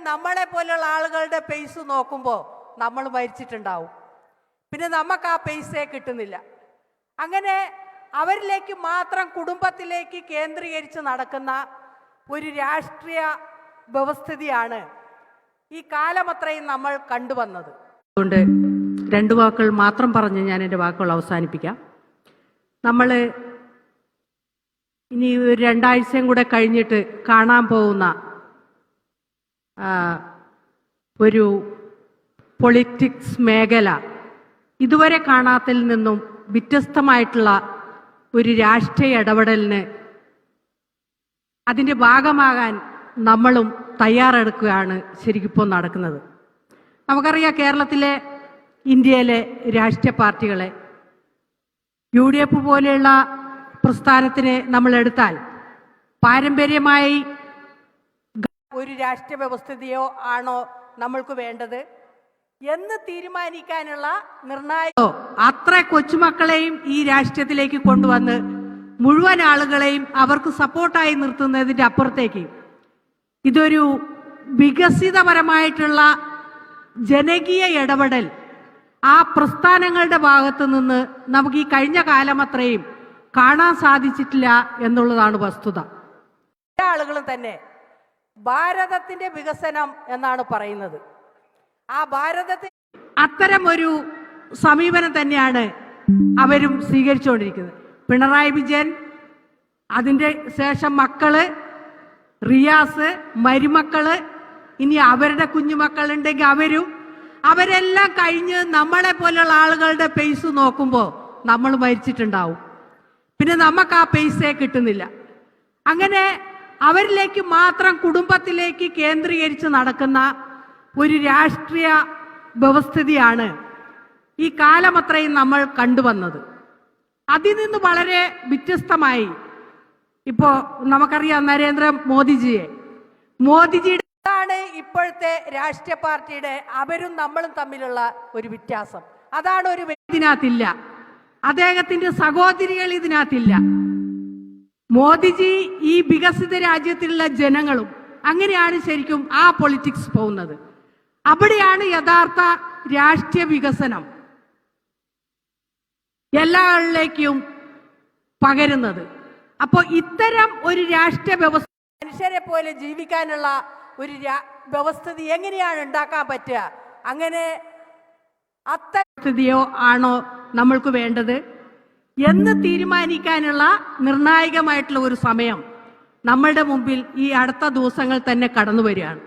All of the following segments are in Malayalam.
നമ്മളെ പോലുള്ള ആളുകളുടെ പേസ് നോക്കുമ്പോൾ നമ്മൾ മരിച്ചിട്ടുണ്ടാവും. പിന്നെ നമുക്ക് ആ പേസേ കിട്ടുന്നില്ല. അങ്ങനെ അവരിലേക്ക് മാത്രം കുടുംബത്തിലേക്ക് കേന്ദ്രീകരിച്ച് നടക്കുന്ന ഒരു രാഷ്ട്രീയ വ്യവസ്ഥിതിയാണ് ഈ കാലമത്രയും നമ്മൾ കണ്ടുവന്നത്. അതുകൊണ്ട് രണ്ട് വാക്കുകൾ മാത്രം പറഞ്ഞ് ഞാൻ എൻ്റെ വാക്കുകൾ അവസാനിപ്പിക്കാം. നമ്മൾ ഇനി ഒരു 2 ആഴ്ചയും കൂടെ കഴിഞ്ഞിട്ട് കാണാൻ പോകുന്ന ഒരു പൊളിറ്റിക്സ് മേഖല ഇതുവരെ കാണാത്തിൽ നിന്നും വ്യത്യസ്തമായിട്ടുള്ള ഒരു രാഷ്ട്രീയ ഇടപെടലിന് അതിൻ്റെ ഭാഗമാകാൻ നമ്മളും തയ്യാറെടുക്കുകയാണ് ശരിക്കിപ്പോൾ നടക്കുന്നത്. നമുക്കറിയാം, കേരളത്തിലെ ഇന്ത്യയിലെ രാഷ്ട്രീയ പാർട്ടികളെ UDF പോലെയുള്ള പ്രസ്ഥാനത്തിന് നമ്മൾ എടുത്താൽ പാരമ്പര്യമായി ഒരു രാഷ്ട്രീയ വ്യവസ്ഥിതിയോ ആണോ നമ്മൾക്ക് വേണ്ടത് എന്ന് തീരുമാനിക്കാനുള്ള നിർണായക അത്ര കൊച്ചുമക്കളെയും ഈ രാഷ്ട്രീയത്തിലേക്ക് കൊണ്ടുവന്ന് മുഴുവൻ ആളുകളെയും അവർക്ക് സപ്പോർട്ടായി നിർത്തുന്നതിൻ്റെ അപ്പുറത്തേക്ക് ഇതൊരു വികസിതപരമായിട്ടുള്ള ജനകീയ ഇടപെടൽ ആ പ്രസ്ഥാനങ്ങളുടെ ഭാഗത്തു നിന്ന് നമുക്ക് ഈ കഴിഞ്ഞ കാലം അത്രയും കാണാൻ സാധിച്ചിട്ടില്ല എന്നുള്ളതാണ് വസ്തുത. ആളുകളും തന്നെ ഭാരതത്തിന്റെ വികസനം എന്നാണ് പറയുന്നത്. ആ ഭാരതത്തിൽ അത്തരം ഒരു സമീപനം തന്നെയാണ് അവരും സ്വീകരിച്ചുകൊണ്ടിരിക്കുന്നത്. പിണറായി വിജയൻ, അതിൻ്റെ ശേഷം മക്കള്, റിയാസ്, മരുമക്കള്, ഇനി അവരുടെ കുഞ്ഞുമക്കളുണ്ടെങ്കിൽ അവരെല്ലാം കഴിഞ്ഞ് നമ്മളെ പോലുള്ള ആളുകളുടെ പേസ് നോക്കുമ്പോൾ നമ്മൾ മരിച്ചിട്ടുണ്ടാവും. പിന്നെ നമുക്ക് ആ പേസേ കിട്ടുന്നില്ല. അങ്ങനെ അവരിലേക്ക് മാത്രം കുടുംബത്തിലേക്ക് കേന്ദ്രീകരിച്ച് നടക്കുന്ന ഒരു രാഷ്ട്രീയ വ്യവസ്ഥിതിയാണ് ഈ കാലമത്രയും നമ്മൾ കണ്ടുവന്നത്. അതിൽ നിന്ന് വളരെ വ്യത്യസ്തമായി ഇപ്പോൾ നമുക്കറിയാം മോദിജിയുടെ ഇപ്പോഴത്തെ രാഷ്ട്രീയ പാർട്ടിയുടെ അവരും നമ്മളും തമ്മിലുള്ള ഒരു വ്യത്യാസം. അതാണ് ഒരു ഇതിനകത്തില്ല, അദ്ദേഹത്തിന്റെ സഹോദരികൾ ഇതിനകത്തില്ല. മോദിജി ഈ വികസിത രാജ്യത്തിലുള്ള ജനങ്ങളും അങ്ങനെയാണ് ശരിക്കും ആ പൊളിറ്റിക്സ് പോകുന്നത്. അവിടെയാണ് യഥാർത്ഥ രാഷ്ട്രീയ വികസനം എല്ലാവരിലേക്കും പകരുന്നത്. അപ്പോൾ ഇത്തരം ഒരു രാഷ്ട്രീയ വ്യവസ്ഥ മനുഷ്യരെ പോലെ ജീവിക്കാനുള്ള ഒരു വ്യവസ്ഥിതി എങ്ങനെയാണ് ഉണ്ടാക്കാൻ പറ്റുക? അങ്ങനെ സ്ഥിതിയോ ആണോ നമ്മൾക്ക് വേണ്ടത് എന്ന് തീരുമാനിക്കാനുള്ള നിർണായകമായിട്ടുള്ള ഒരു സമയം നമ്മളുടെ മുമ്പിൽ ഈ അടുത്ത ദിവസങ്ങൾ തന്നെ കടന്നു വരികയാണ്.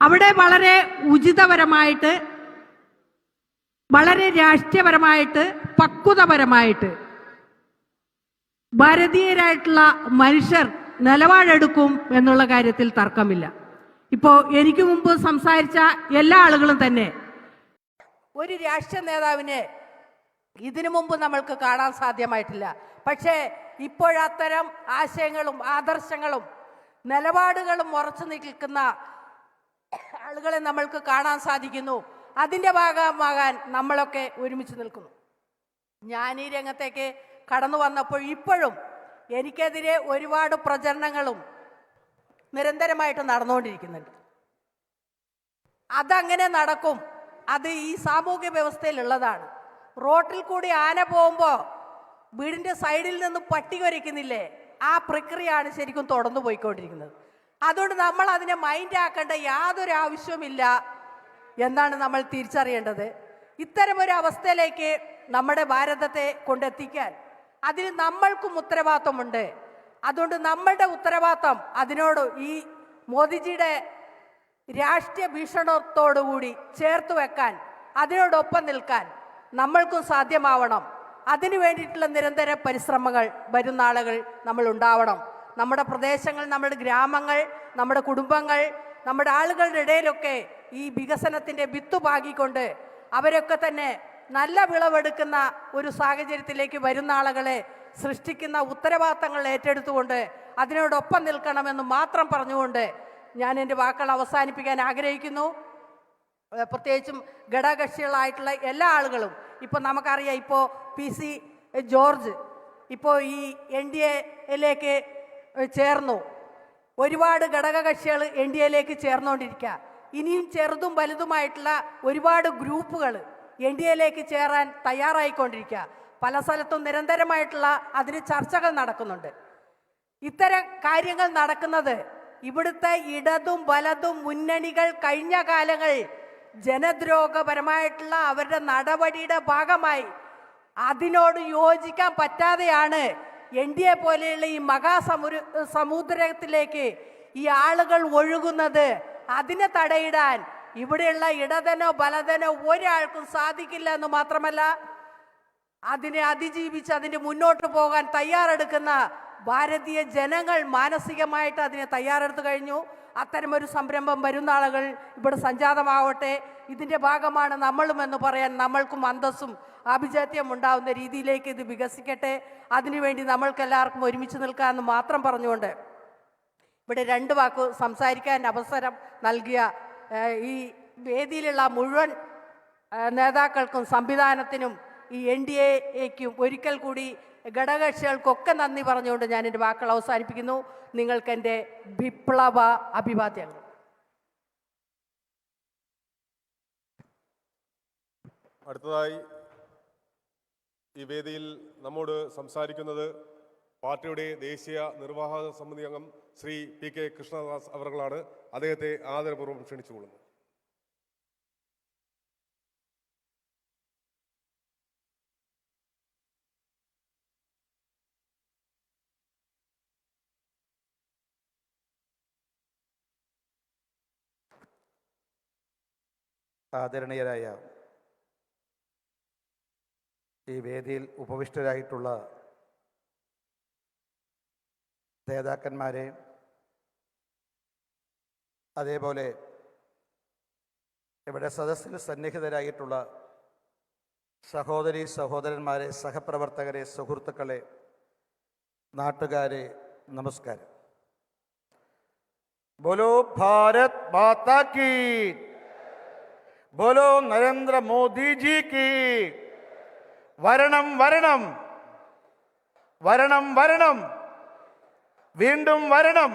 അവിടെ വളരെ ഉചിതപരമായിട്ട്, വളരെ രാഷ്ട്രീയപരമായിട്ട്, പക്വതപരമായിട്ട് ഭാരതീയരായിട്ടുള്ള മനുഷ്യർ നിലപാടെടുക്കും എന്നുള്ള കാര്യത്തിൽ തർക്കമില്ല. ഇപ്പോൾ എനിക്ക് മുമ്പ് സംസാരിച്ച എല്ലാ ആളുകളും തന്നെ ഒരു രാഷ്ട്രീയ നേതാവിനെ ഇതിനു മുമ്പ് നമ്മൾക്ക് കാണാൻ സാധ്യമായിട്ടില്ല. പക്ഷേ ഇപ്പോഴത്തരം ആശയങ്ങളും ആദർശങ്ങളും നിലപാടുകളും ഉറച്ചു നിൽക്കുന്ന ആളുകളെ നമ്മൾക്ക് കാണാൻ സാധിക്കുന്നു. അതിൻ്റെ ഭാഗമാകാൻ നമ്മളൊക്കെ ഒരുമിച്ച് നിൽക്കുന്നു. ഞാൻ ഈ രംഗത്തേക്ക് കടന്നു വന്നപ്പോൾ ഇപ്പോഴും എനിക്കെതിരെ ഒരുപാട് പ്രചരണങ്ങളും നിരന്തരമായിട്ട് നടന്നുകൊണ്ടിരിക്കുന്നുണ്ട്. അതങ്ങനെ നടക്കും. അത് ഈ സാമൂഹ്യ വ്യവസ്ഥയിലുള്ളതാണ്. റോട്ടിൽ കൂടി ആന പോകുമ്പോൾ വീടിൻ്റെ സൈഡിൽ നിന്ന് പട്ടി കുരയ്ക്കുന്നില്ലേ, ആ പ്രക്രിയയാണ് ശരിക്കും തുടർന്നു പോയിക്കൊണ്ടിരിക്കുന്നത്. അതുകൊണ്ട് നമ്മൾ അതിനെ മൈൻഡ് ആക്കേണ്ട യാതൊരു ആവശ്യവുമില്ല എന്നാണ് നമ്മൾ തിരിച്ചറിയേണ്ടത്. ഇത്തരമൊരു അവസ്ഥയിലേക്ക് നമ്മുടെ ഭാരതത്തെ കൊണ്ടെത്തിക്കാൻ അതിന് നമ്മൾക്കും ഉത്തരവാദിത്വമുണ്ട്. അതുകൊണ്ട് നമ്മളുടെ ഉത്തരവാദിത്വം അതിനോട് ഈ മോദിജിയുടെ രാഷ്ട്രീയ ഭീഷണത്തോടുകൂടി ചേർത്ത് വെക്കാൻ, അതിനോടൊപ്പം നിൽക്കാൻ നമ്മൾക്കും സാധ്യമാവണം. അതിനു വേണ്ടിയിട്ടുള്ള നിരന്തര പരിശ്രമങ്ങൾ വരുന്ന ആളുകൾ നമ്മൾ ഉണ്ടാവണം. നമ്മുടെ പ്രദേശങ്ങൾ, നമ്മുടെ ഗ്രാമങ്ങൾ, നമ്മുടെ കുടുംബങ്ങൾ, നമ്മുടെ ആളുകളുടെ ഇടയിലൊക്കെ ഈ വികസനത്തിൻ്റെ വിത്ത് പാകിക്കൊണ്ട് അവരൊക്കെ തന്നെ നല്ല വിളവെടുക്കുന്ന ഒരു സാഹചര്യത്തിലേക്ക് വരുന്ന ആളുകളെ സൃഷ്ടിക്കുന്ന ഉത്തരവാദിത്തങ്ങൾ ഏറ്റെടുത്തുകൊണ്ട് അതിനോടൊപ്പം നിൽക്കണമെന്ന് മാത്രം പറഞ്ഞുകൊണ്ട് ഞാൻ എൻ്റെ വാക്കുകൾ അവസാനിപ്പിക്കാൻ ആഗ്രഹിക്കുന്നു. പ്രത്യേകിച്ചും ഘടകകക്ഷികളായിട്ടുള്ള എല്ലാ ആളുകളും, ഇപ്പോൾ നമുക്കറിയാം, ഇപ്പോൾ PC ജോർജ് ഇപ്പോൾ ഈ NDA ചേർന്നു. ഒരുപാട് ഘടകകക്ഷികൾ എൻ ഡി എയിലേക്ക് ചേർന്നുകൊണ്ടിരിക്കുക. ഇനിയും ചെറുതും വലുതുമായിട്ടുള്ള ഒരുപാട് ഗ്രൂപ്പുകൾ എൻ ഡി എയിലേക്ക് ചേരാൻ തയ്യാറായിക്കൊണ്ടിരിക്കുക. പല സ്ഥലത്തും നിരന്തരമായിട്ടുള്ള അതിന് ചർച്ചകൾ നടക്കുന്നുണ്ട്. ഇത്തരം കാര്യങ്ങൾ നടക്കുന്നത് ഇവിടുത്തെ ഇടതും വലതും മുന്നണികൾ കഴിഞ്ഞ കാലങ്ങളിൽ ജനദ്രോഹപരമായിട്ടുള്ള അവരുടെ നടപടിയുടെ ഭാഗമായി അതിനോട് യോജിക്കാൻ പറ്റാതെയാണ് എൻ ഡി എ പോലെയുള്ള ഈ സമുദ്രത്തിലേക്ക് ഈ ആളുകൾ ഒഴുകുന്നത്. അതിനെ തടയിടാൻ ഇവിടെയുള്ള ഇടതനോ ബലതനോ ഒരാൾക്കും സാധിക്കില്ല എന്ന് മാത്രമല്ല, അതിനെ അതിജീവിച്ച് അതിന് മുന്നോട്ട് പോകാൻ തയ്യാറെടുക്കുന്ന ഭാരതീയ ജനങ്ങൾ മാനസികമായിട്ട് അതിനെ തയ്യാറെടുത്തു കഴിഞ്ഞു. അത്തരമൊരു സംരംഭം വരുന്ന ആളുകൾ ഇവിടെ സംജാതമാവട്ടെ. ഇതിൻ്റെ ഭാഗമാണ് നമ്മളും എന്ന് പറയാൻ നമ്മൾക്കും അന്തസ്സും ആഭിജാത്യം ഉണ്ടാവുന്ന രീതിയിലേക്ക് ഇത് വികസിക്കട്ടെ. അതിനുവേണ്ടി നമ്മൾക്കെല്ലാവർക്കും ഒരുമിച്ച് നിൽക്കാമെന്ന് മാത്രം പറഞ്ഞുകൊണ്ട് ഇവിടെ 2 വാക്ക് സംസാരിക്കാൻ അവസരം നൽകിയ ഈ വേദിയിലുള്ള മുഴുവൻ നേതാക്കൾക്കും സംവിധാനത്തിനും ഈ എൻ ഡി എക്കും ഒരിക്കൽ കൂടി ഘടകകക്ഷികൾക്കൊക്കെ നന്ദി പറഞ്ഞുകൊണ്ട് ഞാൻ എൻ്റെ വാക്കുകൾ അവസാനിപ്പിക്കുന്നു. നിങ്ങൾക്ക് എൻ്റെ വിപ്ലവ അഭിവാദ്യങ്ങൾ. അടുത്തതായി ഈ വേദിയിൽ നമ്മോട് സംസാരിക്കുന്നത് പാർട്ടിയുടെ ദേശീയ നിർവാഹക സമിതി അംഗം ശ്രീ പി കെ കൃഷ്ണദാസ് അവർകളാണ്. അദ്ദേഹത്തെ ആദരപൂർവ്വം ക്ഷണിച്ചുകൊള്ളുന്നു. ആദരണീയരായ ഈ വേദിയിൽ ഉപവിഷ്ടരായിട്ടുള്ള നേതാക്കന്മാരെ, അതേപോലെ ഇവിടെ സദസ്സിൽ സന്നിഹിതരായിട്ടുള്ള സഹോദരീ സഹോദരന്മാരെ, സഹപ്രവർത്തകരെ, സുഹൃത്തുക്കളെ, നാട്ടുകാരെ, നമസ്കാരം. ബോലോ ഭാരത് മാതാ കീ, ബോലോ നരേന്ദ്ര മോദി ജി കീ. വരണം വരണം വരണം വരണം, വീണ്ടും വരണം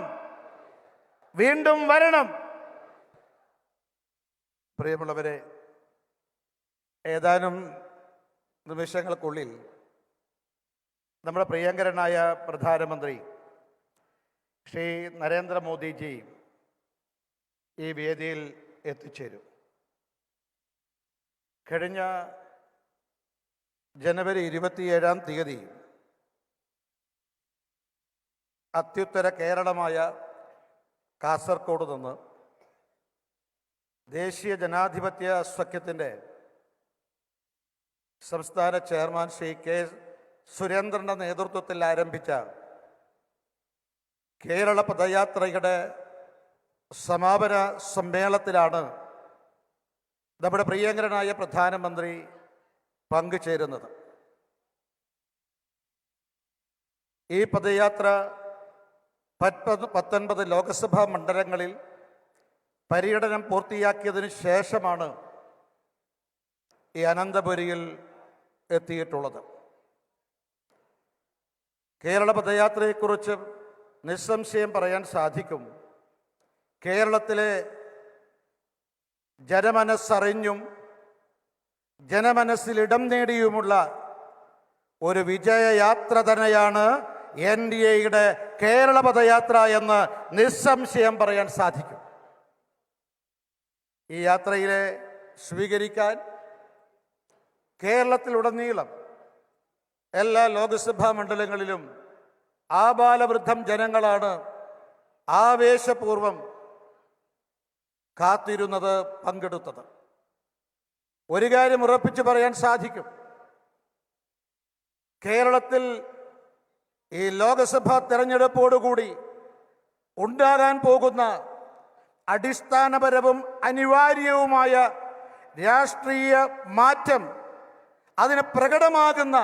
വീണ്ടും വരണം. പ്രിയമുള്ളവരെ, ഏതാനും നിമിഷങ്ങൾക്കുള്ളിൽ നമ്മുടെ പ്രിയങ്കരനായ പ്രധാനമന്ത്രി ശ്രീ നരേന്ദ്രമോദിജി ഈ വേദിയിൽ എത്തിച്ചേരും. കഴിഞ്ഞ ജനുവരി 27-ാം തീയതി അത്യുത്തര കേരളമായ കാസർഗോഡ് നിന്ന് ദേശീയ ജനാധിപത്യ സഖ്യത്തിൻ്റെ സംസ്ഥാന ചെയർമാൻ ശ്രീ കെ സുരേന്ദ്രൻ്റെ നേതൃത്വത്തിൽ ആരംഭിച്ച കേരള പദയാത്രയുടെ സമാപന സമ്മേളനത്തിലാണ് നമ്മുടെ പ്രിയങ്കരനായ പ്രധാനമന്ത്രി പങ്കുചേരുന്നത്. ഈ പദയാത്ര 19 ലോക്സഭാ മണ്ഡലങ്ങളിൽ പര്യടനം പൂർത്തിയാക്കിയതിനു ശേഷമാണ് ഈ അനന്തപുരിയിൽ എത്തിയിട്ടുള്ളത്. കേരള പദയാത്രയെക്കുറിച്ച് നിസ്സംശയം പറയാൻ സാധിക്കും, കേരളത്തിലെ ജനമനസ്സറിഞ്ഞും ജനമനസ്സിൽ ഇടം നേടിയുമുള്ള ഒരു വിജയയാത്ര തന്നെയാണ് എൻ ഡി എയുടെ കേരള പദയാത്ര എന്ന് നിസ്സംശയം പറയാൻ സാധിക്കും. ഈ യാത്രയിലെ സ്വീകരിക്കാൻ കേരളത്തിലുടനീളം എല്ലാ ലോക്സഭാ മണ്ഡലങ്ങളിലും ആബാലവൃദ്ധം ജനങ്ങളാണ് ആവേശപൂർവം കാത്തിരുന്നത്, പങ്കെടുത്തത്. ഒരു കാര്യം ഉറപ്പിച്ചു പറയാൻ സാധിക്കും, കേരളത്തിൽ ഈ ലോക്സഭാ തെരഞ്ഞെടുപ്പോടുകൂടി ഉണ്ടാകാൻ പോകുന്ന അടിസ്ഥാനപരവും അനിവാര്യവുമായ രാഷ്ട്രീയ മാറ്റം, അതിന് പ്രകടമാകുന്ന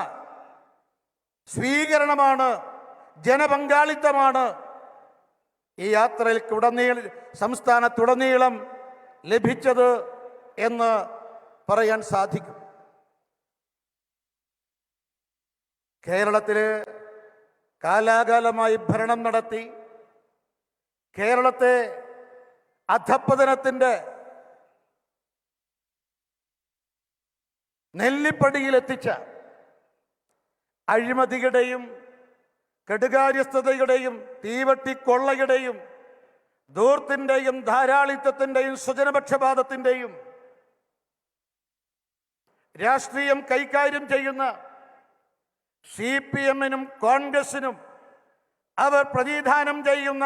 സ്വീകരണമാണ്, ജനപങ്കാളിത്തമാണ് ഈ യാത്രയിൽ സംസ്ഥാനത്തുടനീളം ലഭിച്ചത് എന്ന് പറയാൻ സാധിക്കും. കേരളത്തിൽ കാലാകാലമായി ഭരണം നടത്തി കേരളത്തെ അധപ്പതനത്തിൻ്റെ നെല്ലിപ്പടിയിലെത്തിച്ച അഴിമതിയുടെയും കെടുകാര്യസ്ഥതയുടെയും തീവട്ടിക്കൊള്ളയുടെയും ധൂർത്തിൻ്റെയും ധാരാളിത്തത്തിൻ്റെയും സ്വജനപക്ഷപാതത്തിൻ്റെയും രാഷ്ട്രീയം കൈകാര്യം ചെയ്യുന്ന CPM-നും കോൺഗ്രസിനും അവർ പ്രതിദാനം ചെയ്യുന്ന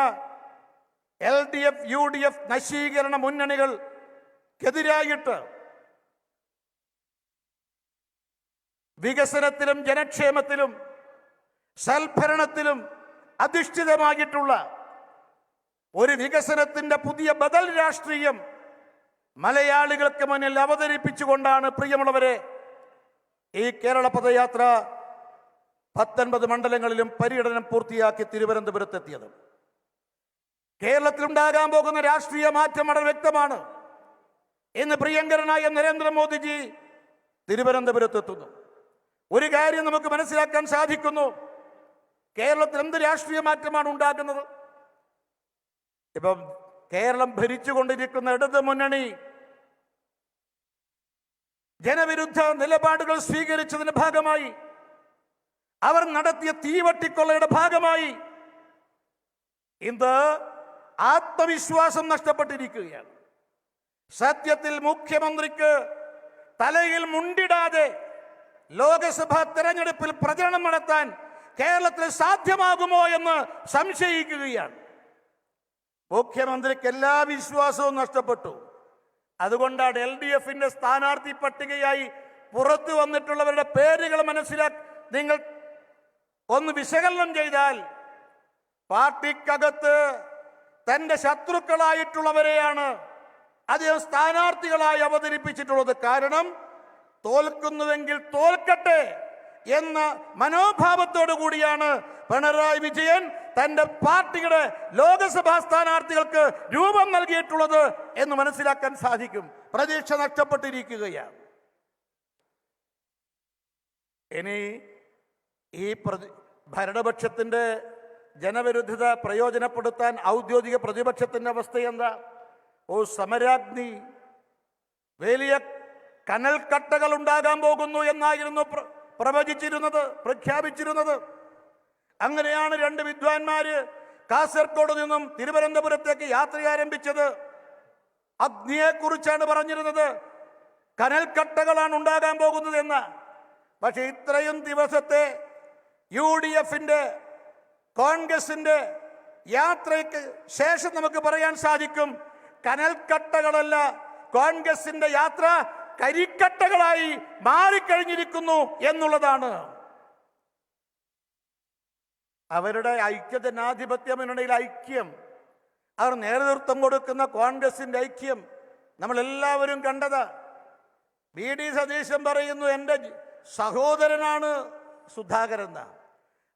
LDF UDF നശീകരണ മുന്നണികൾക്കെതിരായിട്ട് വികസനത്തിലും ജനക്ഷേമത്തിലും സൽഭരണത്തിലും അധിഷ്ഠിതമായിട്ടുള്ള ഒരു വികസനത്തിൻ്റെ പുതിയ ബദൽ രാഷ്ട്രീയം മലയാളികൾക്ക് മുന്നിൽ അവതരിപ്പിച്ചുകൊണ്ടാണ് പ്രിയമുള്ളവരെ ഈ കേരള പദയാത്ര 19 മണ്ഡലങ്ങളിലും പര്യടനം പൂർത്തിയാക്കി തിരുവനന്തപുരത്തെത്തിയത്. കേരളത്തിലുണ്ടാകാൻ പോകുന്ന രാഷ്ട്രീയ മാറ്റം വളരെ വ്യക്തമാണ്. ഇന്ന് പ്രിയങ്കരനായ നരേന്ദ്രമോദിജി തിരുവനന്തപുരത്തെത്തുന്നു. ഒരു കാര്യം നമുക്ക് മനസ്സിലാക്കാൻ സാധിക്കുന്നു, കേരളത്തിൽ എന്ത് രാഷ്ട്രീയ മാറ്റമാണ് ഉണ്ടാകുന്നത്? ഇപ്പം കേരളം ഭരിച്ചുകൊണ്ടിരിക്കുന്ന ഇടത് മുന്നണി ജനവിരുദ്ധ നിലപാടുകൾ സ്വീകരിച്ചതിന്റെ ഭാഗമായി, അവർ നടത്തിയ തീവട്ടിക്കൊള്ളയുടെ ഭാഗമായി ഇന്ന് ആത്മവിശ്വാസം നഷ്ടപ്പെട്ടിരിക്കുകയാണ്. സത്യത്തിൽ മുഖ്യമന്ത്രിക്ക് തലയിൽ മുണ്ടിടാതെ ലോകസഭാ തെരഞ്ഞെടുപ്പിൽ പ്രചരണം നടത്താൻ കേരളത്തിൽ സാധ്യമാകുമോ എന്ന് സംശയിക്കുകയാണ്. മുഖ്യമന്ത്രിക്ക് എല്ലാ വിശ്വാസവും നഷ്ടപ്പെട്ടു. അതുകൊണ്ടാണ് LDF-ന്റെ സ്ഥാനാർത്ഥി പട്ടികയായി പുറത്തു വന്നിട്ടുള്ളവരുടെ പേരുകൾ നിങ്ങൾ ഒന്ന് വിശകലനം ചെയ്താൽ പാർട്ടിക്കകത്ത് തന്റെ ശത്രുക്കളായിട്ടുള്ളവരെയാണ് അദ്ദേഹം സ്ഥാനാർത്ഥികളായി അവതരിപ്പിച്ചിട്ടുള്ളത്. കാരണം തോൽക്കുന്നുവെങ്കിൽ തോൽക്കട്ടെ എന്ന മനോഭാവത്തോടു കൂടിയാണ് പിണറായി വിജയൻ തന്റെ പാർട്ടിയുടെ ലോകസഭാ സ്ഥാനാർത്ഥികൾക്ക് രൂപം നൽകിയിട്ടുള്ളത് എന്ന് മനസ്സിലാക്കാൻ സാധിക്കും. പ്രതീക്ഷ നഷ്ടപ്പെട്ടിരിക്കുകയാണ്. ഇനി ഈ ഭരണപക്ഷത്തിന്റെ ജനവിരുദ്ധത പ്രയോജനപ്പെടുത്താൻ ഔദ്യോഗിക പ്രതിപക്ഷത്തിന്റെ അവസ്ഥ എന്താ? സമരാഗ്നി, വലിയ കനൽക്കട്ടകൾ ഉണ്ടാകാൻ പോകുന്നു എന്നായിരുന്നു പ്രഖ്യാപിച്ചിരുന്നത്. അങ്ങനെയാണ് 2 വിദ്വാൻമാര് കാസർഗോഡ് നിന്നും തിരുവനന്തപുരത്തേക്ക് യാത്ര ആരംഭിച്ചത്. അഗ്നിയെക്കുറിച്ചാണ് പറഞ്ഞിരുന്നത്, കനൽക്കട്ടകളാണ് ഉണ്ടാകാൻ പോകുന്നത് എന്ന്. പക്ഷെ ഇത്രയും ദിവസത്തെ UDF-ന്റെ കോൺഗ്രസിന്റെ യാത്രയ്ക്ക് ശേഷം നമുക്ക് പറയാൻ സാധിക്കും, കനൽക്കട്ടകളല്ല, കോൺഗ്രസിന്റെ യാത്ര കരിക്കട്ടകളായി മാറിക്കഴിഞ്ഞിരിക്കുന്നു എന്നുള്ളതാണ്. അവരുടെ ഐക്യജനാധിപത്യ മുന്നണിയിലെ ഐക്യം, അവർ നേതൃത്വം കൊടുക്കുന്ന കോൺഗ്രസിന്റെ ഐക്യം നമ്മളെല്ലാവരും കണ്ടത്. VD സതീശൻ പറയുന്നു എൻ്റെ സഹോദരനാണ് സുധാകരൻ.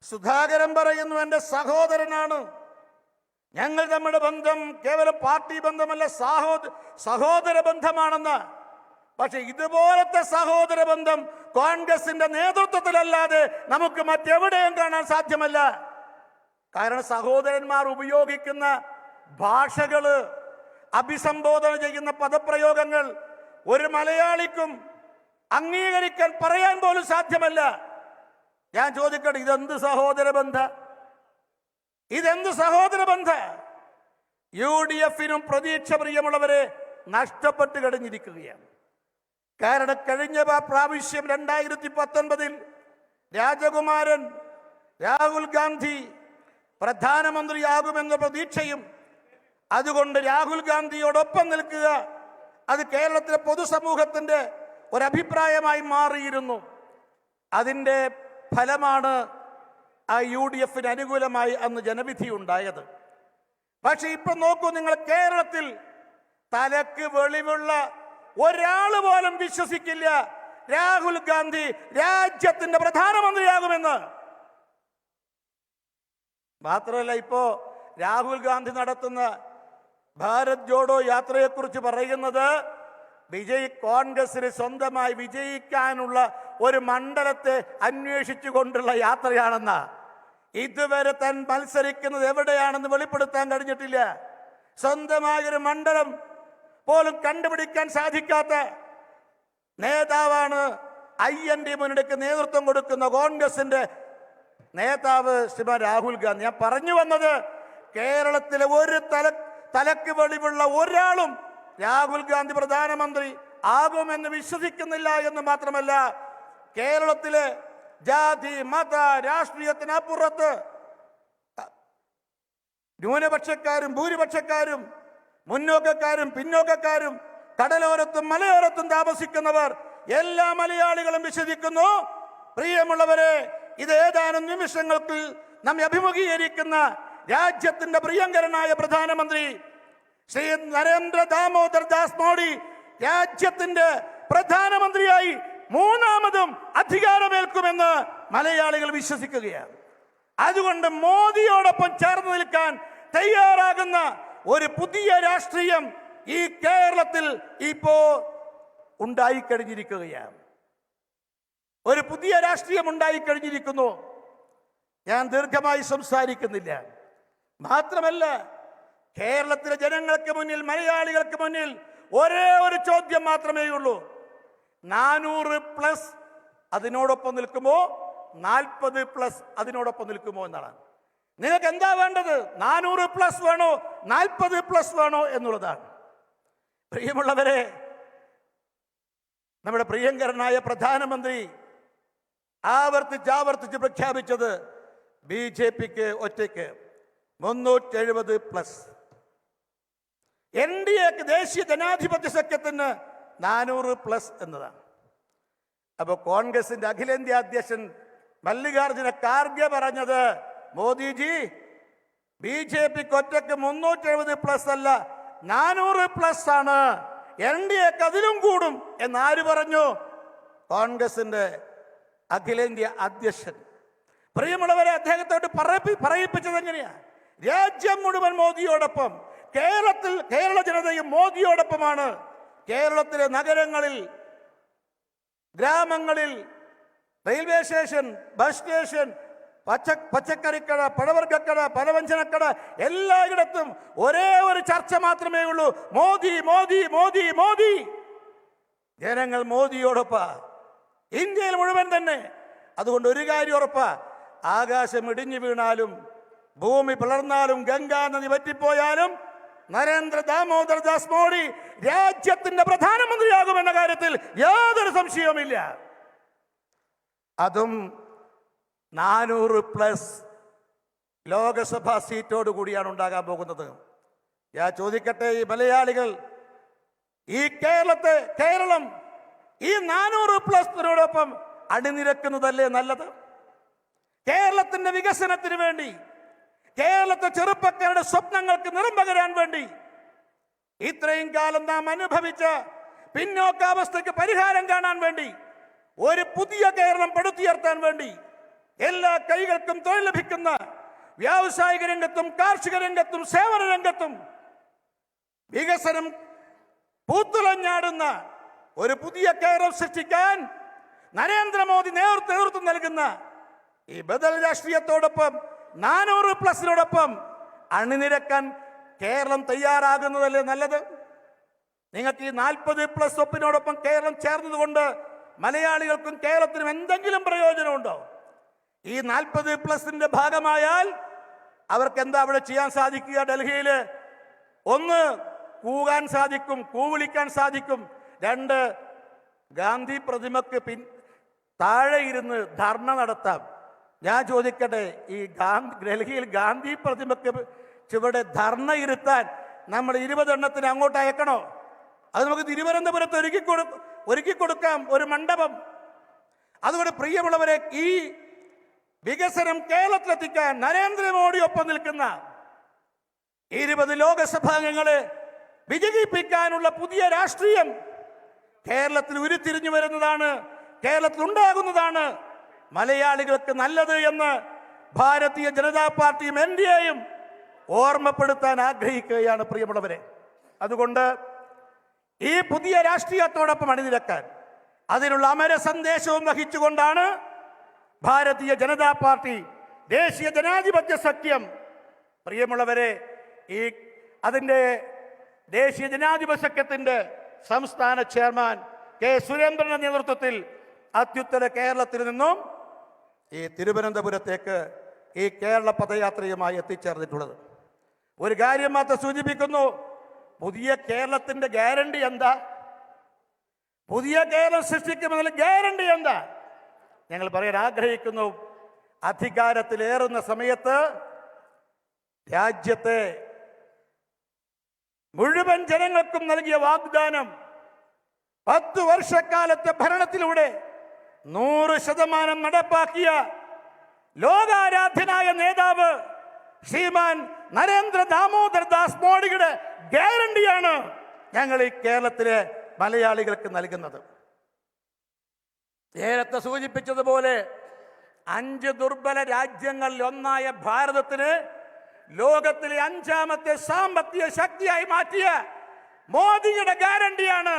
സുധാകരൻ പറയുന്നു എൻ്റെ സഹോദരനാണ്. ഞങ്ങൾ നമ്മുടെ ബന്ധം കേവലം പാർട്ടി ബന്ധമല്ല, സഹോദര ബന്ധമാണെന്ന്. പക്ഷെ ഇതുപോലത്തെ സഹോദര ബന്ധം കോൺഗ്രസിന്റെ നേതൃത്വത്തിലല്ലാതെ നമുക്ക് മറ്റെവിടെയും കാണാൻ സാധ്യമല്ല. കാരണം സഹോദരന്മാർ ഉപയോഗിക്കുന്ന ഭാഷകള്, അഭിസംബോധന ചെയ്യുന്ന പദപ്രയോഗങ്ങൾ ഒരു മലയാളിക്കും അംഗീകരിക്കാൻ പറയാൻ പോലും സാധ്യമല്ല. ഞാൻ ചോദിക്കട്ടെ, ഇതെന്ത് സഹോദര ബന്ധ? ഇതെന്ത് സഹോദര ബന്ധ? UDF-നും പ്രതീക്ഷ പ്രിയമുള്ളവരെ നഷ്ടപ്പെട്ട് കഴിഞ്ഞിരിക്കുകയാണ്. കാരണം കഴിഞ്ഞ പ്രാവശ്യം 2019 രാജകുമാരൻ രാഹുൽ ഗാന്ധി പ്രധാനമന്ത്രിയാകുമെന്ന പ്രതീക്ഷയും, അതുകൊണ്ട് രാഹുൽ ഗാന്ധിയോടൊപ്പം നിൽക്കുക, അത് കേരളത്തിലെ പൊതുസമൂഹത്തിന്റെ ഒരഭിപ്രായമായി മാറിയിരുന്നു. അതിൻ്റെ ഫലമാണ് ആ UDF-ന് അനുകൂലമായി അന്ന് ജനവിധി ഉണ്ടായത്. പക്ഷെ ഇപ്പൊ നോക്കൂ നിങ്ങൾ, കേരളത്തിൽ തലക്ക് വെളിവുള്ള ഒരാൾ പോലും വിശ്വസിക്കില്ല രാഹുൽ ഗാന്ധി രാജ്യത്തിന്റെ പ്രധാനമന്ത്രിയാകുമെന്ന്. മാത്രമല്ല, ഇപ്പോ രാഹുൽ ഗാന്ധി നടത്തുന്ന ഭാരത് ജോഡോ യാത്രയെക്കുറിച്ച് പറയുന്നത് കോൺഗ്രസിന് സ്വന്തമായി വിജയിക്കാനുള്ള ഒരു മണ്ഡലത്തെ അന്വേഷിച്ചു കൊണ്ടുള്ള യാത്രയാണെന്ന. ഇതുവരെ താൻ മത്സരിക്കുന്നത് എവിടെയാണെന്ന് വെളിപ്പെടുത്താൻ കഴിഞ്ഞിട്ടില്ല. സ്വന്തമായൊരു മണ്ഡലം പോലും കണ്ടുപിടിക്കാൻ സാധിക്കാത്ത നേതാവാണ് IND മുന്നണിക്ക് നേതൃത്വം കൊടുക്കുന്ന കോൺഗ്രസിന്റെ നേതാവ് ശ്രീമാൻ രാഹുൽ ഗാന്ധി. ഞാൻ പറഞ്ഞു വന്നത്, കേരളത്തിലെ ഒരു തലക്ക് വെളിവുള്ള ഒരാളും രാഹുൽ ഗാന്ധി പ്രധാനമന്ത്രി ആകുമെന്ന് വിശ്വസിക്കുന്നില്ല എന്ന് മാത്രമല്ല, കേരളത്തിലെ ജാതി മത രാഷ്ട്രീയത്തിനപ്പുറത്ത് ന്യൂനപക്ഷക്കാരും ഭൂരിപക്ഷക്കാരും മുന്നോക്കക്കാരും പിന്നോക്കക്കാരും കടലോരത്തും മലയോരത്തും താമസിക്കുന്നവർ എല്ലാ മലയാളികളും വിശ്വസിക്കുന്നു. പ്രിയമുള്ളവരെ, ഇത് ഏതാനും നിമിഷങ്ങൾക്ക് നമ്മെ അഭിമുഖീകരിക്കുന്ന രാജ്യത്തിന്റെ പ്രിയങ്കരനായ പ്രധാനമന്ത്രി ശ്രീ നരേന്ദ്ര ദാമോദർ ദാസ് മോഡി രാജ്യത്തിന്റെ പ്രധാനമന്ത്രിയായി മൂന്നാമതും അധികാരമേൽക്കുമെന്ന് മലയാളികൾ വിശ്വസിക്കുകയാണ്. അതുകൊണ്ട് മോദിയോടൊപ്പം ചേർന്ന് നിൽക്കാൻ തയ്യാറാകുന്ന ഒരു പുതിയ രാഷ്ട്രീയം ഈ കേരളത്തിൽ ഇപ്പോ ഉണ്ടായിക്കഴിഞ്ഞിരിക്കുകയാണ്. ഒരു പുതിയ രാഷ്ട്രീയം ഉണ്ടായിക്കഴിഞ്ഞിരിക്കുന്നു. ഞാൻ ദീർഘമായി സംസാരിക്കുന്നില്ല. മാത്രമല്ല, കേരളത്തിലെ ജനങ്ങൾക്ക് മുന്നിൽ, മലയാളികൾക്ക് മുന്നിൽ ഒരേ ഒരു ചോദ്യം മാത്രമേ ഉള്ളൂ. 400+ അതിനോടൊപ്പം നിൽക്കുമോ, 40+ അതിനോടൊപ്പം നിൽക്കുമോ എന്നാണ്. നിങ്ങൾക്ക് എന്താ വേണ്ടത്? 400+ വേണോ, 40+ വേണോ എന്നുള്ളതാണ്. പ്രിയമുള്ളവരെ, നമ്മുടെ പ്രിയങ്കരനായ പ്രധാനമന്ത്രി ആവർത്തിച്ച് പ്രഖ്യാപിച്ചത് BJPക്ക് ഒറ്റയ്ക്ക് 370+, NDAക്ക് ദേശീയ ജനാധിപത്യ സഖ്യത്തിന് 400+ എന്നതാണ്. അപ്പൊ കോൺഗ്രസിന്റെ അഖിലേന്ത്യാ അധ്യക്ഷൻ മല്ലികാർജുന ഖാർഗെ പറഞ്ഞത്, മോദിജി BJPക്ക് ഒറ്റയ്ക്ക് 370+ അല്ല 400+ ആണ്, NDAക്ക് അതിലും കൂടും എന്നാര് പറഞ്ഞു? കോൺഗ്രസിന്റെ അഖിലേന്ത്യാ അധ്യക്ഷൻ. പ്രിയമുള്ളവരെ, അദ്ദേഹത്തോട് പറയിപ്പിച്ചത് എങ്ങനെയാ? രാജ്യം മുഴുവൻ മോദിയോടൊപ്പം, കേരള ജനതയും മോദിയോടൊപ്പമാണ്. കേരളത്തിലെ നഗരങ്ങളിൽ, ഗ്രാമങ്ങളിൽ, റെയിൽവേ സ്റ്റേഷൻ, ബസ് സ്റ്റേഷൻ, പച്ചക്കറിക്കട, പഴവർഗ്ഗക്കട, പലവ്യഞ്ജനക്കട, എല്ലായിടത്തും ഒരേ ഒരു ചർച്ച മാത്രമേ ഉള്ളൂ: മോദി മോദി മോദി മോദി. ജനങ്ങൾ മോദിയോടൊപ്പം, ഇന്ത്യയിൽ മുഴുവൻ തന്നെ. അതുകൊണ്ട് ഒരു കാര്യം ഉറപ്പാ, ആകാശം ഇടിഞ്ഞു വീണാലും ഭൂമി പിളർന്നാലും ഗംഗാ നദി വറ്റിപ്പോയാലും നരേന്ദ്ര ദാമോദർ ദാസ് മോഡി രാജ്യത്തിന്റെ പ്രധാനമന്ത്രിയാകുമെന്ന കാര്യത്തിൽ യാതൊരു സംശയവുമില്ല. അതും 400+ ലോകസഭാ സീറ്റോട് കൂടിയാണ് ഉണ്ടാകാൻ പോകുന്നത്. ഞാൻ ചോദിക്കട്ടെ, ഈ മലയാളികൾ, ഈ കേരളം ഈ 400+നോടൊപ്പം അണിനിരക്കുന്നതല്ലേ നല്ലത്? കേരളത്തിന്റെ വികസനത്തിന് വേണ്ടി, കേരളത്തെ ചെറുപ്പക്കാരുടെ സ്വപ്നങ്ങൾക്ക് നിറം പകരാൻ വേണ്ടി, ഇത്രയും കാലം നാം അനുഭവിച്ച പിന്നോക്കാവസ്ഥയ്ക്ക് പരിഹാരം കാണാൻ വേണ്ടി, ഒരു പുതിയ കേരളം പടുത്തുയർത്താൻ വേണ്ടി, എല്ലാ കൈകൾക്കും തൊഴിൽ ലഭിക്കുന്ന വ്യാവസായിക രംഗത്തും കാർഷിക രംഗത്തും സേവന രംഗത്തും വികസനം പൂത്തുലഞ്ഞാടുന്ന ഒരു പുതിയ കേരളം സൃഷ്ടിക്കാൻ നരേന്ദ്രമോദി നേതൃത്വം നൽകുന്ന ഈ ബദൽ രാഷ്ട്രീയത്തോടൊപ്പം 400+നോടൊപ്പം അണിനിരക്കാൻ കേരളം തയ്യാറാകുന്നതല്ലേ നല്ലത്? നിങ്ങൾക്ക് ഈ 40+ ഒപ്പിനോടൊപ്പം കേരളം ചേർന്നതുകൊണ്ട് മലയാളികൾക്കും കേരളത്തിനും എന്തെങ്കിലും പ്രയോജനമുണ്ടോ? ഈ 40+ന്റെ ഭാഗമായാൽ അവർക്ക് എന്താ അവിടെ ചെയ്യാൻ സാധിക്കുക? ഡൽഹിയിൽ 1 കൂകാൻ സാധിക്കും, കൂവിളിക്കാൻ സാധിക്കും. 2 ഗാന്ധി പ്രതിമക്ക് താഴെ ഇരുന്ന് ധർണ നടത്താം. ഞാൻ ചോദിക്കട്ടെ, ഈ ഡൽഹിയിൽ ഗാന്ധി പ്രതിമക്ക് ചുവടെ ധർണ ഇരുത്താൻ നമ്മൾ 20 എണ്ണത്തിന് അങ്ങോട്ട് അയക്കണോ? അത് നമുക്ക് തിരുവനന്തപുരത്ത് ഒരുക്കി കൊടുക്കാം, ഒരു മണ്ഡപം. അതുകൊണ്ട് പ്രിയമുള്ളവരെ, ഈ വികസനം കേരളത്തിലെത്തിക്കാൻ നരേന്ദ്രമോദി ഒപ്പം നിൽക്കുന്ന 20 ലോകസഭാംഗങ്ങളെ വിജയിപ്പിക്കാനുള്ള പുതിയ രാഷ്ട്രീയം കേരളത്തിൽ ഉരുത്തിരിഞ്ഞു വരുന്നതാണ്, കേരളത്തിൽ ഉണ്ടാകുന്നതാണ് മലയാളികൾക്ക് നല്ലത് എന്ന് ഭാരതീയ ജനതാ പാർട്ടിയും NDAയും ഓർമ്മപ്പെടുത്താൻ ആഗ്രഹിക്കുകയാണ് പ്രിയമുള്ളവരെ. അതുകൊണ്ട് ഈ പുതിയ രാഷ്ട്രീയത്തോടൊപ്പം അണിനിരക്കാൻ, അതിനുള്ള അമര സന്ദേശവും വഹിച്ചുകൊണ്ടാണ് ഭാരതീയ ജനതാ പാർട്ടി ദേശീയ ജനാധിപത്യ സഖ്യം, പ്രിയമുള്ളവരെ, അതിൻ്റെ ദേശീയ ജനാധിപത്യ സഖ്യത്തിൻ്റെ സംസ്ഥാന ചെയർമാൻ കെ സുരേന്ദ്രന്റെ നേതൃത്വത്തിൽ അത്യുത്തര കേരളത്തിൽ നിന്നും ഈ തിരുവനന്തപുരത്തേക്ക് ഈ കേരള പദയാത്രയുമായി എത്തിച്ചേർന്നിട്ടുള്ളത്. ഒരു കാര്യം മാത്രം സൂചിപ്പിക്കുന്നു, പുതിയ കേരളത്തിന്റെ ഗ്യാരണ്ടി എന്താ? പുതിയ കേരളം സൃഷ്ടിക്കുമെന്നുള്ള ഗ്യാരണ്ടി എന്താ? ഞങ്ങൾ പറയാൻ ആഗ്രഹിക്കുന്നു, അധികാരത്തിലേറുന്ന സമയത്ത് രാജ്യത്തെ മുഴുവൻ ജനങ്ങൾക്കും നൽകിയ വാഗ്ദാനം 10 വർഷക്കാലത്തെ ഭരണത്തിലൂടെ 100% നടപ്പാക്കിയ ലോകാരാധ്യനായ നേതാവ് ശ്രീമാൻ നരേന്ദ്ര ദാമോദർ ദാസ് മോഡിയുടെ ഗ്യാരണ്ടിയാണ് ഞങ്ങൾ ഈ കേരളത്തിലെ മലയാളികൾക്ക് നൽകുന്നത്. നേരത്തെ സൂചിപ്പിച്ചതുപോലെ 5 ദുർബല രാജ്യങ്ങളിൽ ഒന്നായ ഭാരതത്തിന് ലോകത്തിലെ 5ാമത്തെ സാമ്പത്തിക ശക്തിയായി മാറ്റിയ മോദിയുടെ ഗ്യാരണ്ടിയാണ്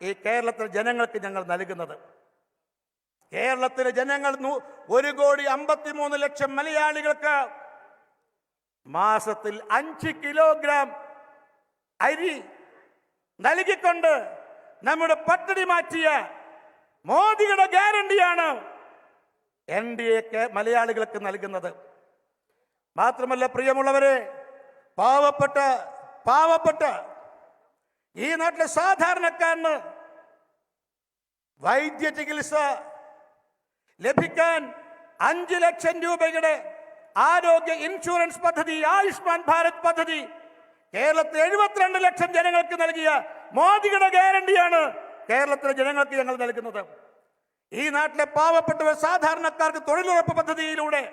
ഈ കേരളത്തിലെ ജനങ്ങൾക്ക് ഞങ്ങൾ നൽകുന്നത്. കേരളത്തിലെ ജനങ്ങൾ 1,53,00,000 മലയാളികൾക്ക് മാസത്തിൽ 5 കിലോഗ്രാം അരി നൽകിക്കൊണ്ട് നമ്മുടെ പട്ടിണി മാറ്റിയ മോദിയുടെ ഗ്യാരണ്ടിയാണ് NDA മലയാളികൾക്ക് നൽകുന്നത്. മാത്രമല്ല പ്രിയമുള്ളവരെ, പാവപ്പെട്ട ഈ നാട്ടിലെ സാധാരണക്കാരന് വൈദ്യ ചികിത്സ ലഭിക്കാൻ 5 ലക്ഷം രൂപയുടെ ആരോഗ്യ ഇൻഷുറൻസ് പദ്ധതി, ആയുഷ്മാൻ ഭാരത് പദ്ധതി കേരളത്തിൽ 72 ലക്ഷം ജനങ്ങൾക്ക് നൽകിയ മോദിയുടെ ഗ്യാരണ്ടിയാണ് കേരളത്തിലെ ജനങ്ങൾക്ക് ഞങ്ങൾ നൽകുന്നത്. ഈ നാട്ടിലെ പാവപ്പെട്ടവർ സാധാരണക്കാർക്ക് തൊഴിലുറപ്പ് പദ്ധതിയിലൂടെ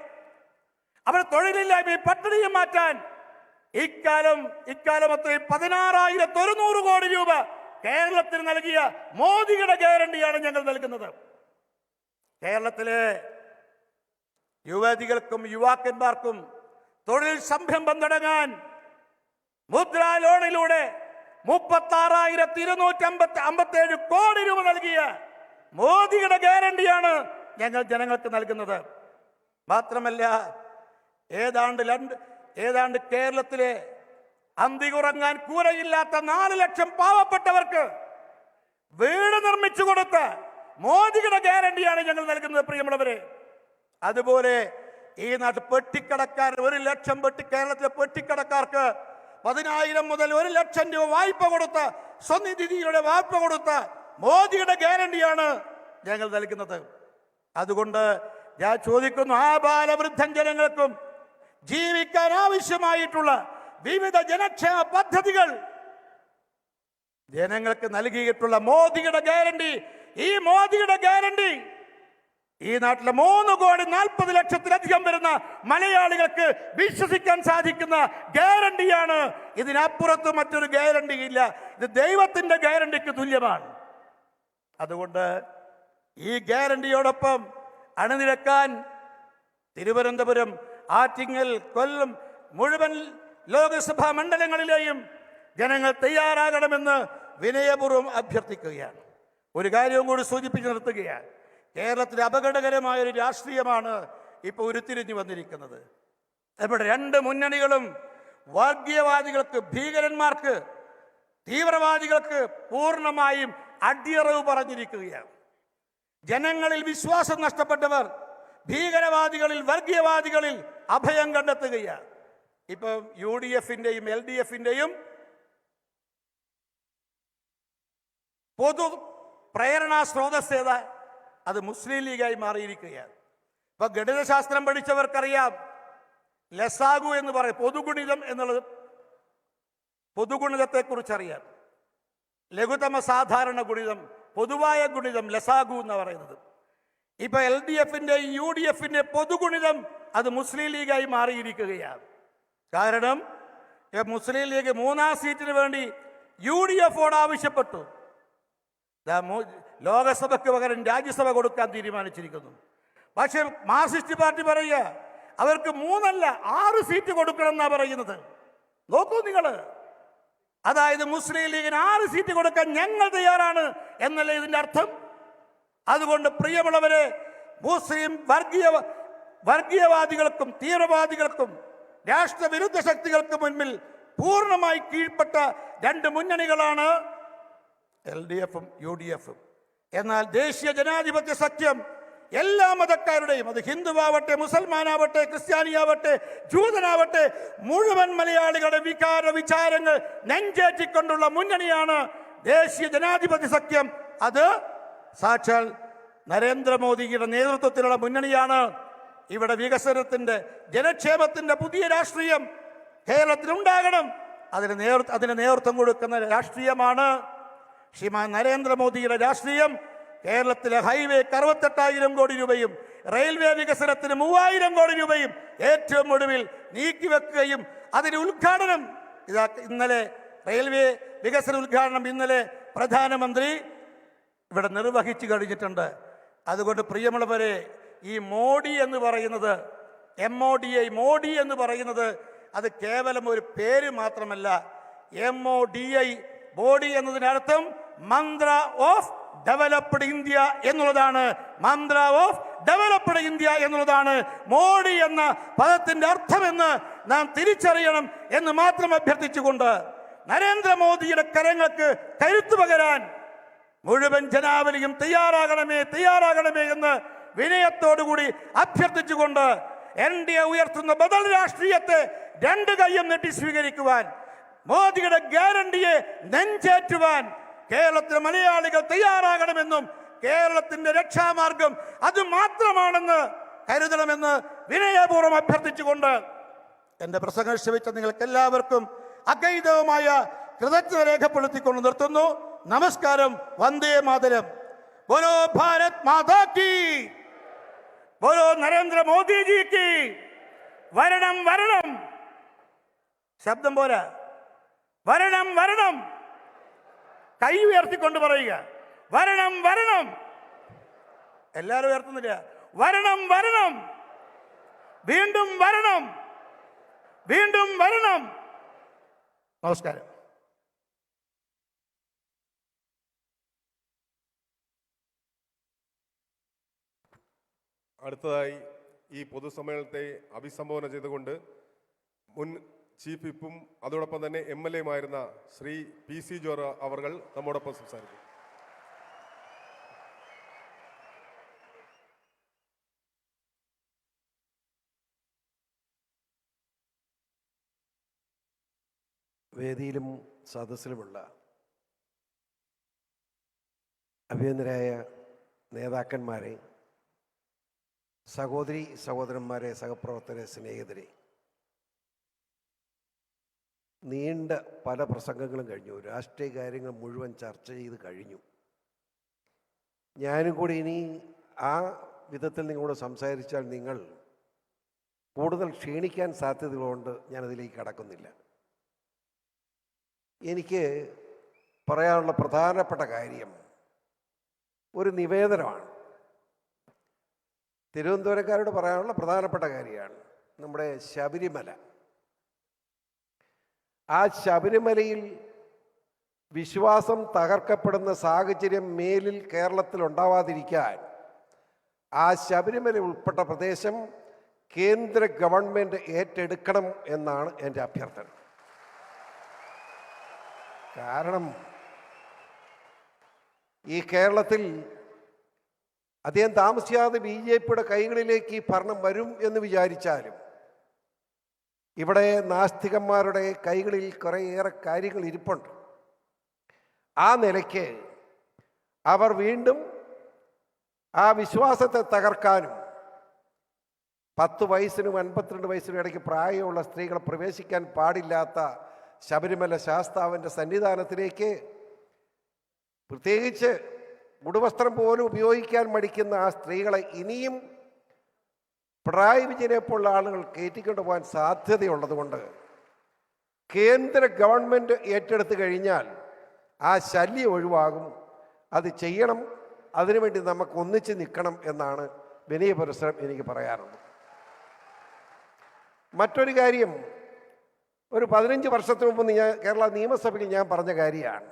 അവർ തൊഴിലില്ലായ്മയും പട്ടിണിയും മാറ്റാൻ ഇക്കാലം അത്രയും 16,100 കോടി രൂപ കേരളത്തിന് നൽകിയ മോദിയുടെ ഗ്യാരണ്ടിയാണ് ഞങ്ങൾ നൽകുന്നത്. കേരളത്തിലെ യുവതികൾക്കും യുവാക്കന്മാർക്കും തൊഴിൽ സംരംഭം തുടങ്ങാൻ മുദ്രാ ലോണിലൂടെ 36,257 കോടി രൂപ നൽകിയ മോദിയുടെ ഗ്യാരണ്ടിയാണ് ഞങ്ങൾ ജനങ്ങൾക്ക് നൽകുന്നത്. മാത്രമല്ല, ഏതാണ്ട് കേരളത്തിലെ അന്തിയുറങ്ങാൻ കൂരയില്ലാത്ത 4 ലക്ഷം പാവപ്പെട്ടവർക്ക് വീട് നിർമ്മിച്ചു കൊടുത്ത മോദിയുടെ ഗ്യാരണ്ടിയാണ് ഞങ്ങൾ നൽകുന്നത്. പ്രിയമുള്ളവരെ, അതുപോലെ ഈ നാട്ടിൽ പെട്ടിക്കടക്കാർ 1 ലക്ഷം കേരളത്തിലെ പെട്ടിക്കടക്കാർക്ക് 10,000 മുതൽ 1 ലക്ഷം രൂപ വായ്പ കൊടുത്ത, സ്വനിധിയുടെ വായ്പ കൊടുത്ത മോദിയുടെ ഗ്യാരണ്ടിയാണ് ഞങ്ങൾ നൽകുന്നത്. അതുകൊണ്ട് ഞാൻ ചോദിക്കുന്നു, ആ ബാലവൃദ്ധൻ ജനങ്ങൾക്കും ജീവിക്കാൻ ആവശ്യമായിട്ടുള്ള വിവിധ ജനക്ഷേമ പദ്ധതികൾ ജനങ്ങൾക്ക് നൽകിയിട്ടുള്ള മോദിയുടെ ഗ്യാരണ്ടി, ഈ മോദിയുടെ ഗ്യാരണ്ടി ഈ നാട്ടിലെ 3,40,00,000-ലധികം വരുന്ന മലയാളികൾക്ക് വിശ്വസിക്കാൻ സാധിക്കുന്ന ഗ്യാരണ്ടിയാണ്. ഇതിനപ്പുറത്ത് മറ്റൊരു ഗ്യാരണ്ടി ഇല്ല. ഇത് ദൈവത്തിന്റെ ഗ്യാരണ്ടിക്ക് തുല്യമാണ്. അതുകൊണ്ട് ഈ ഗ്യാരണ്ടിയോടൊപ്പം അണിനിരക്കാൻ തിരുവനന്തപുരം, ആറ്റിങ്ങൽ, കൊല്ലം മുഴുവൻ ലോകസഭാ മണ്ഡലങ്ങളിലെയും ജനങ്ങൾ തയ്യാറാകണമെന്ന് വിനയപൂർവ്വം അഭ്യർത്ഥിക്കുകയാണ്. ഒരു കാര്യവും കൂടി സൂചിപ്പിച്ച് നിർത്തുകയാണ്. കേരളത്തിലെ അപകടകരമായ ഒരു രാഷ്ട്രീയമാണ് ഇപ്പോൾ ഉരുത്തിരിഞ്ഞു വന്നിരിക്കുന്നത്. ഇവിടെ 2 മുന്നണികളും വർഗീയവാദികൾക്ക്, ഭീകരന്മാർക്ക്, തീവ്രവാദികൾക്ക് പൂർണ്ണമായും അടിയറവ് പറഞ്ഞിരിക്കുകയാണ്. ജനങ്ങളിൽ വിശ്വാസം നഷ്ടപ്പെട്ടവർ ഭീകരവാദികളിൽ, വർഗീയവാദികളിൽ അഭയം കണ്ടെത്തുകയാണ്. ഇപ്പം UDF-ന്റെയും LDF-ന്റെയും പൊതു പ്രേരണാ സ്രോതസ് ഏതാ? അത് മുസ്ലിം ലീഗായി മാറിയിരിക്കുകയാണ്. ഇപ്പൊ ഗണിതശാസ്ത്രം പഠിച്ചവർക്കറിയാം, ലസാഗു എന്ന് പറയും, പൊതുഗുണിതം എന്നുള്ളത്, പൊതുഗുണിതത്തെ കുറിച്ചറിയാം. ലഘുതമ സാധാരണ ഗുണിതം, പൊതുവായ ഗുണിതം ലസാഗു എന്ന് പറയുന്നത്. ഇപ്പൊ LDF-ന്റെയും UDF-ന്റെ പൊതുഗുണിതം അത് മുസ്ലിം ലീഗായി മാറിയിരിക്കുകയാണ്. കാരണം മുസ്ലിം ലീഗ് 3ാം സീറ്റിന് വേണ്ടി UDF-ഓട് ആവശ്യപ്പെട്ടു. ലോകസഭയ്ക്ക് പകരം രാജ്യസഭ കൊടുക്കാൻ തീരുമാനിച്ചിരിക്കുന്നു. പക്ഷെ മാർക്സിസ്റ്റ് പാർട്ടി പറയുക അവർക്ക് 3 അല്ല 6 സീറ്റ് കൊടുക്കണം എന്നാ പറയുന്നത്. നോക്കൂ നിങ്ങൾ, അതായത് മുസ്ലിം ലീഗിന് 6 സീറ്റ് കൊടുക്കാൻ ഞങ്ങൾ തയ്യാറാണ് എന്നല്ലേ ഇതിന്റെ അർത്ഥം. അതുകൊണ്ട് പ്രിയമുള്ളവരെ, മുസ്ലിം വർഗീയ വർഗീയവാദികൾക്കും തീവ്രവാദികൾക്കും രാഷ്ട്രവിരുദ്ധ ശക്തികൾക്ക് മുൻപിൽ പൂർണ്ണമായി കീഴ്പ്പെട്ട രണ്ട് മുന്നണികളാണ് LDF-ഉം UDF-ഉം. എന്നാൽ ദേശീയ ജനാധിപത്യ സഖ്യം എല്ലാ മതക്കാരുടെയും, അത് ഹിന്ദുവാവട്ടെ, മുസൽമാനാവട്ടെ, ക്രിസ്ത്യാനിയാവട്ടെ, ജൂതനാവട്ടെ, മുഴുവൻ മലയാളികളുടെ വികാര വിചാരങ്ങൾ നെഞ്ചേറ്റിക്കൊണ്ടുള്ള മുന്നണിയാണ് ദേശീയ ജനാധിപത്യ സഖ്യം. അത് സാക്ഷാൽ നരേന്ദ്രമോദിയുടെ നേതൃത്വത്തിലുള്ള മുന്നണിയാണ്. ഇവിടെ വികസനത്തിന്റെ, ജനക്ഷേമത്തിന്റെ പുതിയ രാഷ്ട്രീയം കേരളത്തിലുണ്ടാകണം. അതിന് നേതൃത്വം കൊടുക്കുന്ന രാഷ്ട്രീയമാണ് ശ്രീമാൻ നരേന്ദ്രമോദിയുടെ രാഷ്ട്രീയം. കേരളത്തിലെ ഹൈവേക്ക് 68,000 കോടി രൂപയും റെയിൽവേ വികസനത്തിന് 3,000 കോടി രൂപയും ഏറ്റവും ഒടുവിൽ നീക്കിവെക്കുകയും അതിന്റെ ഉദ്ഘാടനം ഇന്നലെ, റെയിൽവേ വികസന ഉദ്ഘാടനം ഇന്നലെ പ്രധാനമന്ത്രി ഇവിടെ നിർവഹിച്ചു കഴിഞ്ഞിട്ടുണ്ട്. അതുകൊണ്ട് പ്രിയമുള്ളവരെ, ഈ മോഡി എന്ന് പറയുന്നത്, MODI, മോഡി എന്ന് പറയുന്നത് അത് കേവലം ഒരു പേര് മാത്രമല്ല. MODI, ബോഡി എന്നതിനർത്ഥം മന്ത്ര ഓഫ് ഡെവലപ്ഡ് ഇന്ത്യ എന്നുള്ളതാണ്. മന്ത്ര ഓഫ് ഡെവലപ്ഡ് ഇന്ത്യ എന്നുള്ളതാണ് മോഡി എന്ന പദത്തിന്റെ അർത്ഥമെന്ന് നാം തിരിച്ചറിയണം എന്ന് മാത്രം അഭ്യർത്ഥിച്ചുകൊണ്ട് നരേന്ദ്രമോദിയുടെ കരങ്ങൾക്ക് കരുത്തു പകരാൻ മുഴുവൻ ജനാവലിയും തയ്യാറാകണമേ എന്ന് വിനയത്തോടുകൂടി അഭ്യർത്ഥിച്ചുകൊണ്ട് NDA ഉയർത്തുന്ന ബദൽ രാഷ്ട്രീയത്തെ രണ്ട് കൈയും നീട്ടി സ്വീകരിക്കുവാൻ, മോദിയുടെ ഗ്യാരണ്ടിയെ നെഞ്ചേറ്റുവാൻ കേരളത്തിലെ മലയാളികൾ തയ്യാറാകണമെന്നും കേരളത്തിന്റെ രക്ഷാമാർഗം അത് മാത്രമാണെന്ന് കരുതണമെന്ന് വിനയപൂർവ്വം അഭ്യർത്ഥിച്ചുകൊണ്ട് എന്റെ പ്രസംഗം ശ്രവിച്ച നിങ്ങൾക്ക് എല്ലാവർക്കും അഗൈതവുമായ കൃതജ്ഞത രേഖപ്പെടുത്തിക്കൊണ്ട് നിർത്തുന്നു. നമസ്കാരം. വന്ദേ മാതരം. ബോലോ ഭാരത് മാതാ കി, ബോലോ നരേന്ദ്രമോദിജി കി. വരണം വരണം. ശബ്ദം പോരാ. വരണം വരണം. കൈ ഉയർത്തിക്കൊണ്ട് പറയുക. വരണം വരണം. എല്ലാവരും ഉയർത്തുന്നില്ല. വരണം വരണം. വീണ്ടും വരണം. വീണ്ടും വരണം. നമസ്കാരം. അടുത്തതായി ഈ പൊതുസമ്മേളനത്തെ അഭിസംബോധന ചെയ്തുകൊണ്ട് മുൻ ചീഫ് വിപ്പും അതോടൊപ്പം തന്നെ MLA-മായിരുന്ന ശ്രീ PC ജോർജ് അവർ നമ്മോടൊപ്പം സംസാരിക്കും. വേദിയിലും സദസ്സിലുമുള്ള അഭിനന്ദരായ നേതാക്കന്മാരെ, സഹോദരി സഹോദരന്മാരെ, സഹപ്രവർത്തകരെ, സ്നേഹിതരെ, നീണ്ട പല പ്രസംഗങ്ങളും കഴിഞ്ഞു. രാഷ്ട്രീയ കാര്യങ്ങൾ മുഴുവൻ ചർച്ച ചെയ്ത് കഴിഞ്ഞു. ഞാനും കൂടി ഇനി ആ വിധത്തിൽ നിങ്ങളോട് സംസാരിച്ചാൽ നിങ്ങൾ കൂടുതൽ ക്ഷീണിക്കാൻ സാധ്യതകളുണ്ട്. ഞാനതിലേക്ക് കടക്കുന്നില്ല. എനിക്ക് പറയാനുള്ള പ്രധാനപ്പെട്ട കാര്യം ഒരു നിവേദനമാണ്. തിരുവനന്തപുരക്കാരോട് പറയാനുള്ള പ്രധാനപ്പെട്ട കാര്യമാണ് നമ്മുടെ ശബരിമല. ആ ശബരിമലയിൽ വിശ്വാസം തകർക്കപ്പെടുന്ന സാഹചര്യം മേലിൽ കേരളത്തിൽ ഉണ്ടാവാതിരിക്കാൻ ആ ശബരിമല ഉൾപ്പെട്ട പ്രദേശം കേന്ദ്ര ഗവൺമെൻറ് ഏറ്റെടുക്കണം എന്നാണ് എൻ്റെ അഭ്യർത്ഥന. കാരണം ഈ കേരളത്തിൽ അധികം താമസിയാതെ BJPയുടെ കൈകളിലേക്ക് ഈ ഭരണം വരും എന്ന് വിചാരിച്ചാലും ഇവിടെ നാസ്തികന്മാരുടെ കൈകളിൽ കുറേയേറെ കാര്യങ്ങൾ ഇരിപ്പുണ്ട്. ആ നിലയ്ക്ക് അവർ വീണ്ടും ആ വിശ്വാസത്തെ തകർക്കാനും 10 വയസ്സിനും 52 വയസ്സിനും ഇടയ്ക്ക് പ്രായമുള്ള സ്ത്രീകൾ പ്രവേശിക്കാൻ പാടില്ലാത്ത ശബരിമല ശാസ്താവിൻ്റെ സന്നിധാനത്തിലേക്ക്, പ്രത്യേകിച്ച് ഉടുവസ്ത്രം പോലും ഉപയോഗിക്കാൻ മടിക്കുന്ന ആ സ്ത്രീകളെ ഇനിയും പിണറായി വിജയനെ പോലുള്ള ആളുകൾ കയറ്റിക്കൊണ്ട് പോകാൻ സാധ്യതയുള്ളതുകൊണ്ട് കേന്ദ്ര ഗവൺമെൻറ് ഏറ്റെടുത്ത് കഴിഞ്ഞാൽ ആ ശല്യം ഒഴിവാകും. അത് ചെയ്യണം. അതിനുവേണ്ടി നമുക്ക് ഒന്നിച്ച് നിൽക്കണം എന്നാണ് വിനയപുരസ്സരം എനിക്ക് പറയാനുള്ളത്. മറ്റൊരു കാര്യം, ഒരു 15 വർഷത്തിന് മുമ്പ് കേരള നിയമസഭയിൽ ഞാൻ പറഞ്ഞ കാര്യമാണ്.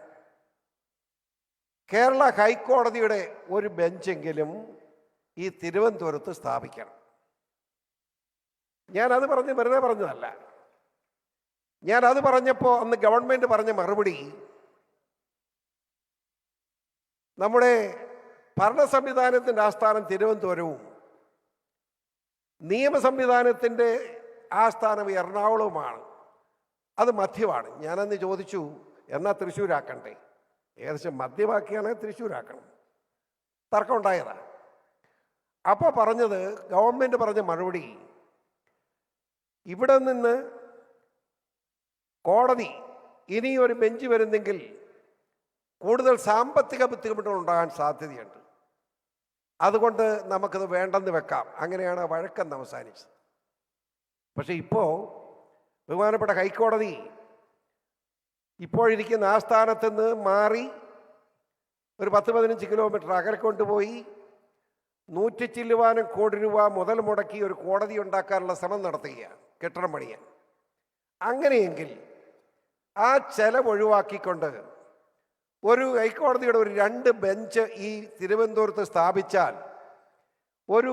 കേരള ഹൈക്കോടതിയുടെ ഒരു ബെഞ്ചെങ്കിലും ഈ തിരുവനന്തപുരത്ത് സ്ഥാപിക്കണം. ഞാനത് വെറുതെ പറഞ്ഞതല്ല. ഞാനത് പറഞ്ഞപ്പോൾ അന്ന് ഗവൺമെൻറ് പറഞ്ഞ മറുപടി, നമ്മുടെ ഭരണ സംവിധാനത്തിൻ്റെ ആസ്ഥാനം തിരുവനന്തപുരവും നിയമ സംവിധാനത്തിൻ്റെ ആസ്ഥാനം എറണാകുളവുമാണ്, അത് മധ്യമാണ്. ഞാനന്ന് ചോദിച്ചു, എന്നാൽ തൃശ്ശൂരാക്കണ്ടേ? ഏകദേശം മധ്യമാക്കിയാണെങ്കിൽ തൃശ്ശൂരാക്കണം. തർക്കം ഉണ്ടായതാണ്. അപ്പോൾ പറഞ്ഞത്, ഗവൺമെൻറ് പറഞ്ഞ മറുപടി, ഇവിടെ നിന്ന് കോടതി ഇനിയൊരു ബെഞ്ച് വരുന്നെങ്കിൽ കൂടുതൽ സാമ്പത്തിക ബുദ്ധിമുട്ടുകൾ ഉണ്ടാകാൻ സാധ്യതയുണ്ട്, അതുകൊണ്ട് നമുക്കത് വേണ്ടെന്ന് വെക്കാം. അങ്ങനെയാണ് വഴക്കെന്ന് അവസാനിച്ചത്. പക്ഷെ ഇപ്പോൾ ബഹുമാനപ്പെട്ട ഹൈക്കോടതി ഇപ്പോഴിരിക്കുന്ന ആസ്ഥാനത്ത് നിന്ന് മാറി ഒരു 10-15 കിലോമീറ്റർ അകലെ കൊണ്ടുപോയി 100 ചില്ലുവാനും കോടി രൂപ മുതൽ മുടക്കി ഒരു കോടതി ഉണ്ടാക്കാനുള്ള ശ്രമം നടത്തുകയാണ്, കെട്ടിടം പണിയാൻ. അങ്ങനെയെങ്കിൽ ആ ചെലവ് ഒഴിവാക്കിക്കൊണ്ട് ഒരു ഹൈക്കോടതിയുടെ ഒരു 2 ബെഞ്ച് ഈ തിരുവനന്തപുരത്ത് സ്ഥാപിച്ചാൽ ഒരു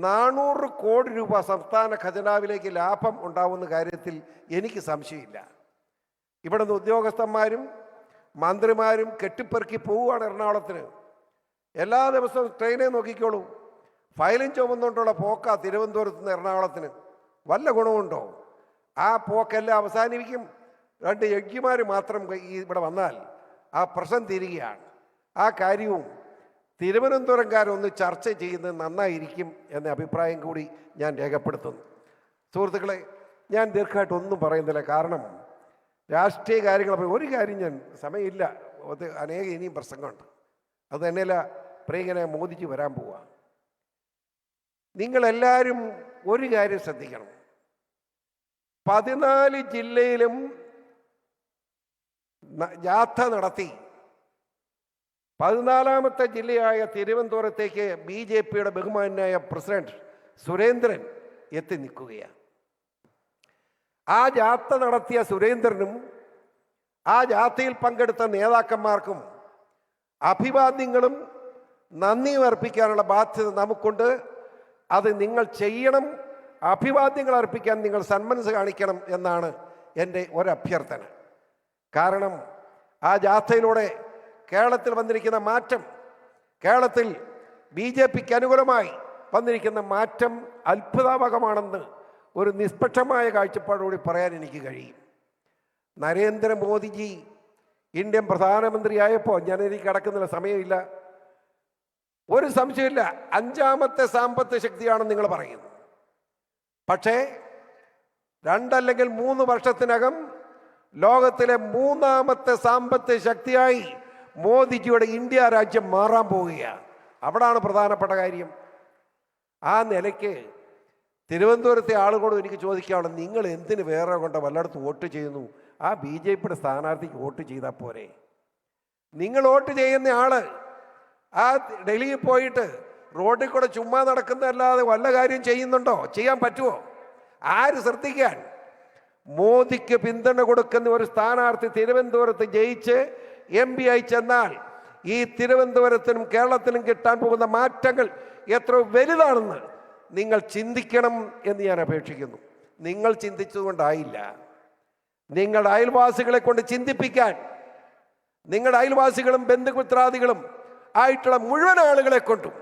400 കോടി രൂപ സംസ്ഥാന ഖജനാവിലേക്ക് ലാഭം ഉണ്ടാവുന്ന കാര്യത്തിൽ എനിക്ക് സംശയമില്ല. ഇവിടുന്ന് ഉദ്യോഗസ്ഥന്മാരും മന്ത്രിമാരും കെട്ടിപ്പെറുക്കി പോവുകയാണ് എറണാകുളത്തിന്. എല്ലാ ദിവസവും ട്രെയിനെ നോക്കിക്കോളൂ, ഫയലും ചുമന്നുകൊണ്ടുള്ള പോക്കാ തിരുവനന്തപുരത്ത് നിന്ന് എറണാകുളത്തിന്. വല്ല ഗുണമുണ്ടോ? ആ പോക്കെല്ലാം അവസാനിപ്പിക്കും. 2 ജഡ്ജിമാർ മാത്രം ഇവിടെ വന്നാൽ ആ പ്രശ്നം തീരുകയാണ്. ആ കാര്യവും തിരുവനന്തപുരംകാരൊന്ന് ചർച്ച ചെയ്യുന്നത് നന്നായിരിക്കും എന്ന അഭിപ്രായം കൂടി ഞാൻ രേഖപ്പെടുത്തുന്നു. സുഹൃത്തുക്കളെ, ഞാൻ ദീർഘമായിട്ടൊന്നും പറയുന്നില്ല, കാരണം രാഷ്ട്രീയ കാര്യങ്ങൾ ഒരു കാര്യം ഞാൻ സമയമില്ല, അത് അനേകം ഇനിയും പ്രസംഗമുണ്ട്. അത് തന്നെയല്ല, ഇങ്ങനെ മോദിജി വരാൻ പോവുക. നിങ്ങളെല്ലാവരും ഒരു കാര്യം ശ്രദ്ധിക്കണം, 14 ജില്ലയിലും യാത്ര നടത്തി 14ാമത്തെ ജില്ലയായ തിരുവനന്തപുരത്തേക്ക് BJPയുടെ ബഹുമാന്യായ പ്രസിഡന്റ് സുരേന്ദ്രൻ എത്തി നിൽക്കുകയാണ്. ആ യാത്ര നടത്തിയ സുരേന്ദ്രനും ആ യാത്രയിൽ പങ്കെടുത്ത നേതാക്കന്മാർക്കും അഭിവാദ്യങ്ങളും നന്ദിയും അർപ്പിക്കാനുള്ള ബാധ്യത നമുക്കുണ്ട്. അത് നിങ്ങൾ ചെയ്യണം. അഭിവാദ്യങ്ങൾ അർപ്പിക്കാൻ നിങ്ങൾ സന്മനസ് കാണിക്കണം എന്നാണ് എൻ്റെ ഒരഭ്യർത്ഥന. കാരണം ആ യാത്രയിലൂടെ കേരളത്തിൽ വന്നിരിക്കുന്ന മാറ്റം, കേരളത്തിൽ BJPക്ക് അനുകൂലമായി വന്നിരിക്കുന്ന മാറ്റം അത്ഭുതാവഹമാണെന്ന് ഒരു നിഷ്പക്ഷമായ കാഴ്ചപ്പാടോടെ പറയാൻ എനിക്ക് കഴിയും. നരേന്ദ്രമോദിജി ഇന്ത്യൻ പ്രധാനമന്ത്രിയായപ്പോൾ, എനിക്ക് കിടക്കുന്നില്ല, സമയമില്ല, ഒരു സംശയമില്ല, 5ാമത്തെ സാമ്പത്തിക ശക്തിയാണെന്ന് നിങ്ങൾ പറയുന്നു. പക്ഷേ 2 അല്ലെങ്കിൽ 3 വർഷത്തിനകം ലോകത്തിലെ 3ാമത്തെ സാമ്പത്തിക ശക്തിയായി മോദിജിയുടെ ഇന്ത്യ രാജ്യം മാറാൻ പോവുകയാണ്. അവിടാണ് പ്രധാനപ്പെട്ട കാര്യം. ആ നിലയ്ക്ക് തിരുവനന്തപുരത്തെ ആളുകളോട് എനിക്ക് ചോദിക്കാനുള്ളത്, നിങ്ങൾ എന്തിന് വേറെ കൊണ്ട് വല്ലയിടത്ത് വോട്ട് ചെയ്യുന്നു? ആ BJPയുടെ സ്ഥാനാർത്ഥിക്ക് വോട്ട് ചെയ്താൽ പോരെ? നിങ്ങൾ വോട്ട് ചെയ്യുന്ന ആള് ആ ഡൽഹിയിൽ പോയിട്ട് റോഡിൽ കൂടെ ചുമ്മാ നടക്കുന്നതല്ലാതെ വല്ല കാര്യം ചെയ്യുന്നുണ്ടോ? ചെയ്യാൻ പറ്റുമോ? ആര് ശ്രദ്ധിക്കാൻ? മോദിക്ക് പിന്തുണ കൊടുക്കുന്ന ഒരു സ്ഥാനാർത്ഥി തിരുവനന്തപുരത്ത് ജയിച്ച് MP ആയി ചെന്നാൽ ഈ തിരുവനന്തപുരത്തിനും കേരളത്തിനും കിട്ടാൻ പോകുന്ന മാറ്റങ്ങൾ എത്ര വലുതാണെന്ന് നിങ്ങൾ ചിന്തിക്കണം എന്ന് ഞാൻ അപേക്ഷിക്കുന്നു. നിങ്ങൾ ചിന്തിച്ചതുകൊണ്ടായില്ല. നിങ്ങളുടെ അയൽവാസികളെ കൊണ്ട് ചിന്തിപ്പിക്കാൻ, നിങ്ങളുടെ അയൽവാസികളും ബന്ധുമിത്രാദികളും ആയിട്ടുള്ള മുഴുവൻ ആളുകളെ കൊണ്ടും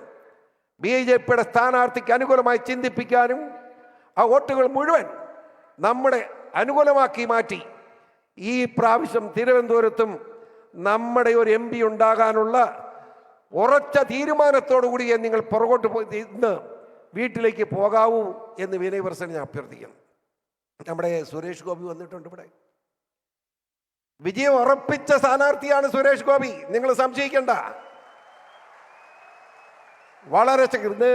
BJPയുടെ സ്ഥാനാർത്ഥിക്ക് അനുകൂലമായി ചിന്തിപ്പിക്കാനും ആ വോട്ടുകൾ മുഴുവൻ നമ്മുടെ അനുകൂലമാക്കി മാറ്റി ഈ പ്രാവശ്യം തിരുവനന്തപുരത്തും നമ്മുടെ ഒരു MP ഉണ്ടാകാനുള്ള ഉറച്ച തീരുമാനത്തോടു കൂടി നിങ്ങൾ പുറകോട്ട് പോയി ഇന്ന് വീട്ടിലേക്ക് പോകാവൂ എന്ന് വിനയപ്രസംഗം ഞാൻ അഭ്യർത്ഥിക്കുന്നു. നമ്മുടെ സുരേഷ് ഗോപി വന്നിട്ടുണ്ട്. ഇവിടെ വിജയം ഉറപ്പിച്ച സ്ഥാനാർത്ഥിയാണ് സുരേഷ് ഗോപി, നിങ്ങൾ സംശയിക്കണ്ട. വളരെ ഇന്ന്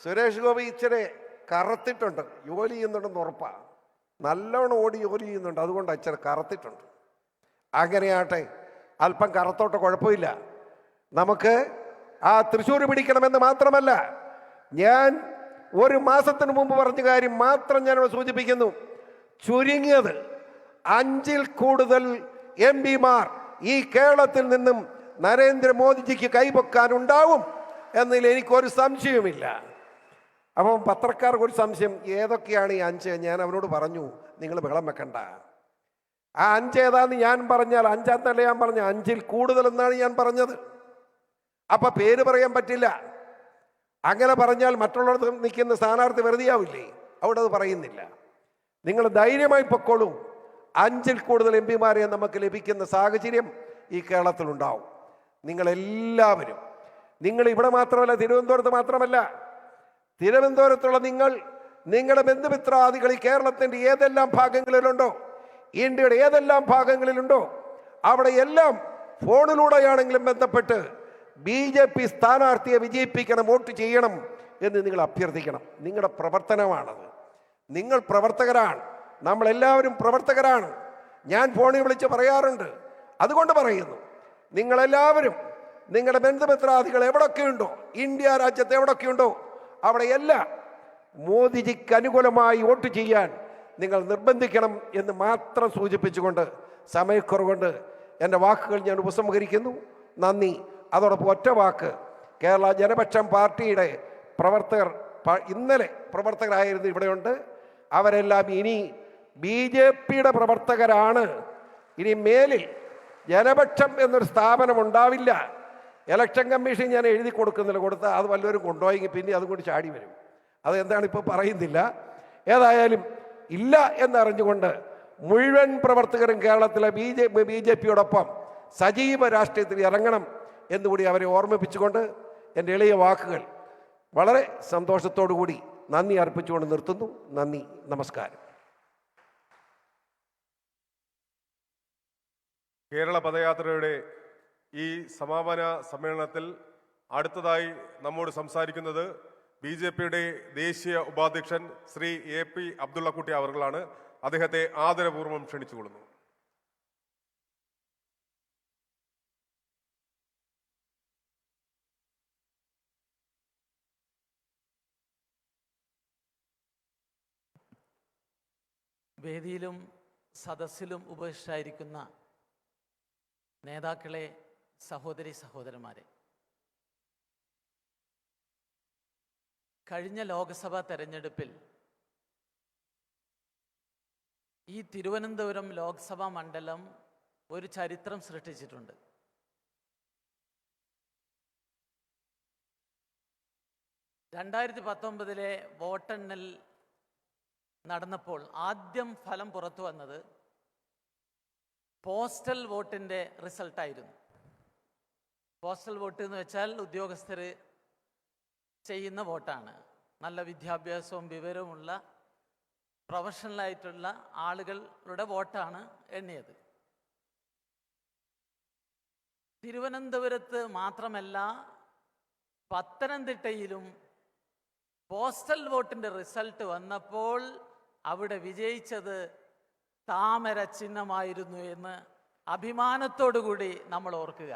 സുരേഷ് ഗോപി ഇച്ചിരി കറുത്തിട്ടുണ്ട്, ജോലി ചെയ്യുന്നുണ്ടെന്ന് ഉറപ്പാണ്. നല്ലോണം ഓടി ജോലി ചെയ്യുന്നുണ്ട്, അതുകൊണ്ട് ഇച്ചിരി കറുത്തിട്ടുണ്ട്. അങ്ങനെയാട്ടെ, അല്പം കറുത്തോട്ട് കുഴപ്പമില്ല. നമുക്ക് ആ തൃശ്ശൂർ പിടിക്കണമെന്ന് മാത്രമല്ല, ഞാൻ 1 മാസത്തിന് മുമ്പ് പറഞ്ഞ കാര്യം മാത്രം ഞാനിവിടെ സൂചിപ്പിക്കുന്നു. ചുരുങ്ങിയത് 5ൽ കൂടുതൽ MPമാർ ഈ കേരളത്തിൽ നിന്നും നരേന്ദ്രമോദിജിക്ക് കൈപൊക്കാനുണ്ടാവും എന്നതിൽ എനിക്കൊരു സംശയവുമില്ല. അപ്പം പത്രക്കാർക്ക് ഒരു സംശയം, ഏതൊക്കെയാണ് ഈ 5? ഞാൻ അവനോട് പറഞ്ഞു, നിങ്ങൾ ബഹളം വെക്കണ്ട. ആ 5 ഏതാന്ന് ഞാൻ പറഞ്ഞാൽ 5-ാമത്തല്ല ഞാൻ പറഞ്ഞ 5-ൽ കൂടുതലെന്നാണ് ഞാൻ പറഞ്ഞത്. അപ്പം പേര് പറയാൻ പറ്റില്ല. അങ്ങനെ പറഞ്ഞാൽ മറ്റുള്ളവർക്ക് നിൽക്കുന്ന സ്ഥാനാർത്ഥി വെറുതെയാവില്ലേ? അവിടെ അത് പറയുന്നില്ല. നിങ്ങൾ ധൈര്യമായി പൊക്കോളൂ. 5-ൽ കൂടുതൽ MP-മാരെ നമുക്ക് ലഭിക്കുന്ന സാഹചര്യം ഈ കേരളത്തിലുണ്ടാവും. നിങ്ങളെല്ലാവരും, നിങ്ങൾ ഇവിടെ മാത്രമല്ല, തിരുവനന്തപുരത്ത് മാത്രമല്ല, തിരുവനന്തപുരത്തുള്ള നിങ്ങളുടെ ബന്ധുമിത്രാദികൾ ഈ കേരളത്തിൻ്റെ ഏതെല്ലാം ഭാഗങ്ങളിലുണ്ടോ, ഇന്ത്യയുടെ ഏതെല്ലാം ഭാഗങ്ങളിലുണ്ടോ, അവിടെ എല്ലാം ഫോണിലൂടെയാണെങ്കിലും ബന്ധപ്പെട്ട് BJP സ്ഥാനാർത്ഥിയെ വിജയിപ്പിക്കണം, വോട്ട് ചെയ്യണം എന്ന് നിങ്ങൾ അഭ്യർത്ഥിക്കണം. നിങ്ങളുടെ പ്രവർത്തനമാണത്. നിങ്ങൾ പ്രവർത്തകരാണ്, നമ്മളെല്ലാവരും പ്രവർത്തകരാണ്. ഞാൻ ഫോണിൽ വിളിച്ച് പറയാറുണ്ട്. അതുകൊണ്ട് പറയുന്നു, നിങ്ങളെല്ലാവരും നിങ്ങളുടെ ബന്ധുമിത്രാദികൾ എവിടെയൊക്കെയുണ്ടോ, ഇന്ത്യ രാജ്യത്ത് എവിടെയൊക്കെയുണ്ടോ, അവിടെയെല്ലാം മോദിജിക്ക് അനുകൂലമായി വോട്ട് ചെയ്യാൻ നിങ്ങൾ നിർബന്ധിക്കണം എന്ന് മാത്രം സൂചിപ്പിച്ചുകൊണ്ട് സമയക്കുറവുകൊണ്ട് എൻ്റെ വാക്കുകൾ ഞാൻ ഉപസംഹരിക്കുന്നു. നന്ദി. അതോടൊപ്പം ഒറ്റ വാക്ക്, കേരള ജനപക്ഷം പാർട്ടിയുടെ പ്രവർത്തകർ ഇന്നലെ പ്രവർത്തകരായിരുന്നു ഇവിടെയുണ്ട്. അവരെല്ലാം ഇനി BJPയുടെ പ്രവർത്തകരാണ്. ഇനി മേലിൽ ജനപക്ഷം എന്നൊരു സ്ഥാപനം ഉണ്ടാവില്ല. ഇലക്ഷൻ കമ്മീഷൻ ഞാൻ എഴുതി കൊടുത്താൽ അത് വല്ലവരും കൊണ്ടുപോയെങ്കിൽ പിന്നെ അതും കൂടി ചാടി വരും. അതെന്താണ് ഇപ്പോൾ പറയുന്നില്ല. ഏതായാലും ഇല്ല എന്നറിഞ്ഞുകൊണ്ട് മുഴുവൻ പ്രവർത്തകരും കേരളത്തിലെ BJPയോടൊപ്പം സജീവ രാഷ്ട്രീയത്തിൽ ഇറങ്ങണം എന്നുകൂടി അവരെ ഓർമ്മിപ്പിച്ചുകൊണ്ട് എൻ്റെ എളിയ വാക്കുകൾ വളരെ സന്തോഷത്തോടു കൂടി നന്ദി അർപ്പിച്ചുകൊണ്ട് നിർത്തുന്നു. നന്ദി, നമസ്കാരം. കേരള പദയാത്രയുടെ ഈ സമാപന സമ്മേളനത്തിൽ അടുത്തതായി നമ്മോട് സംസാരിക്കുന്നത് BJPയുടെ ദേശീയ ഉപാധ്യക്ഷൻ ശ്രീ AP അബ്ദുള്ളക്കുട്ടി അവർകളാണ്. അദ്ദേഹത്തെ ആദരപൂർവ്വം ക്ഷണിച്ചുകൊള്ളുന്നു. വേദിയിലും സദസ്സിലും ഉപവിഷ്ടായിരിക്കുന്ന നേതാക്കളെ, സഹോദരി സഹോദരന്മാരെ, കഴിഞ്ഞ ലോക്സഭാ തെരഞ്ഞെടുപ്പിൽ ഈ തിരുവനന്തപുരം ലോക്സഭാ മണ്ഡലം ഒരു ചരിത്രം സൃഷ്ടിച്ചിട്ടുണ്ട്. (2019) വോട്ടെണ്ണൽ നടന്നപ്പോൾ ആദ്യം ഫലം പുറത്തു വന്നത് പോസ്റ്റൽ വോട്ടിൻ്റെ റിസൾട്ടായിരുന്നു. പോസ്റ്റൽ വോട്ട് എന്ന് വെച്ചാൽ ഉദ്യോഗസ്ഥർ ചെയ്യുന്ന വോട്ടാണ്. നല്ല വിദ്യാഭ്യാസവും വിവരവുമുള്ള പ്രൊഫഷണലായിട്ടുള്ള ആളുകളുടെ വോട്ടാണ് എണ്ണിയത്. തിരുവനന്തപുരത്ത് മാത്രമല്ല, പത്തനംതിട്ടയിലും പോസ്റ്റൽ വോട്ടിൻ്റെ റിസൾട്ട് വന്നപ്പോൾ അവിടെ വിജയിച്ചത് താമര ചിഹ്നമായിരുന്നു എന്ന് അഭിമാനത്തോടുകൂടി നമ്മൾ ഓർക്കുക.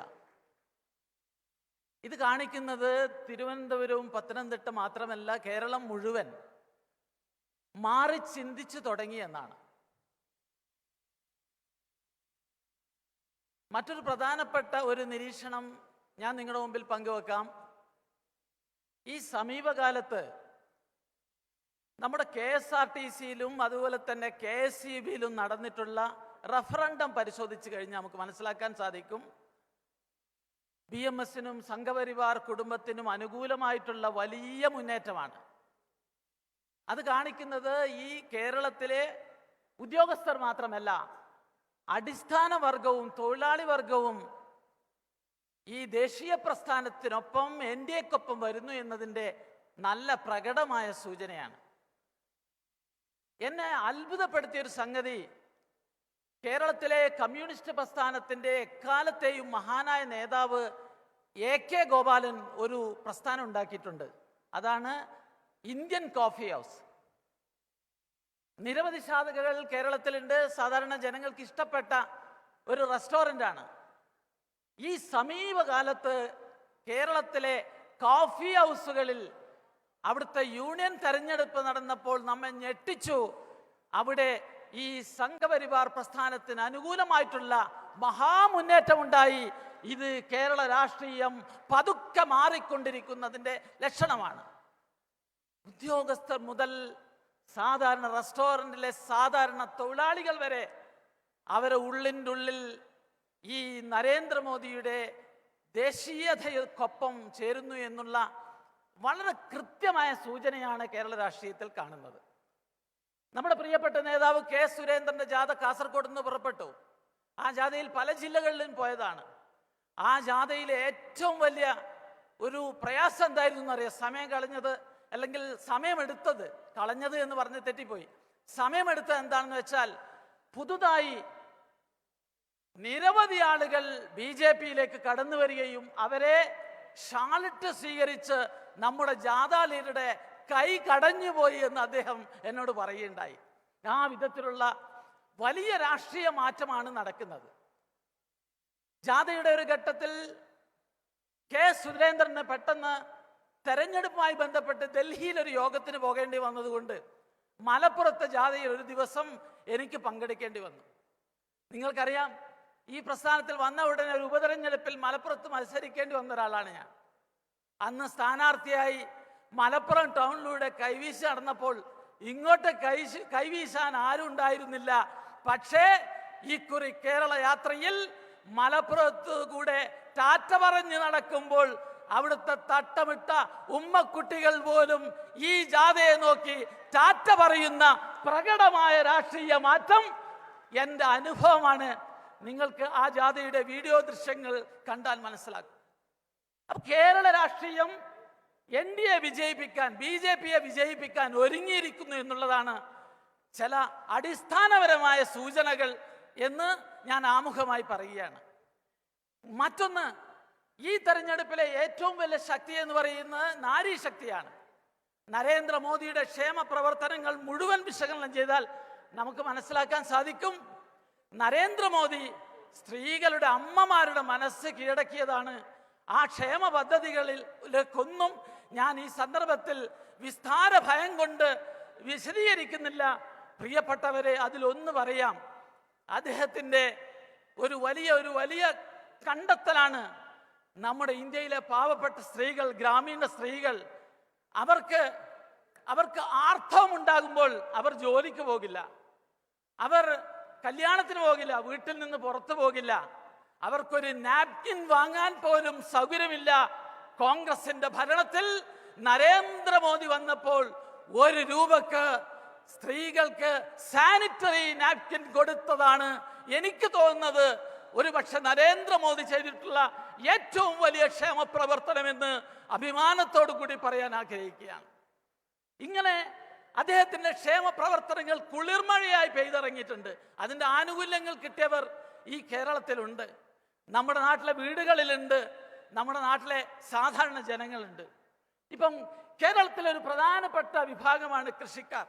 ഇത് കാണിക്കുന്നത് തിരുവനന്തപുരവും പത്തനംതിട്ട മാത്രമല്ല, കേരളം മുഴുവൻ മാറി ചിന്തിച്ചു തുടങ്ങിയെന്നാണ്. മറ്റൊരു പ്രധാനപ്പെട്ട ഒരു നിരീക്ഷണം ഞാൻ നിങ്ങളുടെ മുമ്പിൽ പങ്കുവെക്കാം. ഈ സമീപകാലത്ത് നമ്മുടെ KSRTCയിലും അതുപോലെ തന്നെ KSEBയിലും നടന്നിട്ടുള്ള റഫറൻഡം പരിശോധിച്ച് കഴിഞ്ഞാൽ നമുക്ക് മനസ്സിലാക്കാൻ സാധിക്കും, BMSനും സംഘപരിവാർ കുടുംബത്തിനും അനുകൂലമായിട്ടുള്ള വലിയ മുന്നേറ്റമാണ്. അത് കാണിക്കുന്നത് ഈ കേരളത്തിലെ ഉദ്യോഗസ്ഥർ മാത്രമല്ല, അടിസ്ഥാന വർഗവും തൊഴിലാളി വർഗവും ഈ ദേശീയ പ്രസ്ഥാനത്തിനൊപ്പം NDAക്കൊപ്പം വരുന്നു എന്നതിൻ്റെ നല്ല പ്രകടമായ സൂചനയാണ്. എന്നെ അത്ഭുതപ്പെടുത്തിയൊരു സംഗതി, കേരളത്തിലെ കമ്മ്യൂണിസ്റ്റ് പ്രസ്ഥാനത്തിൻ്റെ എക്കാലത്തെയും മഹാനായ നേതാവ് AK ഗോപാലൻ ഒരു പ്രസ്ഥാനം ഉണ്ടാക്കിയിട്ടുണ്ട്. അതാണ് ഇന്ത്യൻ കോഫി ഹൗസ്. നിരവധി ശാഖകൾ കേരളത്തിലുണ്ട്. സാധാരണ ജനങ്ങൾക്ക് ഇഷ്ടപ്പെട്ട ഒരു റെസ്റ്റോറൻ്റാണ്. ഈ സമീപകാലത്ത് കേരളത്തിലെ കോഫി ഹൗസുകളിൽ അവിടുത്തെ യൂണിയൻ തെരഞ്ഞെടുപ്പ് നടന്നപ്പോൾ നമ്മെ ഞെട്ടിച്ചു. അവിടെ ഈ സംഘപരിവാർ പ്രസ്ഥാനത്തിന് അനുകൂലമായിട്ടുള്ള മഹാമുന്നേറ്റമുണ്ടായി. ഇത് കേരള രാഷ്ട്രീയം പതുക്കെ മാറിക്കൊണ്ടിരിക്കുന്നതിൻ്റെ ലക്ഷണമാണ്. ഉദ്യോഗസ്ഥർ മുതൽ സാധാരണ റെസ്റ്റോറൻറ്റിലെ സാധാരണ തൊഴിലാളികൾ വരെ അവരെ ഉള്ളിൻ്റെ ഉള്ളിൽ ഈ നരേന്ദ്രമോദിയുടെ ദേശീയതയ്ക്കൊപ്പം ചേരുന്നു എന്നുള്ള വളരെ കൃത്യമായ സൂചനയാണ് കേരള രാഷ്ട്രീയത്തിൽ കാണുന്നത്. നമ്മുടെ പ്രിയപ്പെട്ട നേതാവ് കെ സുരേന്ദ്രന്റെ ജാഥ കാസർഗോഡ് നിന്ന് പുറപ്പെട്ടു. ആ ജാഥയിൽ പല ജില്ലകളിലും പോയതാണ്. ആ ജാഥയിലെ ഏറ്റവും വലിയ ഒരു പ്രയാസം എന്തായിരുന്നു എന്നറിയാം? സമയം കളഞ്ഞത്, അല്ലെങ്കിൽ സമയമെടുത്തത്, കളഞ്ഞത് എന്ന് പറഞ്ഞ് തെറ്റിപ്പോയി. സമയമെടുത്തത് എന്താണെന്ന് വെച്ചാൽ, പുതുതായി നിരവധി ആളുകൾ BJP-യിലേക്ക് കടന്നു വരികയും അവരെ ഷാളിട്ട് സ്വീകരിച്ച് നമ്മുടെ ജാഥാ ലീഡറുടെ കൈ കടഞ്ഞുപോയി എന്ന് അദ്ദേഹം എന്നോട് പറയുകയുണ്ടായി. ആ വിധത്തിലുള്ള വലിയ രാഷ്ട്രീയ മാറ്റമാണ് നടക്കുന്നത്. ജാഥയുടെ ഒരു ഘട്ടത്തിൽ കെ സുരേന്ദ്രന് പെട്ടെന്ന് തെരഞ്ഞെടുപ്പുമായി ബന്ധപ്പെട്ട് ഡൽഹിയിൽ ഒരു യോഗത്തിന് പോകേണ്ടി വന്നതുകൊണ്ട് മലപ്പുറത്തെ ജാഥയിൽ ഒരു ദിവസം എനിക്ക് പങ്കെടുക്കേണ്ടി വന്നു. നിങ്ങൾക്കറിയാം, ഈ പ്രസ്ഥാനത്തിൽ വന്ന ഉടനെ ഒരു ഉപതെരഞ്ഞെടുപ്പിൽ മലപ്പുറത്ത് മത്സരിക്കേണ്ടി വന്ന ഒരാളാണ് ഞാൻ. അന്ന് സ്ഥാനാർത്ഥിയായി മലപ്പുറം ടൗണിലൂടെ കൈവീശി നടന്നപ്പോൾ ഇങ്ങോട്ട് കൈവീശാൻ ആരും ഉണ്ടായിരുന്നില്ല. പക്ഷേ ഇക്കുറി കേരള യാത്രയിൽ മലപ്പുറത്ത് കൂടെ ടാറ്റ പറഞ്ഞ് നടക്കുമ്പോൾ അവിടുത്തെ തട്ടമിട്ട ഉമ്മക്കുട്ടികൾ പോലും ഈ ജാഥയെ നോക്കി ടാറ്റ പറയുന്ന പ്രകടമായ രാഷ്ട്രീയ മാറ്റം എൻ്റെ അനുഭവമാണ്. നിങ്ങൾക്ക് ആ ജാഥയുടെ വീഡിയോ ദൃശ്യങ്ങൾ കണ്ടാൽ മനസ്സിലാക്കും. അപ്പൊ കേരള രാഷ്ട്രീയം NDA വിജയിപ്പിക്കാൻ, BJP-യെ വിജയിപ്പിക്കാൻ ഒരുങ്ങിയിരിക്കുന്നു എന്നുള്ളതാണ് ചില അടിസ്ഥാനപരമായ സൂചനകൾ എന്ന് ഞാൻ ആമുഖമായി പറയുകയാണ്. മറ്റൊന്ന്, ഈ തെരഞ്ഞെടുപ്പിലെ ഏറ്റവും വലിയ ശക്തി എന്ന് പറയുന്നത് നാരീശക്തിയാണ്. നരേന്ദ്രമോദിയുടെ ക്ഷേമ പ്രവർത്തനങ്ങൾ മുഴുവൻ വിശകലനം ചെയ്താൽ നമുക്ക് മനസ്സിലാക്കാൻ സാധിക്കും, നരേന്ദ്രമോദി സ്ത്രീകളുടെ, അമ്മമാരുടെ മനസ്സ് കീഴടക്കിയതാണ്. ആ ക്ഷേമ പദ്ധതികളിലേക്കൊന്നും ഞാൻ ഈ സന്ദർഭത്തിൽ വിസ്താര ഭയം കൊണ്ട് വിശദീകരിക്കുന്നില്ല. പ്രിയപ്പെട്ടവരെ, അതിലൊന്ന് പറയാം, അദ്ദേഹത്തിൻ്റെ ഒരു വലിയ കണ്ടെത്തലാണ് നമ്മുടെ ഇന്ത്യയിലെ പാവപ്പെട്ട സ്ത്രീകൾ, ഗ്രാമീണ സ്ത്രീകൾ. അവർക്ക് ആർത്തവമുണ്ടാകുമ്പോൾ അവർ ജോലിക്ക് പോകില്ല, അവർ കല്യാണത്തിന് പോകില്ല, വീട്ടിൽ നിന്ന് പുറത്തു പോകില്ല, അവർക്കൊരു നാപ്കിൻ വാങ്ങാൻ പോലും സൗകര്യമില്ല. കോൺഗ്രസിന്റെ ഭരണത്തിൽ നരേന്ദ്രമോദി വന്നപ്പോൾ 1 രൂപക്ക് സ്ത്രീകൾക്ക് സാനിറ്ററി നാപ്കിൻ കൊടുത്തതാണ് എനിക്ക് തോന്നുന്നത് ഒരുപക്ഷെ നരേന്ദ്രമോദി ചെയ്തിട്ടുള്ള ഏറ്റവും വലിയ ക്ഷേമ പ്രവർത്തനമെന്ന് അഭിമാനത്തോടു കൂടി പറയാൻ ആഗ്രഹിക്കുകയാണ്. ഇങ്ങനെ അദ്ദേഹത്തിന്റെ ക്ഷേമ പ്രവർത്തനങ്ങൾ കുളിർമഴയായി പെയ്തിറങ്ങിയിട്ടുണ്ട്. അതിന്റെ ആനുകൂല്യങ്ങൾ കിട്ടിയവർ ഈ കേരളത്തിലുണ്ട്, നമ്മുടെ നാട്ടിലെ വീടുകളിലുണ്ട്, നമ്മുടെ നാട്ടിലെ സാധാരണ ജനങ്ങളുണ്ട്. ഇപ്പം കേരളത്തിലെ ഒരു പ്രധാനപ്പെട്ട വിഭാഗമാണ് കൃഷിക്കാർ.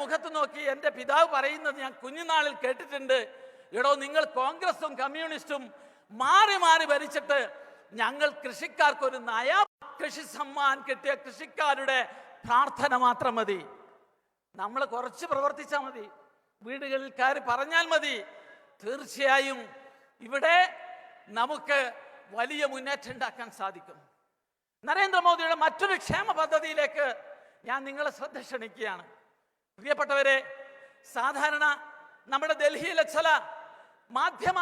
മുഖത്ത് നോക്കി എൻ്റെ പിതാവ് പറയുന്നത് ഞാൻ കുഞ്ഞുനാളിൽ കേട്ടിട്ടുണ്ട്, എടോ നിങ്ങൾ കോൺഗ്രസും കമ്മ്യൂണിസ്റ്റും മാറി മാറി ഭരിച്ചിട്ട് ഞങ്ങൾ കൃഷിക്കാർക്കൊരു നയാ കൃഷി സമ്മാൻ കിട്ടിയ കൃഷിക്കാരുടെ പ്രാർത്ഥന മാത്രം മതി, നമ്മൾ കുറച്ച് പ്രവർത്തിച്ചാൽ മതി, വീടുകളിൽ കയറി പറഞ്ഞാൽ മതി, തീർച്ചയായും ഇവിടെ നമുക്ക് വലിയ മുന്നേറ്റം ഉണ്ടാക്കാൻ സാധിക്കും. നരേന്ദ്രമോദിയുടെ മറ്റൊരു ക്ഷേമ പദ്ധതിയിലേക്ക് ഞാൻ നിങ്ങളെ ശ്രദ്ധ ക്ഷണിക്കുകയാണ്. പ്രിയപ്പെട്ടവരെ, സാധാരണ നമ്മുടെ ഡൽഹിയിലെ ചില മാധ്യമ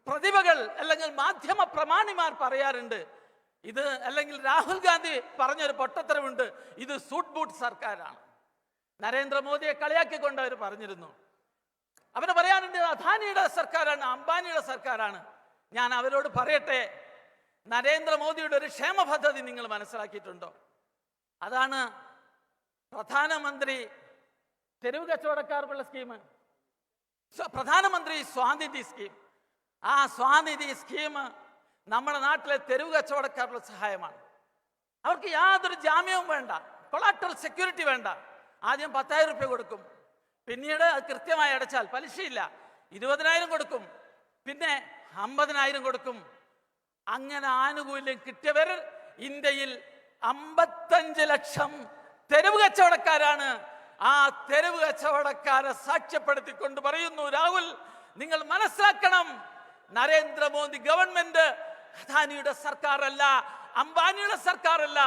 പ്രതിഭകൾ അല്ലെങ്കിൽ മാധ്യമ പ്രമാണിമാർ പറയാറുണ്ട്, ഇത് അല്ലെങ്കിൽ രാഹുൽ ഗാന്ധി പറഞ്ഞൊരു പൊട്ടത്തരമുണ്ട്, ഇത് സൂട്ട് ബൂട്ട് സർക്കാരാണ്. നരേന്ദ്രമോദിയെ കളിയാക്കിക്കൊണ്ട് അവർ പറഞ്ഞിരുന്നു. അവന് പറയാറുണ്ട് അദാനിയുടെ സർക്കാരാണ്, അംബാനിയുടെ സർക്കാരാണ്. ഞാൻ അവരോട് പറയട്ടെ, നരേന്ദ്രമോദിയുടെ ഒരു ക്ഷേമ പദ്ധതി നിങ്ങൾ മനസ്സിലാക്കിയിട്ടുണ്ടോ? അതാണ് പ്രധാനമന്ത്രി തെരുവ് കച്ചവടക്കാർക്കുള്ള സ്കീം, പ്രധാനമന്ത്രി സ്വാനിധി സ്കീം. ആ സ്വാനിധി സ്കീം നമ്മുടെ നാട്ടിലെ തെരുവ് കച്ചവടക്കാർക്കുള്ള സഹായമാണ്. അവർക്ക് യാതൊരു ജാമ്യവും വേണ്ട, കൊളാട്രൽ സെക്യൂരിറ്റി വേണ്ട. ആദ്യം 10,000 രൂപ കൊടുക്കും, പിന്നീട് അത് കൃത്യമായി അടച്ചാൽ പലിശയില്ല 20,000 കൊടുക്കും, പിന്നെ 50,000 കൊടുക്കും. അങ്ങനെ ആനുകൂല്യം കിട്ടിയവർ ഇന്ത്യയിൽ 55 ലക്ഷം തെരുവ് കച്ചവടക്കാരാണ്. ആ തെരുവ് കച്ചവടക്കാരെ സാക്ഷ്യപ്പെടുത്തിക്കൊണ്ട് പറയുന്നു, രാഹുൽ നിങ്ങൾ മനസ്സിലാക്കണം, നരേന്ദ്രമോദി ഗവൺമെന്റ് അദാനിയുടെ സർക്കാരല്ല, അംബാനിയുടെ സർക്കാരല്ല,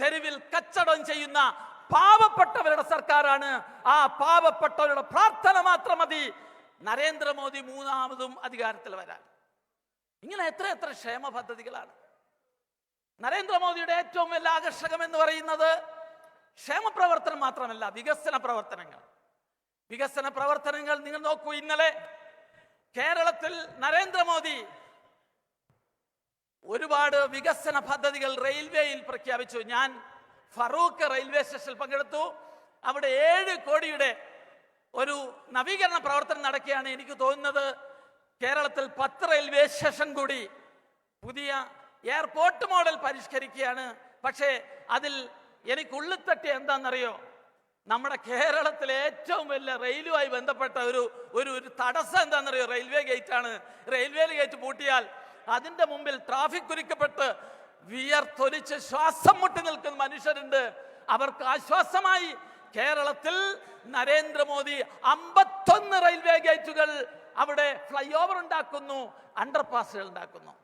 തെരുവിൽ കച്ചവടം ചെയ്യുന്ന പാവപ്പെട്ടവരുടെ സർക്കാരാണ്. ആ പാവപ്പെട്ടവരുടെ പ്രാർത്ഥന മാത്രം മതി നരേന്ദ്രമോദി മൂന്നാമതും അധികാരത്തിൽ വരാൻ. ഇങ്ങനെ എത്ര എത്ര ക്ഷേമ പദ്ധതികളാണ്. നരേന്ദ്രമോദിയുടെ ഏറ്റവും വലിയ ആകർഷകം എന്ന് പറയുന്നത് ക്ഷേമ പ്രവർത്തനം മാത്രമല്ല, വികസന പ്രവർത്തനങ്ങൾ. വികസന പ്രവർത്തനങ്ങൾ നിങ്ങൾ നോക്കൂ. ഇന്നലെ കേരളത്തിൽ നരേന്ദ്രമോദി ഒരുപാട് വികസന പദ്ധതികൾ റെയിൽവേയിൽ പ്രഖ്യാപിച്ചു. ഞാൻ ഫറൂഖ് റെയിൽവേ സ്റ്റേഷനിൽ പങ്കെടുത്തു. അവിടെ 7 കോടിയുടെ ഒരു നവീകരണ പ്രവർത്തനം നടക്കുകയാണ്. എനിക്ക് തോന്നുന്നത് കേരളത്തിൽ 10 റെയിൽവേ സ്റ്റേഷൻ കൂടി പുതിയ എയർപോർട്ട് മോഡൽ പരിഷ്കരിക്കുകയാണ്. പക്ഷേ അതിൽ എനിക്ക് ഉള്ളിൽ തട്ടിയ എന്താണെന്നറിയോ, നമ്മുടെ കേരളത്തിലെ ഏറ്റവും വലിയ റെയിലുമായി ബന്ധപ്പെട്ട ഒരു തടസ്സം എന്താണെന്നറിയോ, റെയിൽവേ ഗേറ്റ് ആണ്. റെയിൽവേ ഗേറ്റ് പൂട്ടിയാൽ അതിന്റെ മുമ്പിൽ ട്രാഫിക് കുരുക്കപ്പെട്ട് വിയർത്തൊലിച്ച് ശ്വാസം മുട്ടി നിൽക്കുന്ന മനുഷ്യരുണ്ട്. അവർക്ക് ആശ്വാസമായി കേരളത്തിൽ നരേന്ദ്രമോദി 51 റെയിൽവേ ഗേറ്റുകൾ അവിടെ ഫ്ലൈ ഓവർ ഉണ്ടാക്കുന്നു, അണ്ടർപാസുകൾ ഉണ്ടാക്കുന്നു.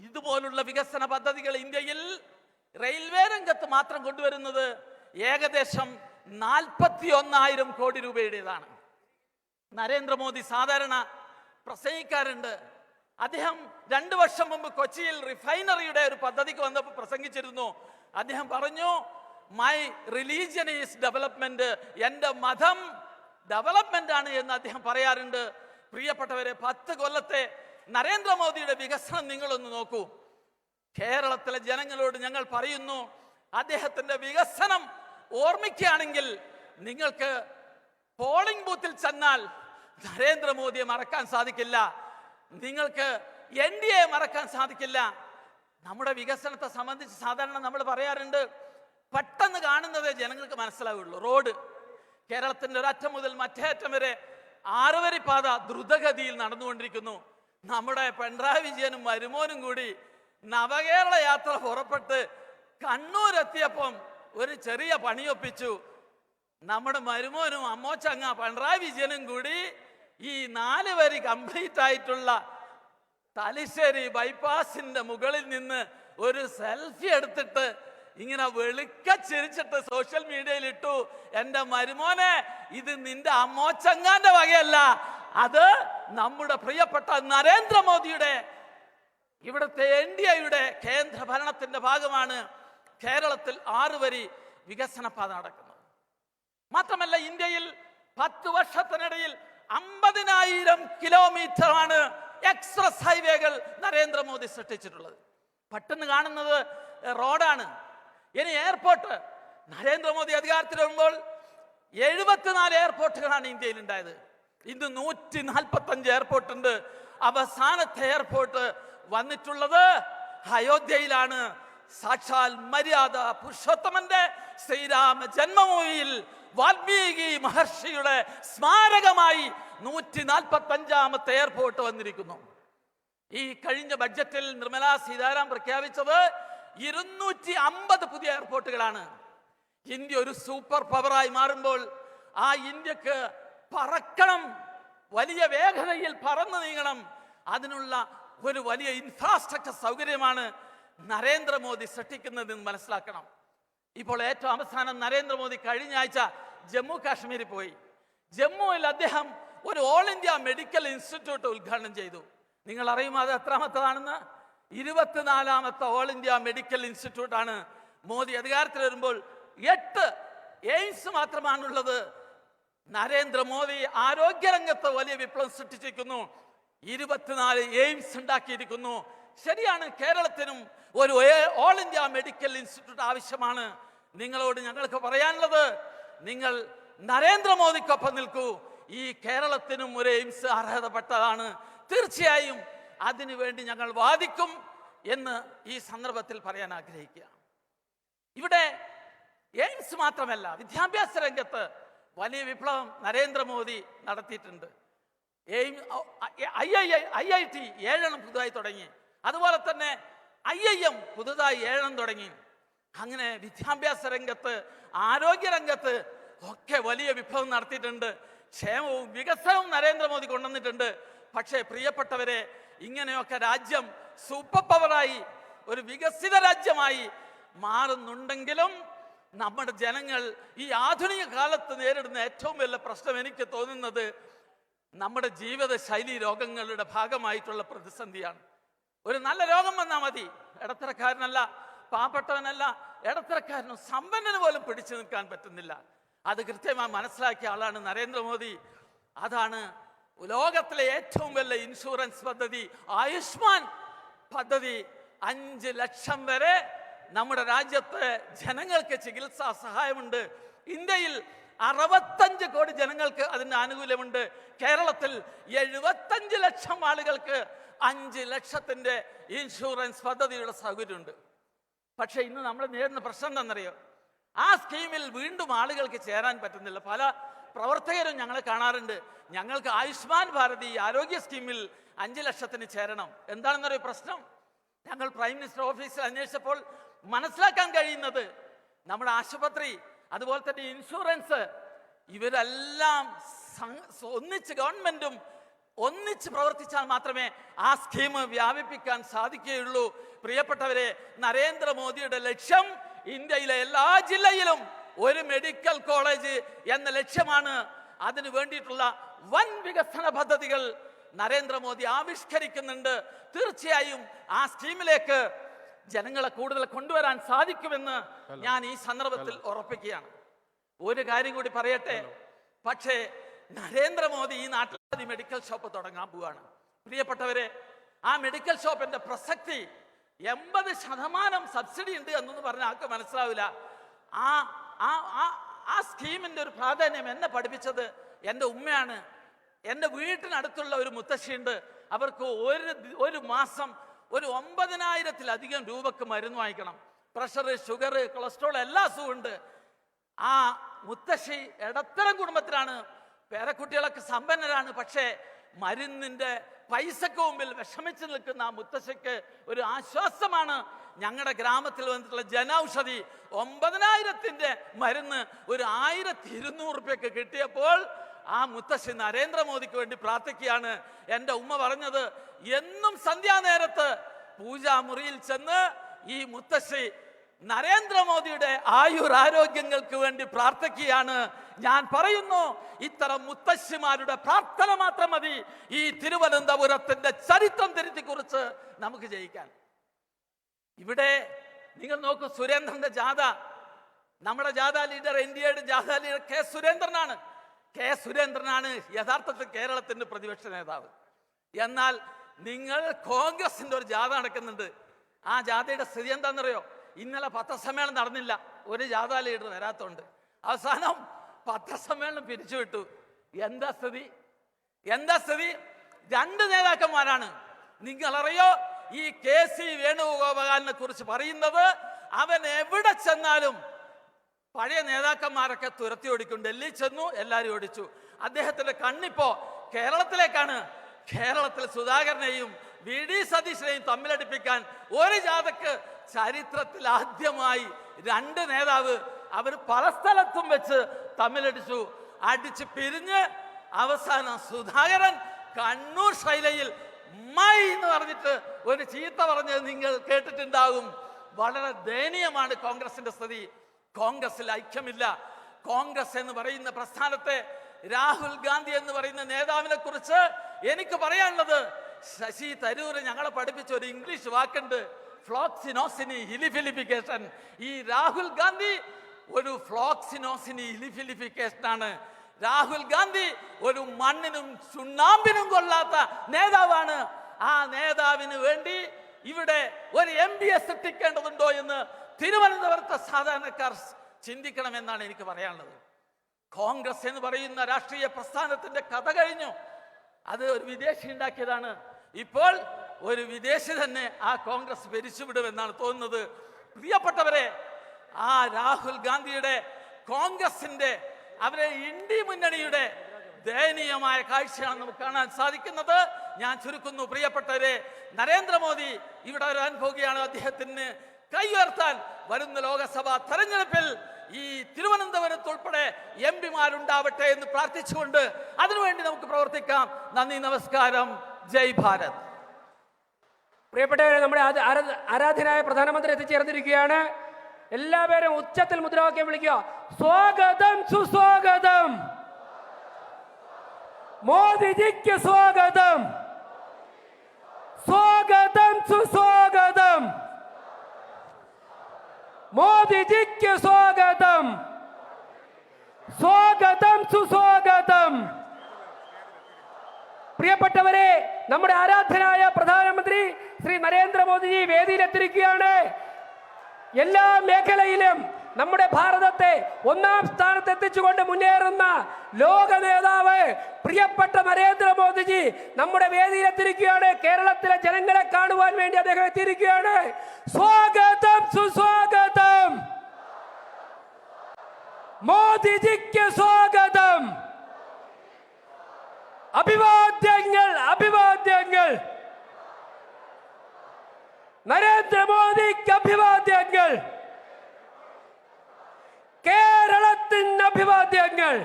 ഇതുപോലുള്ള വികസന പദ്ധതികൾ ഇന്ത്യയിൽ റെയിൽവേ രംഗത്ത് മാത്രം കൊണ്ടുവരുന്നത് ഏകദേശം 41,000 കോടി രൂപയുടേതാണ്. നരേന്ദ്രമോദി സാധാരണ പ്രസംഗിക്കാറുണ്ട്. അദ്ദേഹം 2 വർഷം മുമ്പ് കൊച്ചിയിൽ റിഫൈനറിയുടെ ഒരു പദ്ധതിക്ക് വന്നപ്പോൾ പ്രസംഗിച്ചിരുന്നു. അദ്ദേഹം പറഞ്ഞു, മൈ റിലീജിയൻ ഈസ് ഡെവലപ്മെന്റ്, എൻ്റെ മതം ഡെവലപ്മെന്റ് ആണ് എന്ന് അദ്ദേഹം പറയാറുണ്ട്. പ്രിയപ്പെട്ടവരെ, 10 കൊല്ലത്തെ നരേന്ദ്രമോദിയുടെ വികസനം നിങ്ങളൊന്ന് നോക്കൂ. കേരളത്തിലെ ജനങ്ങളോട് ഞങ്ങൾ പറയുന്നു, അദ്ദേഹത്തിന്റെ വികസനം ഓർമ്മിക്കുകയാണെങ്കിൽ നിങ്ങൾക്ക് പോളിംഗ് ബൂത്തിൽ ചെന്നാൽ നരേന്ദ്രമോദിയെ മറക്കാൻ സാധിക്കില്ല, നിങ്ങൾക്ക് NDA മറക്കാൻ സാധിക്കില്ല. നമ്മുടെ വികസനത്തെ സംബന്ധിച്ച് സാധാരണ നമ്മൾ പറയാറുണ്ട്, പെട്ടെന്ന് കാണുന്നതേ ജനങ്ങൾക്ക് മനസ്സിലാവുള്ളൂ. റോഡ് കേരളത്തിന്റെ ഒരറ്റം മുതൽ മറ്റേ അറ്റം വരെ 6 വരി പാത ദ്രുതഗതിയിൽ നടന്നുകൊണ്ടിരിക്കുന്നു. നമ്മുടെ പിണറായി വിജയനും മരുമോനും കൂടി നവകേരള യാത്ര പുറപ്പെട്ട് കണ്ണൂരെത്തിയപ്പം ഒരു ചെറിയ പണിയൊപ്പിച്ചു. നമ്മുടെ മരുമോനും അമ്മോച്ചങ്ങ പിണറായി വിജയനും കൂടി ഈ 4 വരി കംപ്ലീറ്റ് ആയിട്ടുള്ള തലശ്ശേരി ബൈപ്പാസിന്റെ മുകളിൽ നിന്ന് ഒരു സെൽഫി എടുത്തിട്ട് ഇങ്ങനെ വെളുക്ക ചിരിച്ചിട്ട് സോഷ്യൽ മീഡിയയിൽ ഇട്ടു, എൻ്റെ മരുമോനെ ഇത് നിന്റെ അമ്മോച്ചങ്ങാന്റെ വകയല്ല, അത് നമ്മുടെ പ്രിയപ്പെട്ട നരേന്ദ്രമോദിയുടെ ഇവിടുത്തെ NDAയുടെ കേന്ദ്ര ഭരണത്തിന്റെ ഭാഗമാണ് കേരളത്തിൽ 6 വരി വികസന പാത നടക്കുന്നത്. മാത്രമല്ല, ഇന്ത്യയിൽ 10 വർഷത്തിനിടയിൽ 50,000 കിലോമീറ്ററാണ് എക്സ്പ്രസ് ഹൈവേകൾ നരേന്ദ്രമോദി സൃഷ്ടിച്ചിട്ടുള്ളത്. പെട്ടെന്ന് കാണുന്നത് റോഡാണ്. ഇനി എയർപോർട്ട്. നരേന്ദ്രമോദി അധികാരത്തിൽ വരുമ്പോൾ 74 എയർപോർട്ടുകളാണ് ഇന്ത്യയിൽ ഉണ്ടായത്. ഇന്ന് 145 എയർപോർട്ട് ഉണ്ട്. അവസാനത്തെ എയർപോർട്ട് വന്നിട്ടുള്ളത് അയോധ്യയിലാണ്. സാക്ഷാൽ മര്യാദ പുരുഷോത്തമന്റെ ശ്രീരാമ ജന്മഭൂമിയിൽ വാൽമീകി മഹർഷിയുടെ സ്മാരകമായി 145ാമത്തെ എയർപോർട്ട് വന്നിരിക്കുന്നു. ഈ കഴിഞ്ഞ ബഡ്ജറ്റിൽ നിർമ്മലാ സീതാരാമൻ പ്രഖ്യാപിച്ചത് 250 പുതിയ എയർപോർട്ടുകളാണ്. ഇന്ത്യ ഒരു സൂപ്പർ പവറായി മാറുമ്പോൾ ആ ഇന്ത്യക്ക് പറക്കണം, വലിയ വേഗതയിൽ പറന്നു നീങ്ങണം. അതിനുള്ള ഒരു വലിയ ഇൻഫ്രാസ്ട്രക്ചർ സൗകര്യമാണ് നരേന്ദ്രമോദി സൃഷ്ടിക്കുന്നതെന്ന് മനസ്സിലാക്കണം. ഇപ്പോൾ ഏറ്റവും അവസാനം നരേന്ദ്രമോദി കഴിഞ്ഞ ആഴ്ച ജമ്മു കാശ്മീരിൽ പോയി. ജമ്മുവിൽ അദ്ദേഹം ഒരു ഓൾ ഇന്ത്യ മെഡിക്കൽ ഇൻസ്റ്റിറ്റ്യൂട്ട് ഉദ്ഘാടനം ചെയ്തു. നിങ്ങൾ അറിയുമോ അത് എത്രാമത്തതാണെന്ന്? 24ാമത്തെ ഓൾ ഇന്ത്യ മെഡിക്കൽ ഇൻസ്റ്റിറ്റ്യൂട്ടാണ്. മോദി അധികാരത്തിൽ വരുമ്പോൾ 8 എയിംസ് മാത്രമാണുള്ളത്. നരേന്ദ്രമോദി ആരോഗ്യരംഗത്ത് വലിയ വിപ്ലവം സൃഷ്ടിച്ചിരിക്കുന്നു. 24 എയിംസ് ഉണ്ടാക്കിയിരിക്കുന്നു. ശരിയാണ്, കേരളത്തിനും ഒരു ഓൾ ഇന്ത്യ മെഡിക്കൽ ഇൻസ്റ്റിറ്റ്യൂട്ട് ആവശ്യമാണ്. നിങ്ങളോട് ഞങ്ങൾക്ക് പറയാനുള്ളത്, നിങ്ങൾ നരേന്ദ്രമോദിക്കൊപ്പം നിൽക്കൂ. ഈ കേരളത്തിനും ഒരു എയിംസ് അർഹതപ്പെട്ടതാണ്. തീർച്ചയായും അതിനുവേണ്ടി ഞങ്ങൾ വാദിക്കും എന്ന് ഈ സന്ദർഭത്തിൽ പറയാൻ ആഗ്രഹിക്കുക. ഇവിടെ എയിംസ് മാത്രമല്ല, വിദ്യാഭ്യാസ രംഗത്ത് വലിയ വിപ്ലവം നരേന്ദ്രമോദി നടത്തിയിട്ടുണ്ട്. IIT 7 പുതുതായി തുടങ്ങി. അതുപോലെ തന്നെ IIM പുതുതായി 7 തുടങ്ങി. അങ്ങനെ വിദ്യാഭ്യാസ രംഗത്ത്, ആരോഗ്യ രംഗത്ത് ഒക്കെ വലിയ വിപ്ലവം നടത്തിയിട്ടുണ്ട്. ക്ഷേമവും വികസനവും നരേന്ദ്രമോദി കൊണ്ടുവന്നിട്ടുണ്ട്. പക്ഷേ പ്രിയപ്പെട്ടവരെ, ഇങ്ങനെയൊക്കെ രാജ്യം സൂപ്പർ പവറായി ഒരു വികസിത രാജ്യമായി മാറുന്നുണ്ടെങ്കിലും നമ്മുടെ ജനങ്ങൾ ഈ ആധുനിക കാലത്ത് നേരിടുന്ന ഏറ്റവും വലിയ പ്രശ്നം എനിക്ക് തോന്നുന്നത് നമ്മുടെ ജീവിത ശൈലി രോഗങ്ങളുടെ ഭാഗമായിട്ടുള്ള പ്രതിസന്ധിയാണ്. ഒരു നല്ല രോഗം വന്നാൽ മതി, ഇടത്തരക്കാരനല്ല, പാവപ്പെട്ടവനല്ല, ഇടത്തരക്കാരനും സമ്പന്നന് പോലും പിടിച്ചു നിൽക്കാൻ പറ്റുന്നില്ല. അത് കൃത്യമായി മനസ്സിലാക്കിയ ആളാണ് നരേന്ദ്രമോദി. അതാണ് ലോകത്തിലെ ഏറ്റവും വലിയ ഇൻഷുറൻസ് പദ്ധതി ആയുഷ്മാൻ പദ്ധതി. 5 ലക്ഷം വരെ നമ്മുടെ രാജ്യത്ത് ജനങ്ങൾക്ക് ചികിത്സാ സഹായമുണ്ട്. ഇന്ത്യയിൽ 65 കോടി ജനങ്ങൾക്ക് അതിന്റെ ആനുകൂല്യമുണ്ട്. കേരളത്തിൽ 75 ലക്ഷം ആളുകൾക്ക് 5 ലക്ഷത്തിന്റെ ഇൻഷുറൻസ് പദ്ധതിയുടെ സൗകര്യമുണ്ട്. പക്ഷെ ഇന്ന് നമ്മൾ നേരിടുന്ന പ്രശ്നം എന്താണെന്നറിയോ? ആ സ്കീമിൽ വീണ്ടും ആളുകൾക്ക് ചേരാൻ പറ്റുന്നില്ല. പല പ്രവർത്തകരും ഞങ്ങളെ കാണാറുണ്ട്, ഞങ്ങൾക്ക് ആയുഷ്മാൻ ഭാരത് ഈ ആരോഗ്യ സ്കീമിൽ 5 ലക്ഷത്തിന് ചേരണം. എന്താണെന്നറിയോ പ്രശ്നം? ഞങ്ങൾ പ്രൈം മിനിസ്റ്റർ ഓഫീസിൽ അന്വേഷിച്ചപ്പോൾ മനസ്സിലാക്കാൻ കഴിയുന്നത് നമ്മുടെ ആശുപത്രി, അതുപോലെ തന്നെ ഇൻഷുറൻസ്, ഇവരെല്ലാം ഒന്നിച്ച് ഗവൺമെന്റും ഒന്നിച്ച് പ്രവർത്തിച്ചാൽ മാത്രമേ ആ സ്കീം വ്യാപിപ്പിക്കാൻ സാധിക്കുകയുള്ളൂ. പ്രിയപ്പെട്ടവരെ, നരേന്ദ്രമോദിയുടെ ലക്ഷ്യം ഇന്ത്യയിലെ എല്ലാ ജില്ലയിലും ഒരു മെഡിക്കൽ കോളേജ് എന്ന ലക്ഷ്യമാണ്. അതിനു വേണ്ടിയിട്ടുള്ള വൻ വികസന പദ്ധതികൾ നരേന്ദ്രമോദി ആവിഷ്കരിക്കുന്നുണ്ട്. തീർച്ചയായും ആ സ്കീമിലേക്ക് ജനങ്ങളെ കൂടുതൽ കൊണ്ടുവരാൻ സാധിക്കുമെന്ന് ഞാൻ ഈ സന്ദർഭത്തിൽ ഉറപ്പിക്കുകയാണ്. ഒരു കാര്യം കൂടി പറയട്ടെ, പക്ഷേ നരേന്ദ്രമോദി ഈ നാട്ടിൽ മെഡിക്കൽ ഷോപ്പ് തുടങ്ങാൻ പോവാണ്. പ്രിയപ്പെട്ടവരെ, ആ മെഡിക്കൽ ഷോപ്പിന്റെ പ്രസക്തി 80% സബ്സിഡി ഉണ്ട് എന്നൊന്നും പറഞ്ഞാൽ ആൾക്ക് മനസ്സിലാവില്ല. ആ സ്കീമിന്റെ ഒരു പ്രാധാന്യം എന്നെ പഠിപ്പിച്ചത് എൻ്റെ ഉമ്മയാണ്. എൻ്റെ വീട്ടിനടുത്തുള്ള ഒരു മുത്തശ്ശിയുണ്ട്. അവർക്ക് ഒരു മാസം ഒരു 9,000-ലധികം രൂപക്ക് മരുന്ന് വാങ്ങിക്കണം. പ്രഷർ, ഷുഗർ, കൊളസ്ട്രോൾ എല്ലാ അസുഖവും ഉണ്ട്. ആ മുത്തശ്ശി ഇടത്തരം കുടുംബത്തിലാണ്, പേരക്കുട്ടികളൊക്കെ സമ്പന്നരാണ്. പക്ഷേ മരുന്നിന്റെ പൈസക്ക് മുമ്പിൽ വിഷമിച്ച് നിൽക്കുന്ന ആ മുത്തശ്ശിക്ക് ഒരു ആശ്വാസമാണ് ഞങ്ങളുടെ ഗ്രാമത്തിൽ വന്നിട്ടുള്ള ജനൌഷധി. 9,000-ന്റെ മരുന്ന് ഒരു 1,200 രൂപയ്ക്ക് കിട്ടിയപ്പോൾ ആ മുത്തശ്ശി നരേന്ദ്രമോദിക്ക് വേണ്ടി പ്രാർത്ഥിക്കുകയാണ്. എൻ്റെ ഉമ്മ പറഞ്ഞത്, എന്നും സന്ധ്യാനേരത്ത് പൂജാമുറിയിൽ ചെന്ന് ഈ മുത്തശ്ശി നരേന്ദ്രമോദിയുടെ ആയുരാരോഗ്യങ്ങൾക്ക് വേണ്ടി പ്രാർത്ഥിക്കുകയാണ്. ഞാൻ പറയുന്നു, ഇത്തരം മുത്തശ്ശിമാരുടെ പ്രാർത്ഥന മാത്രം മതി ഈ തിരുവനന്തപുരത്തിന്റെ ചരിത്രം തിരുത്തി കുറിച്ച് നമുക്ക് ജയിക്കാൻ. ഇവിടെ നിങ്ങൾ നോക്കൂ, സുരേന്ദ്രന്റെ ജാഥ, നമ്മുടെ ജാഥ ലീഡർ, NDAയുടെ ജാഥ ലീഡർ കെ സുരേന്ദ്രനാണ്. കെ സുരേന്ദ്രനാണ് യഥാർത്ഥത്തിൽ കേരളത്തിന്റെ പ്രതിപക്ഷ നേതാവ്. എന്നാൽ നിങ്ങൾ കോൺഗ്രസിന്റെ ഒരു ജാഥ നടക്കുന്നുണ്ട്. ആ ജാഥയുടെ സ്ഥിതി എന്താണെന്നറിയോ? ഇന്നലെ പത്രസമ്മേളനം നടന്നില്ല, ഒരു ജാഥ ലീഡർ വരാത്തോണ്ട് അവസാനം പത്രസമ്മേളനം പിരിച്ചുവിട്ടു. എന്താ സ്ഥിതി? 2 നേതാക്കന്മാരാണ്. നിങ്ങളറിയോ, ഈ KC വേണുഗോപാലിനെ കുറിച്ച് പറയുന്നത്, അവൻ എവിടെ ചെന്നാലും പഴയ നേതാക്കന്മാരൊക്കെ തുരത്തി ഓടിക്കും. ഡൽഹി ചെന്നു, എല്ലാവരും ഓടിച്ചു. അദ്ദേഹത്തിന്റെ കണ്ണിപ്പോ കേരളത്തിലേക്കാണ്. കേരളത്തിൽ സുധാകരനെയും VD സതീശനെയും തമ്മിലടിപ്പിക്കാൻ ഒരു ജാഥക്ക് ചരിത്രത്തിൽ ആദ്യമായി 2 നേതാവ് അവർ പല സ്ഥലത്തും വെച്ച് തമ്മിലടിച്ചു. അടിച്ച് പിരിഞ്ഞ് അവസാനം സുധാകരൻ കണ്ണൂർ ശൈലയിൽ മൈ എന്ന് പറഞ്ഞിട്ട് ഒരു ചീത്ത പറഞ്ഞത് നിങ്ങൾ കേട്ടിട്ടുണ്ടാകും. വളരെ ദയനീയമാണ് കോൺഗ്രസിന്റെ സ്ഥിതി. കോൺഗ്രസിൽ ഐക്യമില്ല. കോൺഗ്രസ് എന്ന് പറയുന്ന പ്രസ്ഥാനത്തെ, രാഹുൽ ഗാന്ധി എന്ന് പറയുന്ന നേതാവിനെ കുറിച്ച് എനിക്ക് പറയാനുള്ളത്, ശശി തരൂര് ഞങ്ങളെ പഠിപ്പിച്ച ഒരു ഇംഗ്ലീഷ് വാക്കുണ്ട്, ഫ്ലോക്സിനോസിനി ഹിലിഫിലിഫിക്കേഷൻ. ഈ രാഹുൽ ഗാന്ധി ഒരു ഫ്ലോക്സിനോസിനി ഹിലിഫിലിഫിക്കേഷൻ ആണ്. രാഹുൽ ഗാന്ധി ഒരു മണ്ണിനും ചുണ്ണാമ്പിനും കൊള്ളാത്ത നേതാവാണ്. ആ നേതാവിന് വേണ്ടി ഇവിടെ ഒരു MBA സൃഷ്ടിക്കേണ്ടതുണ്ടോ എന്ന് തിരുവനന്തപുരത്തെ സാധാരണക്കാർ ചിന്തിക്കണമെന്നാണ് എനിക്ക് പറയാനുള്ളത്. കോൺഗ്രസ് എന്ന് പറയുന്ന രാഷ്ട്രീയ പ്രസ്ഥാനത്തിന്റെ കഥ കഴിഞ്ഞു. അത് ഒരു വിദേശി ഉണ്ടാക്കിയതാണ്. ഇപ്പോൾ ഒരു വിദേശി തന്നെ ആ കോൺഗ്രസ് ഭരിച്ചുവിടുമെന്നാണ് തോന്നുന്നത്. പ്രിയപ്പെട്ടവരെ, ആ രാഹുൽ ഗാന്ധിയുടെ കോൺഗ്രസിന്റെ, അവരെ ഇന്ത്യ മുന്നണിയുടെ ദയനീയമായ കാഴ്ചയാണ് നമുക്ക് കാണാൻ സാധിക്കുന്നത്. ഞാൻ ചുരുക്കുന്നു, പ്രിയപ്പെട്ടവരെ, നരേന്ദ്രമോദി ഇവിടെ വരാൻ പോകുകയാണ്. അദ്ദേഹത്തിന് കൈ ഉയർത്താൻ വരുന്ന ലോകസഭാ തെരഞ്ഞെടുപ്പിൽ ഈ തിരുവനന്തപുരത്ത് ഉൾപ്പെടെ എംപിമാരുണ്ടാവട്ടെ എന്ന് പ്രാർത്ഥിച്ചുകൊണ്ട് അതിനുവേണ്ടി നമുക്ക് പ്രവർത്തിക്കാം. നന്ദി, നമസ്കാരം, ജയ് ഭാരത്. പ്രിയപ്പെട്ടവരെ, നമ്മുടെ ആരാധ്യനായ പ്രധാനമന്ത്രി എത്തിച്ചേർന്നിരിക്കുകയാണ്. എല്ലാവരും ഉച്ചത്തിൽ മുദ്രാവാക്യം വിളിക്കുക. സ്വാഗതം, സുസ്വാഗതം, മോദിജിക്ക് സ്വാഗതം, സ്വാഗതം, സുസ്വാഗതം, മോദിജിക്ക് സ്വാഗതം, സ്വാഗതം, സുസ്വാഗതം. പ്രിയപ്പെട്ടവരെ, നമ്മുടെ ആരാധ്യനായ പ്രധാനമന്ത്രി ശ്രീ നരേന്ദ്രമോദിജി വേദിയിലെത്തിയിരിക്കുകയാണ്. എല്ലാ മേഖലയിലും നമ്മുടെ ഭാരതത്തെ ഒന്നാം സ്ഥാനത്ത് എത്തിച്ചുകൊണ്ട് മുന്നേറുന്ന ലോക നേതാവ് പ്രിയപ്പെട്ട നരേന്ദ്രമോദിജി നമ്മുടെ വേദിയിലെത്തിയിരിക്കുകയാണ്. കേരളത്തിലെ ജനങ്ങളെ കാണുവാൻ വേണ്ടി അദ്ദേഹം എത്തിയിരിക്കുകയാണ്. സ്വാഗതം, സുസ്വാഗതം, മോദിജിക്ക് സ്വാഗതം, അഭിവാദ്യങ്ങൾ, അഭിവാദ്യങ്ങൾ, നരേന്ദ്രമോദിക്ക് അഭിവാദ്യങ്ങൾ, കേരളത്തിന് അഭിവാദ്യങ്ങൾ.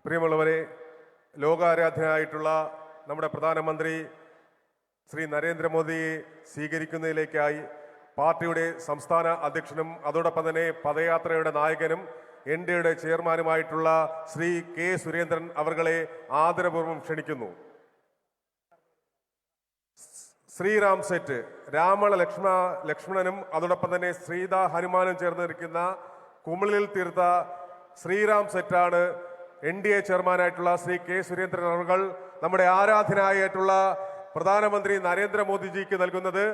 പ്രിയമുള്ളവരെ, ലോകാരാധ്യനായിട്ടുള്ള നമ്മുടെ പ്രധാനമന്ത്രി ശ്രീ നരേന്ദ്രമോദിയെ സ്വീകരിക്കുന്നതിലേക്കായി പാർട്ടിയുടെ സംസ്ഥാന അധ്യക്ഷനും അതോടൊപ്പം തന്നെ പദയാത്രയുടെ നായകനും എൻഡിഎയുടെ ചെയർമാനുമായിട്ടുള്ള ശ്രീ കെ സുരേന്ദ്രൻ അവർകളെ ആദരപൂർവ്വം ക്ഷണിക്കുന്നു. ശ്രീറാം സെറ്റ് രാമണ ലക്ഷ്മണനും അതോടൊപ്പം തന്നെ സീത ഹനുമാനും ചേർന്നിരിക്കുന്ന കുമിളിൽ തീർത്ത ശ്രീറാം സെറ്റാണ് എൻഡിഎ ചെയർമാനായിട്ടുള്ള ശ്രീ കെ സുരേന്ദ്രൻ അവർ നമ്മുടെ ആരാധനായിട്ടുള്ള പ്രധാനമന്ത്രി നരേന്ദ്രമോദിജിക്ക് നൽകുന്നത്.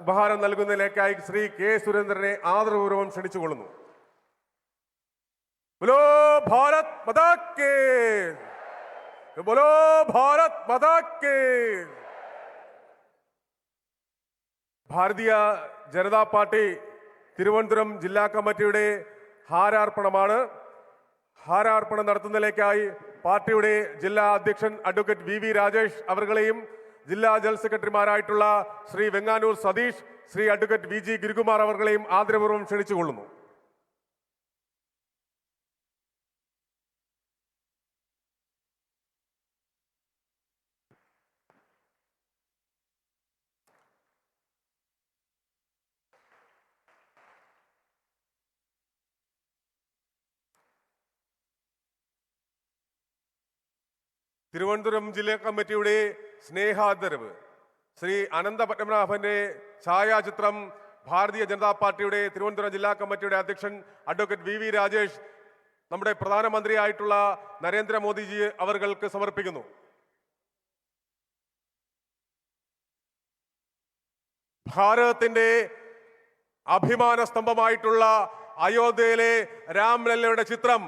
ഉപഹാരം നൽകുന്നതിലേക്കായി ശ്രീ കെ സുരേന്ദ്രനെ ആദരപൂർവ്വം ക്ഷണിച്ചുകൊള്ളുന്നു. बोलो भारत माता की, बोलो भारत माता की. ഭാരതീയ ജനതാ പാർട്ടി തിരുവനന്തപുരം ജില്ലാ കമ്മിറ്റിയുടെ ഹാരാർപ്പണമാണ്. ഹാരാർപ്പണം നടത്തുന്നതിലേക്കായി പാർട്ടിയുടെ ജില്ലാ അധ്യക്ഷൻ അഡ്വക്കേറ്റ് വി രാജേഷ് അവർകളെയും ജില്ലാ ജനറൽ സെക്രട്ടറിമാരായിട്ടുള്ള ശ്രീ വെങ്ങാനൂർ സതീഷ്, ശ്രീ അഡ്വക്കേറ്റ് VG ഗിരികുമാർ അവർകളെയും ആദരപൂർവ്വം ക്ഷണിച്ചുകൊള്ളുന്നു. തിരുവനന്തപുരം ജില്ലാ കമ്മിറ്റിയുടെ സ്നേഹാദരവ് ശ്രീ അനന്ത പത്മനാഭന്റെ ഛായാചിത്രം ഭാരതീയ ജനതാ പാർട്ടിയുടെ തിരുവനന്തപുരം ജില്ലാ കമ്മിറ്റിയുടെ അധ്യക്ഷൻ അഡ്വക്കേറ്റ് വി രാജേഷ് നമ്മുടെ പ്രധാനമന്ത്രിയായിട്ടുള്ള നരേന്ദ്രമോദിജി അവർക്ക് സമർപ്പിക്കുന്നു. ഭാരതത്തിന്റെ അഭിമാന സ്തംഭമായിട്ടുള്ള അയോധ്യയിലെ രാംലല്ലയുടെ ചിത്രം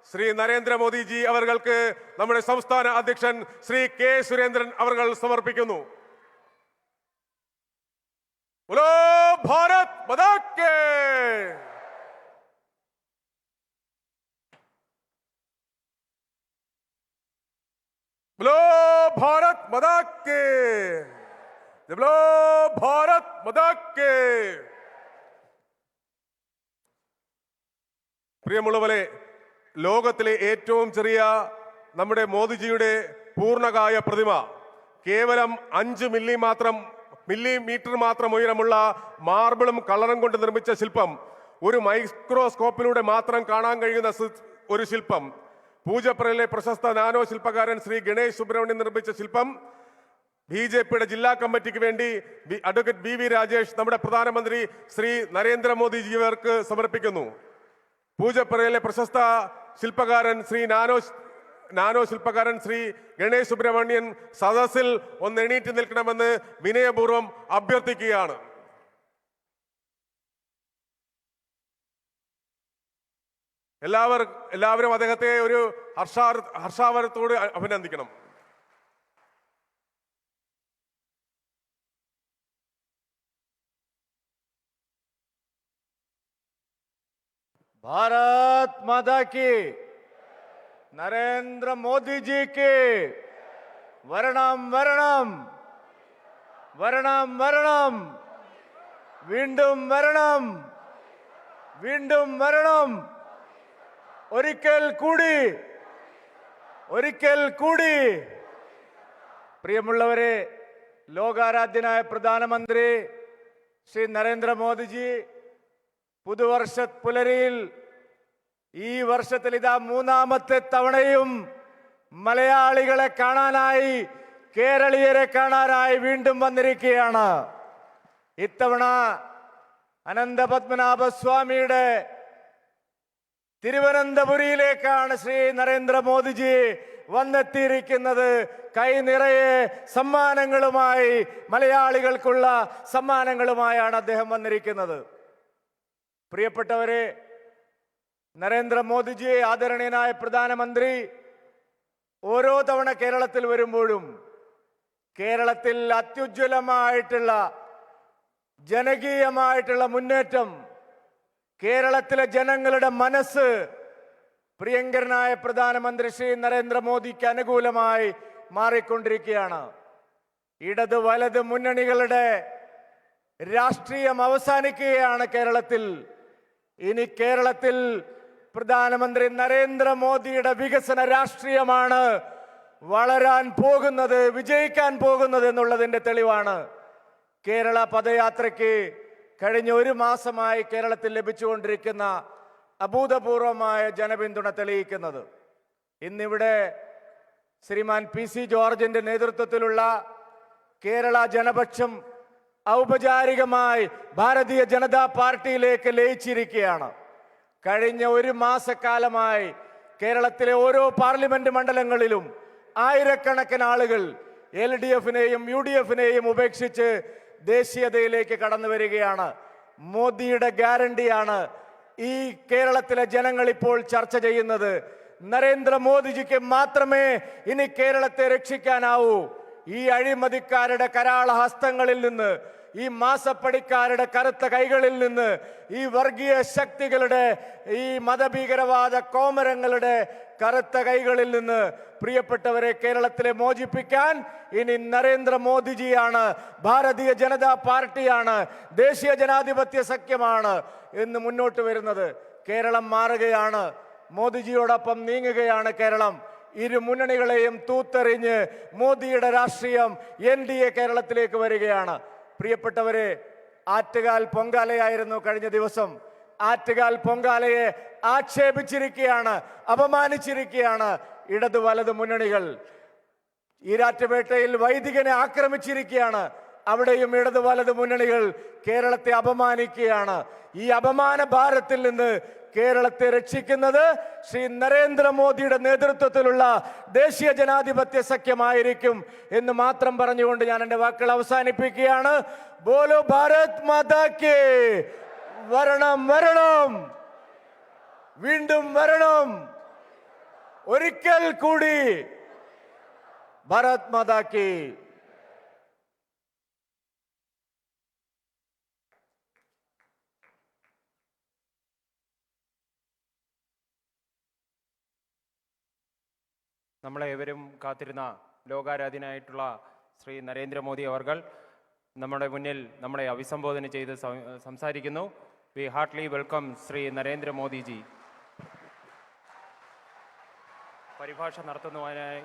ശ്രീ നരേന്ദ്രമോദിജി അവർക്ക് നമ്മുടെ സംസ്ഥാന അധ്യക്ഷൻ ശ്രീ കെ സുരേന്ദ്രൻ അവർ സമർപ്പിക്കുന്നു. ബോലോ ഭാരത് മാതാ കി. ബോലോ ഭാരത് മാതാ കി. ബോലോ ഭാരത് മാതാ കി. പ്രിയമുള്ളവരെ, ലോകത്തിലെ ഏറ്റവും ചെറിയ നമ്മുടെ മോദിജിയുടെ പൂർണ്ണകായ പ്രതിമ കേവലം 5 മില്ലിമീറ്റർ മാത്രം ഉയരമുള്ള മാർബിളും കളറും കൊണ്ട് നിർമ്മിച്ച ശില്പം, ഒരു മൈക്രോസ്കോപ്പിലൂടെ മാത്രം കാണാൻ കഴിയുന്ന ഒരു ശില്പം. പൂജപ്പുരയിലെ പ്രശസ്ത നാനോ ശില്പകാരൻ ശ്രീ ഗണേഷ് സുബ്രഹ്മണ്യൻ നിർമ്മിച്ച ശില്പം BJPയുടെ ജില്ലാ കമ്മിറ്റിക്ക് വേണ്ടി അഡ്വക്കേറ്റ് വി രാജേഷ് നമ്മുടെ പ്രധാനമന്ത്രി ശ്രീ നരേന്ദ്രമോദിജി അവർക്ക് സമർപ്പിക്കുന്നു. പൂജപ്പുരയിലെ പ്രശസ്ത ശില്പകാരൻ നാനോ ശില്പകാരൻ ശ്രീ ഗണേഷ് സുബ്രഹ്മണ്യൻ സദസ്സിൽ ഒന്ന് എണീറ്റ് നിൽക്കണമെന്ന് വിനയപൂർവ്വം അഭ്യർത്ഥിക്കുകയാണ്. എല്ലാവരും അദ്ദേഹത്തെ ഒരു ഹർഷാവരത്തോട് അഭിനന്ദിക്കണം. भारत माता की, नरेंद्र मोदी जी की वरणम वरणम वरणम वरणम വീണ്ടും വരണം വീണ്ടും വരണം ഒരിക്കൽ കൂടി പ്രിയമുള്ളവരെ, ലോകാരാധ്യനായ പ്രധാനമന്ത്രി ശ്രീ നരേന്ദ്രമോദിജി പുതുവർഷ പുലരിയിൽ ഈ വർഷത്തിൽ ഇതാ മൂന്നാമത്തെ തവണയും മലയാളികളെ കാണാനായി, കേരളീയരെ കാണാനായി വീണ്ടും വന്നിരിക്കുകയാണ്. ഇത്തവണ അനന്തപത്മനാഭസ്വാമിയുടെ തിരുവനന്തപുരിയിലേക്കാണ് ശ്രീ നരേന്ദ്രമോദിജി വന്നെത്തിയിരിക്കുന്നത്. കൈ നിറയെ സമ്മാനങ്ങളുമായി, മലയാളികൾക്കുള്ള സമ്മാനങ്ങളുമായാണ് അദ്ദേഹം വന്നിരിക്കുന്നത്. പ്രിയപ്പെട്ടവരെ, നരേന്ദ്രമോദിജി ആദരണീയനായ പ്രധാനമന്ത്രി ഓരോ തവണ കേരളത്തിൽ വരുമ്പോഴും കേരളത്തിൽ അത്യുജ്വലമായിട്ടുള്ള ജനകീയമായിട്ടുള്ള മുന്നേറ്റം, കേരളത്തിലെ ജനങ്ങളുടെ മനസ്സ് പ്രിയങ്കരനായ പ്രധാനമന്ത്രി ശ്രീ നരേന്ദ്രമോദിക്ക് അനുകൂലമായി മാറിക്കൊണ്ടിരിക്കുകയാണ്. ഇടത് വലത് മുന്നണികളുടെ രാഷ്ട്രീയം അവസാനിക്കുകയാണ് കേരളത്തിൽ. ഇനി കേരളത്തിൽ പ്രധാനമന്ത്രി നരേന്ദ്രമോദിയുടെ വികസന രാഷ്ട്രീയമാണ് വളരാൻ പോകുന്നത്, വിജയിക്കാൻ പോകുന്നത് എന്നുള്ളതിന്റെ തെളിവാണ് കേരള പദയാത്രയ്ക്ക് കഴിഞ്ഞ ഒരു മാസമായി കേരളത്തിൽ ലഭിച്ചുകൊണ്ടിരിക്കുന്ന അഭൂതപൂർവമായ ജനപിന്തുണ തെളിയിക്കുന്നത്. ഇന്നിവിടെ ശ്രീമാൻ PC ജോർജിന്റെ നേതൃത്വത്തിലുള്ള കേരള ജനപക്ഷം ഔപചാരികമായി ഭാരതീയ ജനതാ പാർട്ടിയിലേക്ക് ലയിച്ചിരിക്കുകയാണ്. കഴിഞ്ഞ ഒരു മാസക്കാലമായി കേരളത്തിലെ ഓരോ പാർലമെന്റ് മണ്ഡലങ്ങളിലും ആയിരക്കണക്കിന് ആളുകൾ LDFനെയും UDFനെയും ഉപേക്ഷിച്ച് ദേശീയതയിലേക്ക് കടന്നു വരികയാണ്. മോദിയുടെ ഗ്യാരണ്ടിയാണ് ഈ കേരളത്തിലെ ജനങ്ങൾ ഇപ്പോൾ ചർച്ച ചെയ്യുന്നത്. നരേന്ദ്രമോദിജിക്ക് മാത്രമേ ഇനി കേരളത്തെ രക്ഷിക്കാനാവൂ. ഈ അഴിമതിക്കാരുടെ കരാള ഹസ്തങ്ങളിൽ നിന്ന്, ഈ മാസപ്പടിക്കാരുടെ കറുത്ത കൈകളിൽ നിന്ന്, ഈ വർഗീയ ശക്തികളുടെ, ഈ മതഭീകരവാദ കോമരങ്ങളുടെ കറുത്ത കൈകളിൽ നിന്ന് പ്രിയപ്പെട്ടവരെ കേരളത്തിലെ മോചിപ്പിക്കാൻ ഇനി നരേന്ദ്രമോദിജിയാണ്, ഭാരതീയ ജനതാ പാർട്ടിയാണ്, ദേശീയ ജനാധിപത്യ സഖ്യമാണ് എന്ന് മുന്നോട്ട് വരുന്നത്. കേരളം മാറുകയാണ്, മോദിജിയോടൊപ്പം നീങ്ങുകയാണ് കേരളം. ഇരു മുന്നണികളെയും തൂത്തെറിഞ്ഞ് മോദിയുടെ രാഷ്ട്രീയം NDA കേരളത്തിലേക്ക് വരികയാണ്. പ്രിയപ്പെട്ടവരെ, ആറ്റുകാൽ പൊങ്കാലയായിരുന്നു കഴിഞ്ഞ ദിവസം. ആറ്റുകാൽ പൊങ്കാലയെ ആക്ഷേപിച്ചിരിക്കുകയാണ്, അപമാനിച്ചിരിക്കുകയാണ് ഇടത് വലത് മുന്നണികൾ. ഈരാറ്റുപേട്ടയിൽ വൈദികനെ ആക്രമിച്ചിരിക്കുകയാണ്, അവിടെയും ഇടത് വലത് മുന്നണികൾ കേരളത്തെ അപമാനിക്കുകയാണ്. ഈ അപമാന ഭാരത്തിൽ നിന്ന് കേരളത്തെ രക്ഷിക്കുന്നത് ശ്രീ നരേന്ദ്രമോദിയുടെ നേതൃത്വത്തിലുള്ള ദേശീയ ജനാധിപത്യ സഖ്യമായിരിക്കും എന്ന് മാത്രം പറഞ്ഞുകൊണ്ട് ഞാൻ എൻ്റെ വാക്കുകൾ അവസാനിപ്പിക്കുകയാണ്. ബോലോ ഭാരത് മാതാ കി, വരണം വരണം, വീണ്ടും വരണം, ഒരിക്കൽ കൂടി ഭാരത് മാതാ കി. നമ്മളേവരും കാത്തിരുന്ന ലോകാരാധ്യനായിട്ടുള്ള ശ്രീ നരേന്ദ്രമോദി അവർകൾ നമ്മുടെ മുന്നിൽ നമ്മളെ അഭിസംബോധന ചെയ്ത് സംസാരിക്കുന്നു. We heartly welcome Shri Narendra Modi ji. പരിഭാഷ നടത്തുന്നതിനായി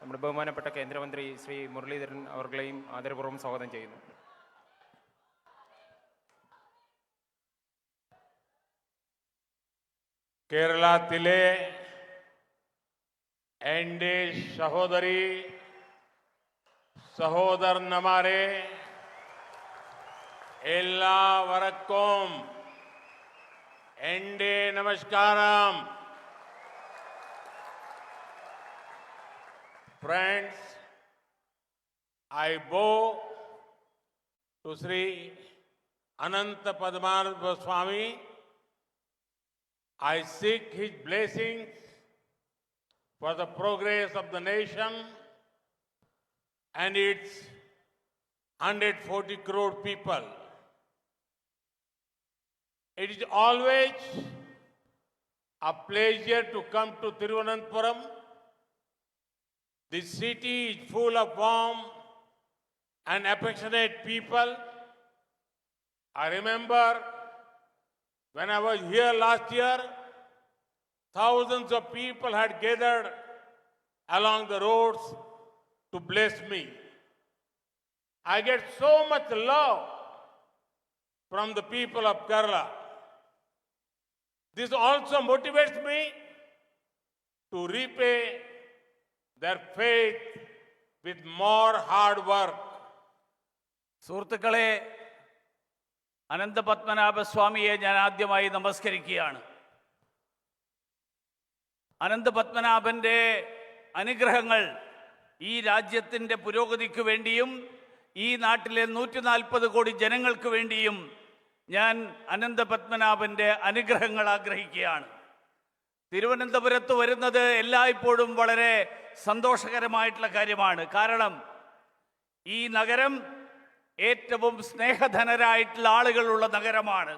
നമ്മുടെ ബഹുമാനപ്പെട്ട കേന്ദ്രമന്ത്രി ശ്രീ മുരളീധരൻ അവർകളെയും ആദരപൂർവ്വം സ്വാഗതം ചെയ്യുന്നു. കേരളത്തിലെ എൻ്റെ സഹോദരി സഹോദരന്മാരെ, എല്ലാവർക്കും എൻ്റെ നമസ്കാരം. Friends, I bow to Sri Ananta Padmanabha Swami. I seek his blessings for the progress of the nation and its 140 crore people. It is always a pleasure to come to Thiruvananthapuram. The city is full of warm and affectionate people. I remember when I was here last year, thousands of people had gathered along the roads to bless me. I get so much love from the people of Kerala. This also motivates me to repay their faith with more hard work. സുഹൃത്തുക്കളെ, അനന്തപത്മനാഭസ്വാമിയെ ഞാൻ ആദ്യമായി നമസ്കരിക്കുകയാണ്. അനന്തപത്മനാഭന്റെ അനുഗ്രഹങ്ങൾ ഈ രാജ്യത്തിൻ്റെ പുരോഗതിക്ക് വേണ്ടിയും ഈ നാട്ടിലെ 140 കോടി ജനങ്ങൾക്ക് വേണ്ടിയും ഞാൻ അനന്തപത്മനാഭന്റെ അനുഗ്രഹങ്ങൾ ആഗ്രഹിക്കുകയാണ്. തിരുവനന്തപുരത്ത് വരുന്നത് എല്ലായ്പ്പോഴും വളരെ സന്തോഷകരമായിട്ടുള്ള കാര്യമാണ്. കാരണം ഈ നഗരം ഏറ്റവും സ്നേഹധനരായിട്ടുള്ള ആളുകളുള്ള നഗരമാണ്.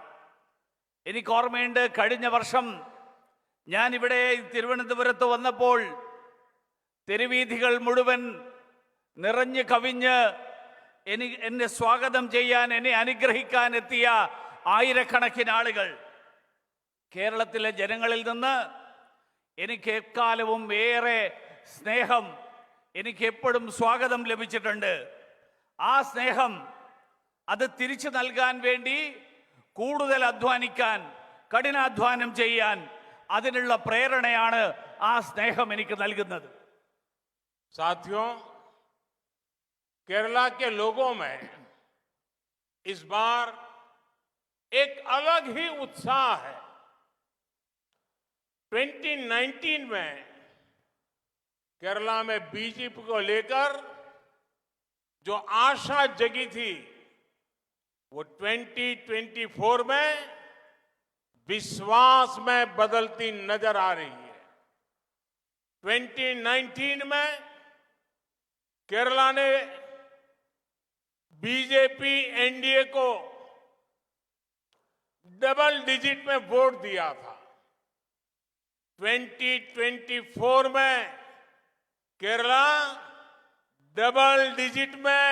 എനിക്ക് ഓർമ്മയുണ്ട്, കഴിഞ്ഞ വർഷം ഞാനിവിടെ തിരുവനന്തപുരത്ത് വന്നപ്പോൾ തെരുവീഥികൾ മുഴുവൻ നിറഞ്ഞു കവിഞ്ഞ് എന്നെ സ്വാഗതം ചെയ്യാൻ, എന്നെ അനുഗ്രഹിക്കാൻ എത്തിയ ആയിരക്കണക്കിന് ആളുകൾ. കേരളത്തിലെ ജനങ്ങളിൽ നിന്ന് എനിക്ക് എക്കാലവും ഏറെ സ്നേഹം, എനിക്ക് എപ്പോഴും സ്വാഗതം ലഭിച്ചിട്ടുണ്ട്. ആ സ്നേഹം അത് തിരിച്ചു നൽകാൻ വേണ്ടി കൂടുതൽ അധ്വാനിക്കാൻ, കഠിനാധ്വാനം ചെയ്യാൻ, അതിനുള്ള പ്രേരണയാണ് ആ സ്നേഹം എനിക്ക് നൽകുന്നത്. साथियों, केरला के लोगों में इस बार एक अलग ही उत्साह है. 2019 में केरला में बीजेपी को लेकर जो आशा जगी थी, वो 2024 में विश्वास में बदलती नजर आ रही है. 2019 में केरला ने बीजेपी एनडीए को डबल डिजिट में वोट दिया था. 2024 में केरला डबल डिजिट में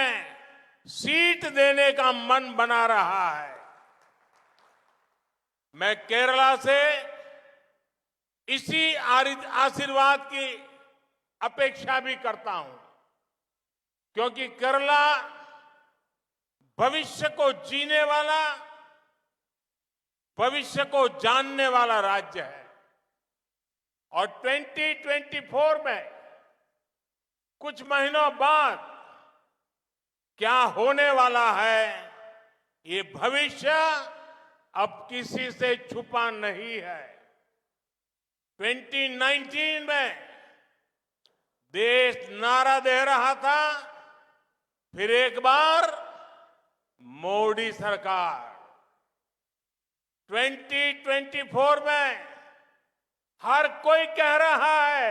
सीट देने का मन बना रहा है. मैं केरला से इसी आशीर्वाद की अपेक्षा भी करता हूं, क्योंकि केरला भविष्य को जीने वाला, भविष्य को जानने वाला राज्य है. और 2024 में कुछ महीनों बाद क्या होने वाला है, ये भविष्य अब किसी से छुपा नहीं है. 2019 में देश नारा दे रहा था, फिर एक बार मोदी सरकार. 2024 में हर कोई कह रहा है,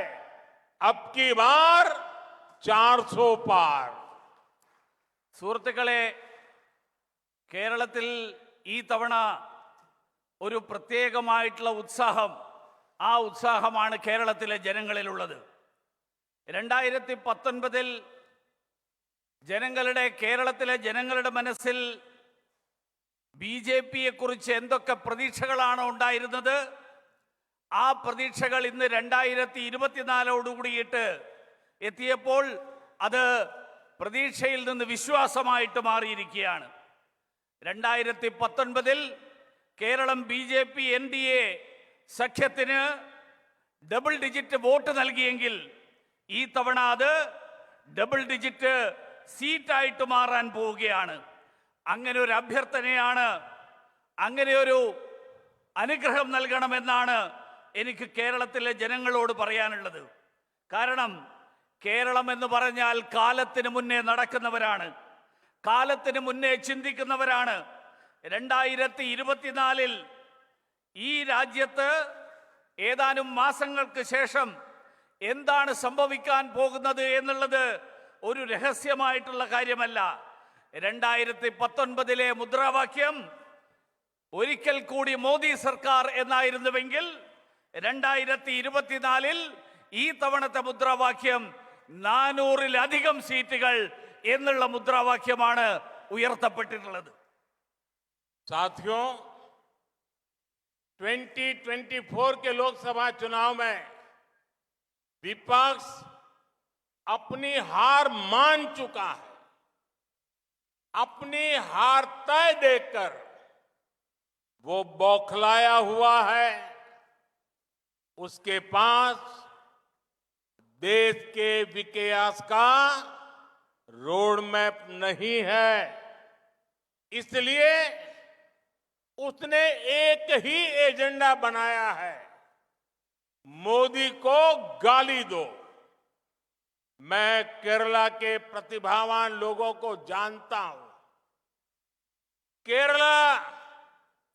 अब की बार 400 पार. സുഹൃത്തുക്കളെ, കേരളത്തിൽ ഈ തവണ ഒരു പ്രത്യേകമായിട്ടുള്ള ഉത്സാഹം, ആ ഉത്സാഹമാണ് കേരളത്തിലെ ജനങ്ങളിലുള്ളത്. 2019 കേരളത്തിലെ ജനങ്ങളുടെ മനസ്സിൽ BJPയെ കുറിച്ച് എന്തൊക്കെ പ്രതീക്ഷകളാണ് ഉണ്ടായിരുന്നത്, ആ പ്രതീക്ഷകൾ ഇന്ന് 2024 എത്തിയപ്പോൾ അത് പ്രതീക്ഷയിൽ നിന്ന് വിശ്വാസമായിട്ട് മാറിയിരിക്കുകയാണ്. 2019 കേരളം BJP NDA സഖ്യത്തിന് ഡബിൾ ഡിജിറ്റ് വോട്ട് നൽകിയെങ്കിൽ ഈ തവണ അത് ഡബിൾ ഡിജിറ്റ് സീറ്റായിട്ട് മാറാൻ പോവുകയാണ്. അങ്ങനെ ഒരു അഭ്യർത്ഥനയാണ്, അങ്ങനെ ഒരു അനുഗ്രഹം നൽകണമെന്നാണ് എനിക്ക് കേരളത്തിലെ ജനങ്ങളോട് പറയാനുള്ളത്. കാരണം കേരളം എന്ന് പറഞ്ഞാൽ കാലത്തിന് മുന്നേ നടക്കുന്നവരാണ്, കാലത്തിന് മുന്നേ ചിന്തിക്കുന്നവരാണ്. 2024 ഈ രാജ്യത്ത് ഏതാനും മാസങ്ങൾക്ക് ശേഷം എന്താണ് സംഭവിക്കാൻ പോകുന്നത് എന്നുള്ളത് ഒരു രഹസ്യമായിട്ടുള്ള കാര്യമല്ല. 2019 മുദ്രാവാക്യം ഒരിക്കൽ കൂടി മോദി സർക്കാർ എന്നായിരുന്നുവെങ്കിൽ 2024 ഈ തവണത്തെ മുദ്രാവാക്യം 400-ലധികം സീറ്റുകൾ എന്നുള്ള മുദ്രാവാക്യമാണ് ഉയർത്തപ്പെട്ടിട്ടുള്ളത്. साथियों, 2024 के लोकसभा चुनाव में विपक्ष अपनी हार मान चुका है. अपनी हार तय देखकर वो बौखलाया हुआ है. उसके पास देश के विकास का रोड मैप नहीं है. इसलिए उसने एक ही एजेंडा बनाया है, मोदी को गाली दो. मैं केरला के प्रतिभावान लोगों को जानता हूं. केरला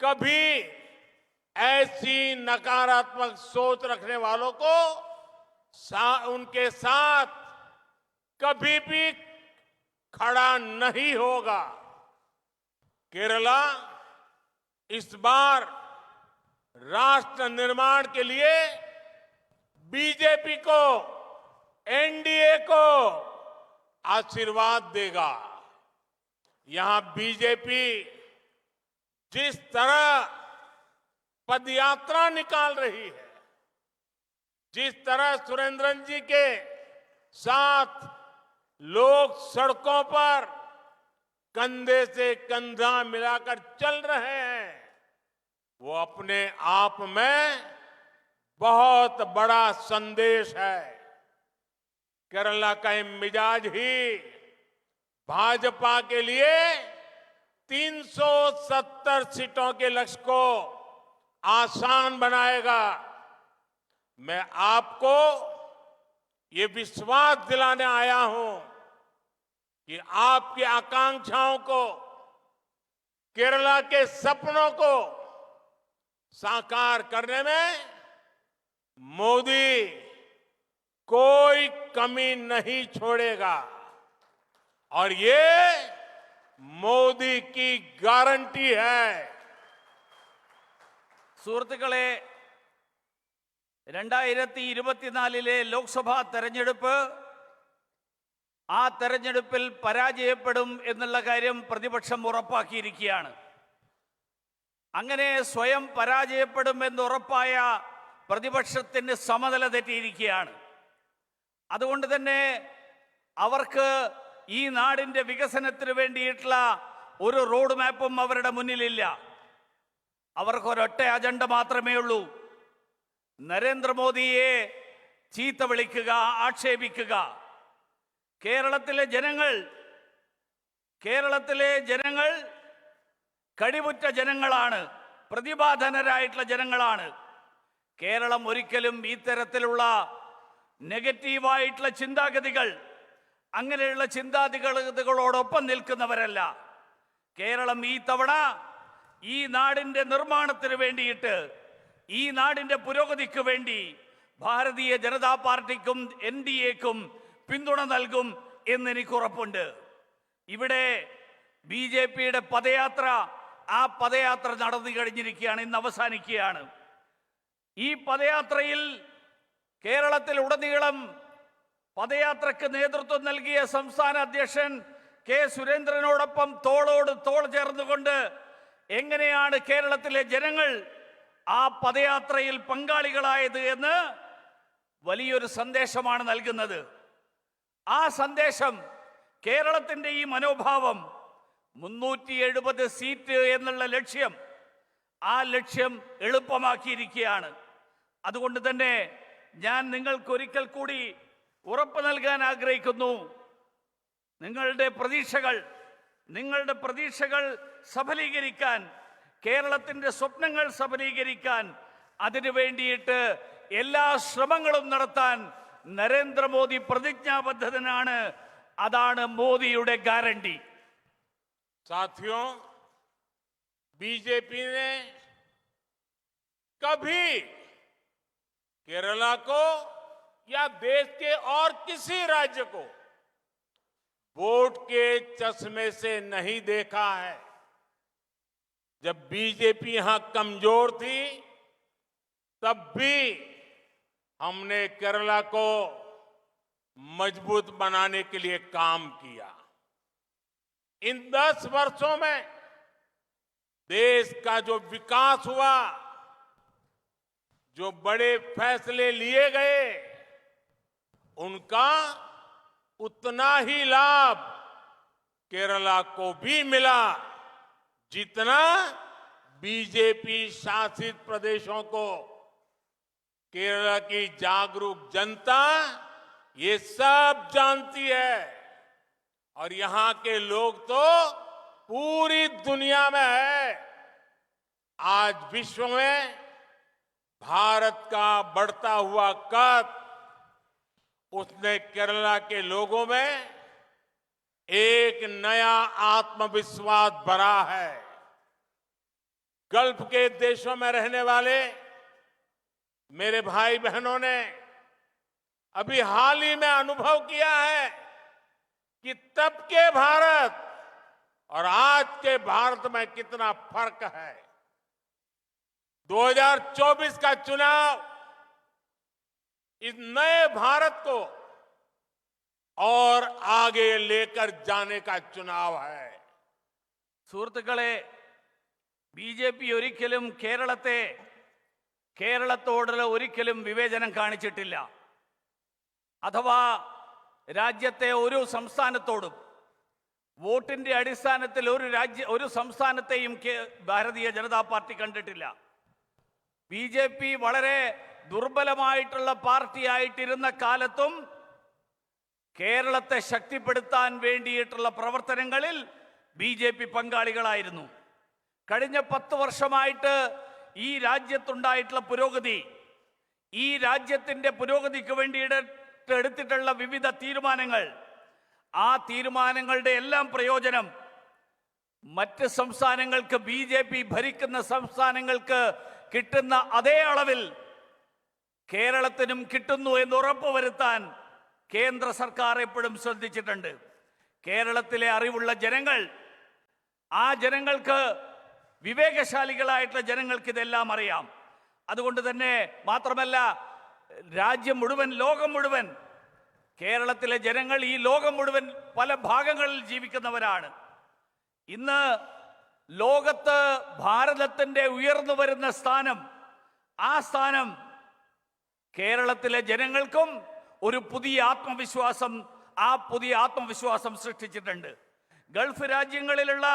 कभी ऐसी नकारात्मक सोच रखने वालों को उनके साथ कभी भी खड़ा नहीं होगा. केरला इस बार राष्ट्र निर्माण के लिए बीजेपी को, एनडीए को आशीर्वाद देगा. यहां बीजेपी जिस तरह पदयात्रा निकाल रही है, जिस तरह सुरेंद्रन जी के साथ लोग सड़कों पर कंधे से कंधा मिलाकर चल रहे हैं, वो अपने आप में बहुत बड़ा संदेश है. केरला का ये मिजाज ही भाजपा के लिए 370 सीटों के लक्ष्य को आसान बनाएगा. मैं आपको ये विश्वास दिलाने आया हूं कि आपकी आकांक्षाओं को, केरला के सपनों को साकार करने में मोदी कोई कमी नहीं छोड़ेगा. और ये मोदी की गारंटी है. സുഹൃത്തുക്കളെ, 2024 ലോക്സഭാ തെരഞ്ഞെടുപ്പ്, ആ തെരഞ്ഞെടുപ്പിൽ പരാജയപ്പെടും എന്നുള്ള കാര്യം പ്രതിപക്ഷം ഉറപ്പാക്കിയിരിക്കുകയാണ്. അങ്ങനെ സ്വയം പരാജയപ്പെടുമെന്ന് ഉറപ്പായ പ്രതിപക്ഷത്തിന് സമനില തെറ്റിയിരിക്കുകയാണ്. അതുകൊണ്ട് തന്നെ അവർക്ക് ഈ നാടിൻ്റെ വികസനത്തിന് വേണ്ടിയിട്ടുള്ള ഒരു റോഡ് മാപ്പും അവരുടെ മുന്നിലില്ല. അവർക്ക് ഒരൊറ്റ അജണ്ട മാത്രമേ ഉള്ളൂ: നരേന്ദ്രമോദിയെ ചീത്ത വിളിക്കുക, ആക്ഷേപിക്കുക. കേരളത്തിലെ ജനങ്ങൾ കഴിവുറ്റ ജനങ്ങളാണ്, പ്രതിഭാധനരായിട്ടുള്ള ജനങ്ങളാണ്. കേരളം ഒരിക്കലും ഇത്തരത്തിലുള്ള നെഗറ്റീവായിട്ടുള്ള ചിന്താഗതികൾ, അങ്ങനെയുള്ള ചിന്താഗതികളോടൊപ്പം നിൽക്കുന്നവരല്ല. കേരളം ഈ തവണ ഈ നാടിൻ്റെ നിർമ്മാണത്തിന് വേണ്ടിയിട്ട്, ഈ നാടിൻ്റെ പുരോഗതിക്ക് വേണ്ടി ഭാരതീയ ജനതാ പാർട്ടിക്കും എൻഡിഎക്കും പിന്തുണ നൽകും എന്നെനിക്ക് ഉറപ്പുണ്ട്. ഇവിടെ ബിജെപിയുടെ പദയാത്ര, ആ പദയാത്ര നടന്നു കഴിഞ്ഞിരിക്കുകയാണ്, ഇന്ന് അവസാനിക്കുകയാണ്. ഈ പദയാത്രയിൽ കേരളത്തിൽ ഉടനീളം പദയാത്രയ്ക്ക് നേതൃത്വം നൽകിയ സംസ്ഥാന അധ്യക്ഷൻ കെ സുരേന്ദ്രനോടൊപ്പം തോളോട് തോൾ ചേർന്നുകൊണ്ട് എങ്ങനെയാണ് കേരളത്തിലെ ജനങ്ങൾ ആ പദയാത്രയിൽ പങ്കാളികളായത് എന്ന് വലിയൊരു സന്ദേശമാണ് നൽകുന്നത്. ആ സന്ദേശം, കേരളത്തിൻ്റെ ഈ മനോഭാവം, 370 സീറ്റ് എന്നുള്ള ലക്ഷ്യം, ആ ലക്ഷ്യം എളുപ്പമാക്കിയിരിക്കുകയാണ്. അതുകൊണ്ട് തന്നെ ഞാൻ നിങ്ങൾക്കൊരിക്കൽ കൂടി ഉറപ്പ് നൽകാൻ ആഗ്രഹിക്കുന്നു. നിങ്ങളുടെ പ്രതീക്ഷകൾ സഫലീകരിക്കാൻ, കേരളത്തിൻ്റെ സ്വപ്നങ്ങൾ സഫലീകരിക്കാൻ, അതിനു വേണ്ടിയിട്ട് എല്ലാ ശ്രമങ്ങളും നടത്താൻ നരേന്ദ്രമോദി പ്രതിജ്ഞാബദ്ധനാണ്. അതാണ് മോദിയുടെ ഗ്യാരണ്ടി. साथियों, बीजेपी ने कभी केरला को या देश के और किसी राज्य को वोट के चश्मे से नहीं देखा है. जब बीजेपी यहां कमजोर थी तब भी हमने केरला को मजबूत बनाने के लिए काम किया। इन 10 वर्षों में देश का जो विकास हुआ, जो बड़े फैसले लिए गए, उनका उतना ही लाभ केरला को भी मिला जितना बीजेपी शासित प्रदेशों को। केरला की जागरूक जनता ये सब जानती है और यहां के लोग तो पूरी दुनिया में है। आज विश्व में भारत का बढ़ता हुआ कद, उसने केरला के लोगों में एक नया आत्मविश्वास भरा है। गल्फ के देशों में रहने वाले मेरे भाई बहनों ने अभी हाल ही में अनुभव किया है कि तब के भारत और आज के भारत में कितना फर्क है। 2024 का चुनाव इस नए भारत को और आगे लेकर जाने का चुनाव है। സുഹൃത്തുക്കളെ, ബിജെപി ഒരിക്കലും കേരളത്തോടുള്ള ഒരിക്കലും വിവേചനം കാണിച്ചിട്ടില്ല. അഥവാ രാജ്യത്തെ ഒരു സംസ്ഥാനത്തോടും വോട്ടിന്റെ അടിസ്ഥാനത്തിൽ ഒരു സംസ്ഥാനത്തെയും ഭാരതീയ ജനതാ പാർട്ടി കണ്ടിട്ടില്ല. ബിജെപി വളരെ ദുർബലമായിട്ടുള്ള പാർട്ടിയായിട്ടിരുന്ന കാലത്തും കേരളത്തെ ശക്തിപ്പെടുത്താൻ വേണ്ടിയിട്ടുള്ള പ്രവർത്തനങ്ങളിൽ ബിജെപി പങ്കാളികളായിരുന്നു. കഴിഞ്ഞ 10 വർഷമായിട്ട് ഈ രാജ്യത്തുണ്ടായിട്ടുള്ള പുരോഗതി, ഈ രാജ്യത്തിന്റെ പുരോഗതിക്ക് വേണ്ടിയിട്ട് എടുത്തിട്ടുള്ള വിവിധ തീരുമാനങ്ങൾ, ആ തീരുമാനങ്ങളുടെ എല്ലാം പ്രയോജനം മറ്റ് സംസ്ഥാനങ്ങൾക്ക്, ബിജെപി ഭരിക്കുന്ന സംസ്ഥാനങ്ങൾക്ക് കിട്ടുന്ന അതേ അളവിൽ കേരളത്തിനും കിട്ടുന്നു എന്ന് ഉറപ്പുവരുത്താൻ കേന്ദ്ര സർക്കാർ എപ്പോഴും ശ്രദ്ധിച്ചിട്ടുണ്ട്. കേരളത്തിലെ അറിവുള്ള ജനങ്ങൾ, ആ ജനങ്ങൾക്ക്, വിവേകശാലികളായിട്ടുള്ള ജനങ്ങൾക്ക് ഇതെല്ലാം അറിയാം. അതുകൊണ്ട് തന്നെ മാത്രമല്ല, രാജ്യം മുഴുവൻ, ലോകം മുഴുവൻ, കേരളത്തിലെ ജനങ്ങൾ ഈ ലോകം മുഴുവൻ പല ഭാഗങ്ങളിൽ ജീവിക്കുന്നവരാണ്. ഇന്ന് ലോകത്ത് ഭാരതത്തിന്റെ ഉയർന്നു വരുന്ന സ്ഥാനം, ആ സ്ഥാനം കേരളത്തിലെ ജനങ്ങൾക്കും ഒരു പുതിയ ആത്മവിശ്വാസം സൃഷ്ടിച്ചിട്ടുണ്ട്. ഗൾഫ് രാജ്യങ്ങളിലുള്ള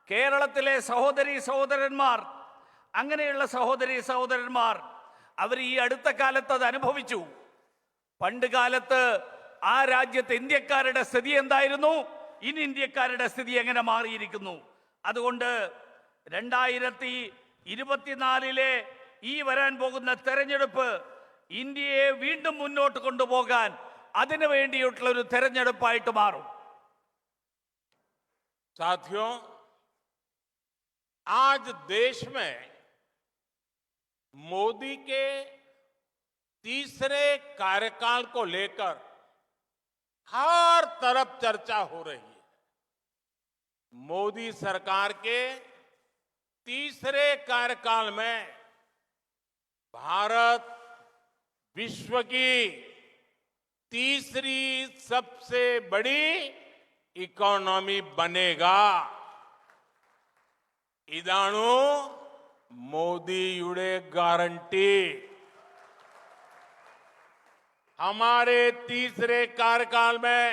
കേരളത്തിലെ സഹോദരന്മാർ, അങ്ങനെയുള്ള സഹോദരന്മാർ അവർ ഈ അടുത്ത കാലത്ത് അത് അനുഭവിച്ചു. പണ്ട് കാലത്ത് ആ രാജ്യത്ത് ഇന്ത്യക്കാരുടെ സ്ഥിതി എന്തായിരുന്നു, ഇനി ഇന്ത്യക്കാരുടെ സ്ഥിതി എങ്ങനെ മാറിയിരിക്കുന്നു. അതുകൊണ്ട് 2024 ഈ വരാൻ പോകുന്ന തെരഞ്ഞെടുപ്പ് ഇന്ത്യയെ വീണ്ടും മുന്നോട്ട് കൊണ്ടുപോകാൻ അതിനു വേണ്ടിയിട്ടുള്ള ഒരു തെരഞ്ഞെടുപ്പായിട്ട് മാറും. साथियों, आज देश में मोदी के तीसरे कार्यकाल को लेकर हर तरफ चर्चा हो रही है। मोदी सरकार के तीसरे कार्यकाल में भारत विश्व की तीसरी सबसे बड़ी इकोनॉमी बनेगा. इदाणु मोदीयुडे गारंटी. हमारे तीसरे कार्यकाल में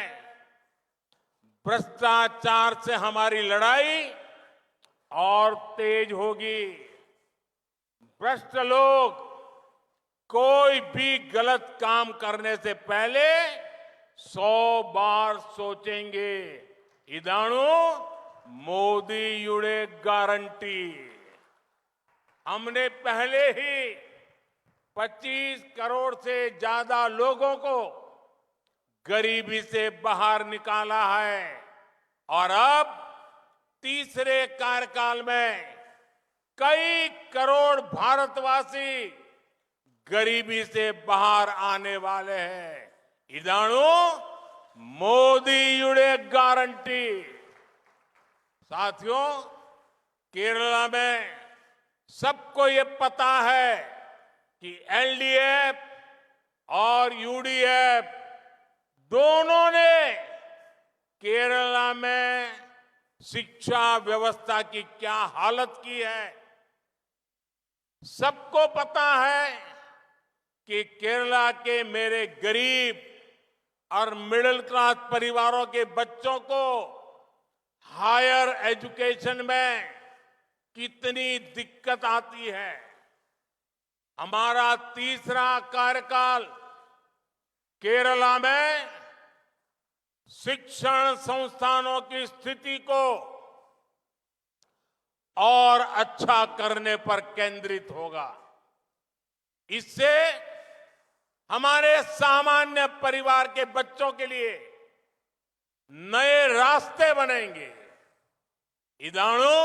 भ्रष्टाचार से हमारी लड़ाई और तेज होगी. भ्रष्ट लोग कोई भी गलत काम करने से पहले 100 बार सोचेंगे. इदाणु मोदीयुडे गारंटी. हमने पहले ही 25 करोड़ से ज्यादा लोगों को गरीबी से बाहर निकाला है और अब तीसरे कार्यकाल में कई करोड़ भारतवासी गरीबी से बाहर आने वाले हैं. इदाणु मोदीयुडे गारंटी. साथियों, केरला में सबको ये पता है कि एलडीएफ और यूडीएफ दोनों ने केरला में शिक्षा व्यवस्था की क्या हालत की है। सबको पता है कि केरला के मेरे गरीब और मिडिल क्लास परिवारों के बच्चों को हायर एजुकेशन में कितनी दिक्कत आती है। हमारा तीसरा कार्यकाल केरला में शिक्षण संस्थानों की स्थिति को और अच्छा करने पर केंद्रित होगा। इससे हमारे सामान्य परिवार के बच्चों के लिए नए रास्ते बनेंगे। इदाणु